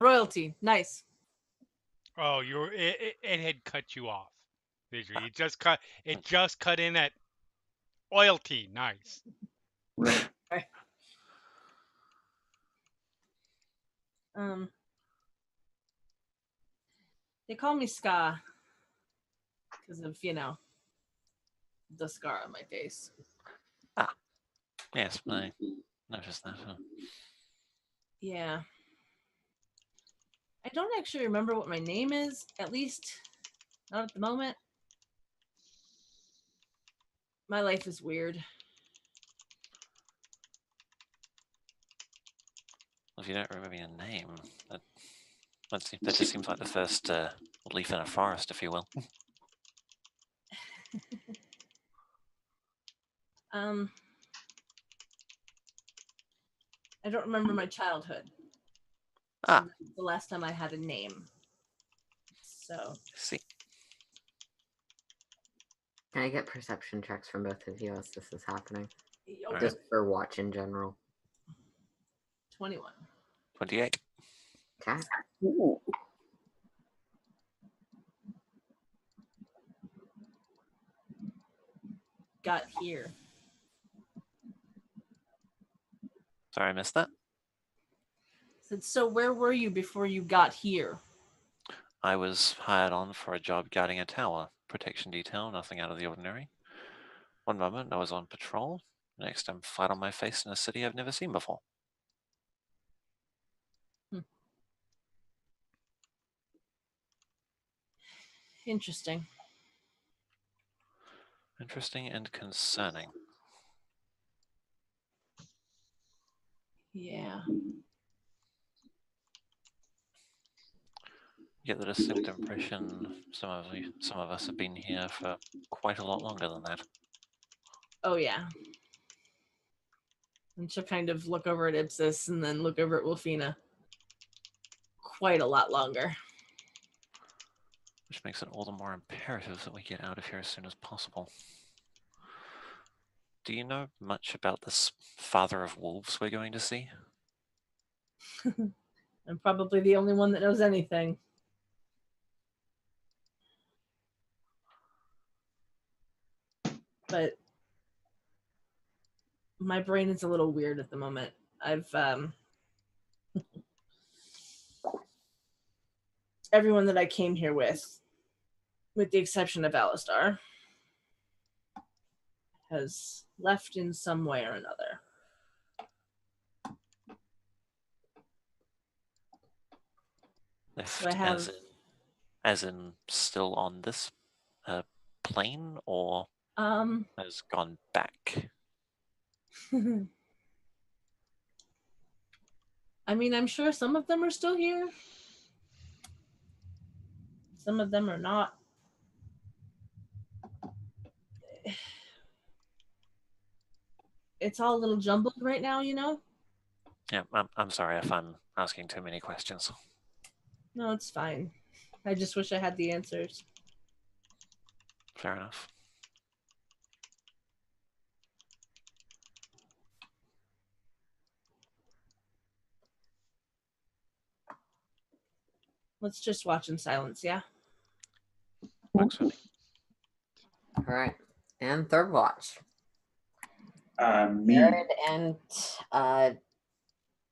Royalty, nice. Oh, it had cut you off. Visually. It just cut in at loyalty. Nice. They call me Ska because of the scar on my face. Yes, I noticed that. Yeah. I don't actually remember what my name is, at least not at the moment. My life is weird. Well, if you don't remember your name, that just seems like the first leaf in a forest, if you will. I don't remember my childhood. Ah. The last time I had a name. So. See. Can I get perception checks from both of you as this is happening? All Just for watch in general. 21. 28. Okay. Ooh. Got here. Sorry, I missed that. Said, so where were you before you got here? I was hired on for a job guarding a tower. Protection detail, nothing out of the ordinary. One moment I was on patrol. Next I'm flat on my face in a city I've never seen before. Interesting. Interesting and concerning. Yeah. Get the distinct impression some of us have been here for quite a lot longer than that. Oh, yeah. And she'll kind of look over at Ipsis and then look over at Wolfina. Quite a lot longer. Which makes it all the more imperative that we get out of here as soon as possible. Do you know much about this father of wolves we're going to see? I'm probably the only one that knows anything. But my brain is a little weird at the moment. I've everyone that I came here with the exception of Alistar, has left in some way or another. Left So I have as in still on this plane, or has gone back? I mean, I'm sure some of them are still here. Some of them are not. It's all a little jumbled right now, you know? Yeah, I'm sorry if I'm asking too many questions. No, it's fine. I just wish I had the answers. Fair enough. Let's just watch in silence, yeah? Works for me. All right. And third watch. Me. Jared and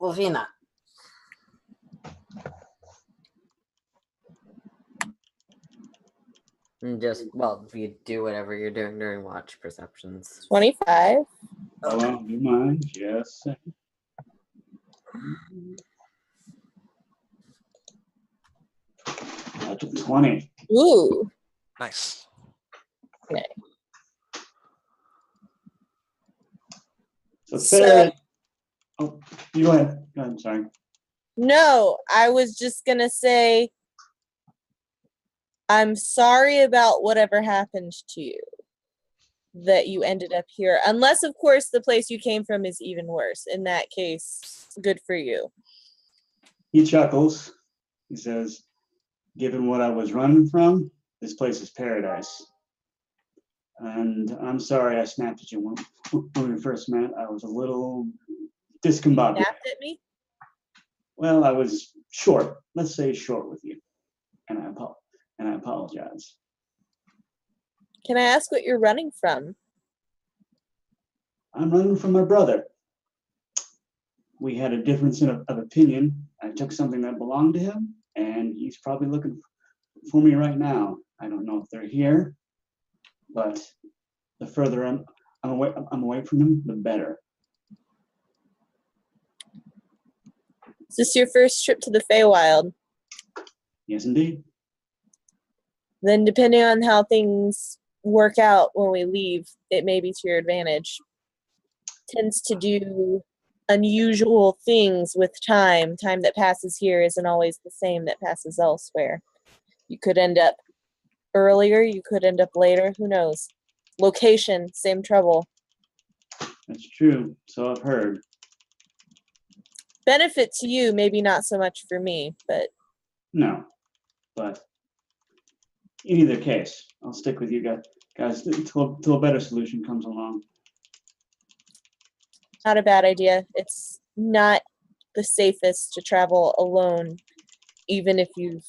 Lavina. And just, well, you do whatever you're doing during watch perceptions. 25. Hold on, do mine. Yes. That's a 20. Ooh. Nice. So So- Sarah. Oh, you go ahead. Go ahead. Sorry. No, I was just gonna say I'm sorry about whatever happened to you. That you ended up here. Unless, of course, the place you came from is even worse. In that case, good for you. He chuckles. He says, "Given what I was running from, this place is paradise. And I'm sorry I snapped at you when we first met. I was a little discombobulated. Snapped at me? Well, I was short. Let's say short with you, and I apologize. Can I ask what you're running from? I'm running from my brother. We had a difference of opinion. I took something that belonged to him, and he's probably looking for me right now. I don't know if they're here, but the further I'm away from him, the better." Is this your first trip to the Feywild? Yes, indeed. Then depending on how things work out when we leave, it may be to your advantage. Tends to do unusual things with time. Time that passes here isn't always the same that passes elsewhere. You could end up earlier, you could end up later, who knows? Location, same trouble. That's true. So I've heard. Benefit to you, maybe not so much for me, but No, but in either case, I'll stick with you guys till a better solution comes along. not a bad idea. It's not the safest to travel alone, even if you've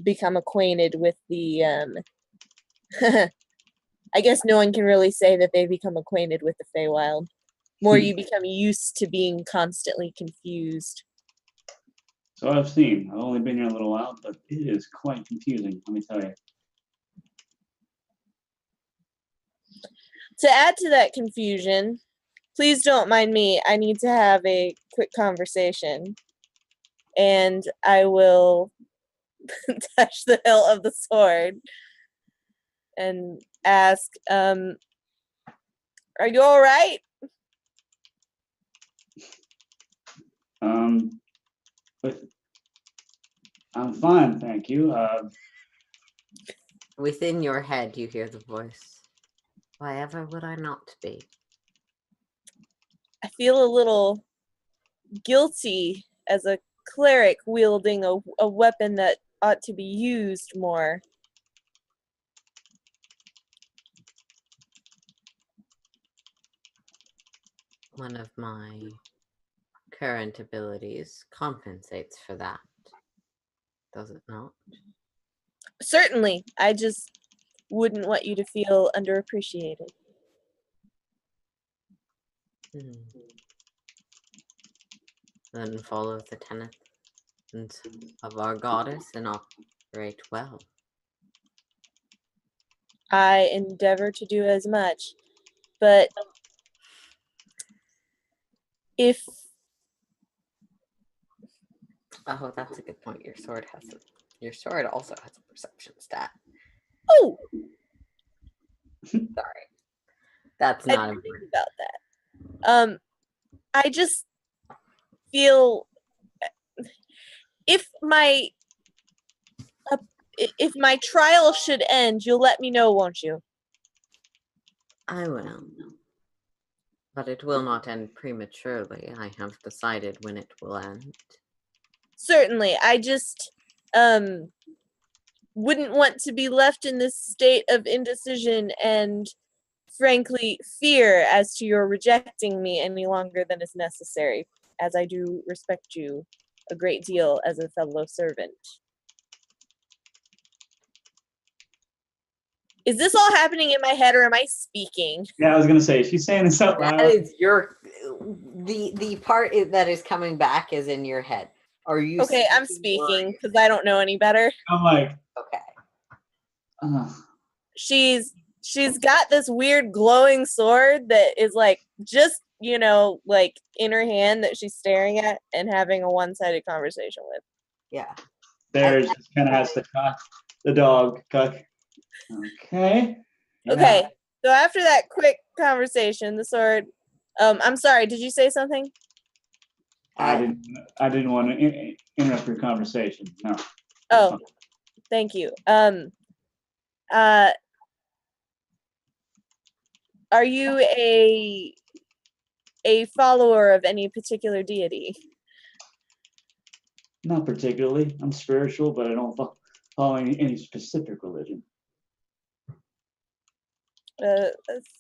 become acquainted with the I guess no one can really say that they become acquainted with the Feywild. More you become used to being constantly confused. So I've seen. I've only been here a little while, but it is quite confusing, let me tell you. To add to that confusion, please don't mind me. I need to have a quick conversation. And I will touch the hilt of the sword and ask, are you all right? But I'm fine, thank you. Within your head, you hear the voice. Why ever would I not be? I feel a little guilty as a cleric wielding a weapon that ought to be used more. One of my current abilities compensates for that. Does it not? Certainly, I just wouldn't want you to feel underappreciated. Then follow the tenets of our goddess and operate well. I endeavor to do as much, but if Oh, that's a good point. Your sword also has a perception stat. oh, Sorry. That's I not didn't think important. about that. I just feel if my trial should end, you'll let me know, won't you? I will. But it will not end prematurely. I have decided when it will end. Certainly. I just wouldn't want to be left in this state of indecision and frankly fear as to your rejecting me any longer than is necessary, as I do respect you a great deal as a fellow servant. Is this all happening in my head or am I speaking? Yeah, I was gonna say, she's saying this out That loud. is the part that is coming back is in your head. Are you Okay, I'm speaking because I don't know any better. I'm like, Okay. She's got this weird glowing sword that is like just, like in her hand that she's staring at and having a one-sided conversation with. Yeah. there just kind of has to cock the dog. Cock. Okay. Okay, so after that quick conversation, the sword. I'm sorry. Did you say something? I didn't want to interrupt your conversation. No. Oh, thank you. Are you a follower of any particular deity? Not particularly. I'm spiritual, but I don't follow any specific religion.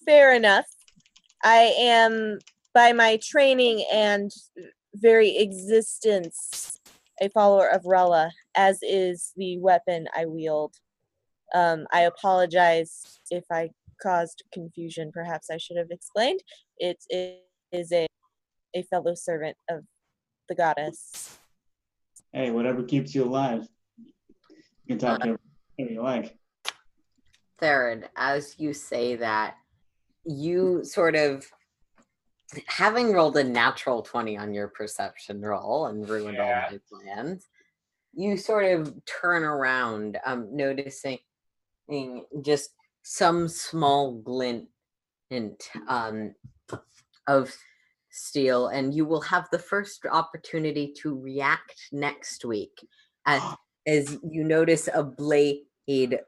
Fair enough. I am, by my training and very existence, a follower of Rella, as is the weapon I wield. I apologize if I caused confusion. Perhaps I should have explained. It is a fellow servant of the goddess. Hey, whatever keeps you alive. You can talk to whoever you like. Theron, as you say that, you sort of, having rolled a natural 20 on your perception roll and ruined all my plans, you sort of turn around, noticing just some small glint of steel, and you will have the first opportunity to react next week as you notice a blade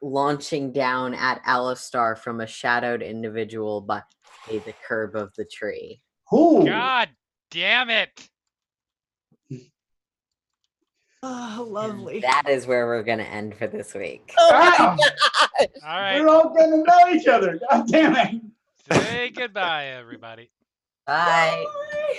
launching down at Alistar from a shadowed individual by the curb of the tree. Ooh. God damn it! Oh, lovely. That is where we're going to end for this week. Oh my Wow. god! All right, We're all getting to know each other. God damn it. say goodbye, everybody. Bye. Bye.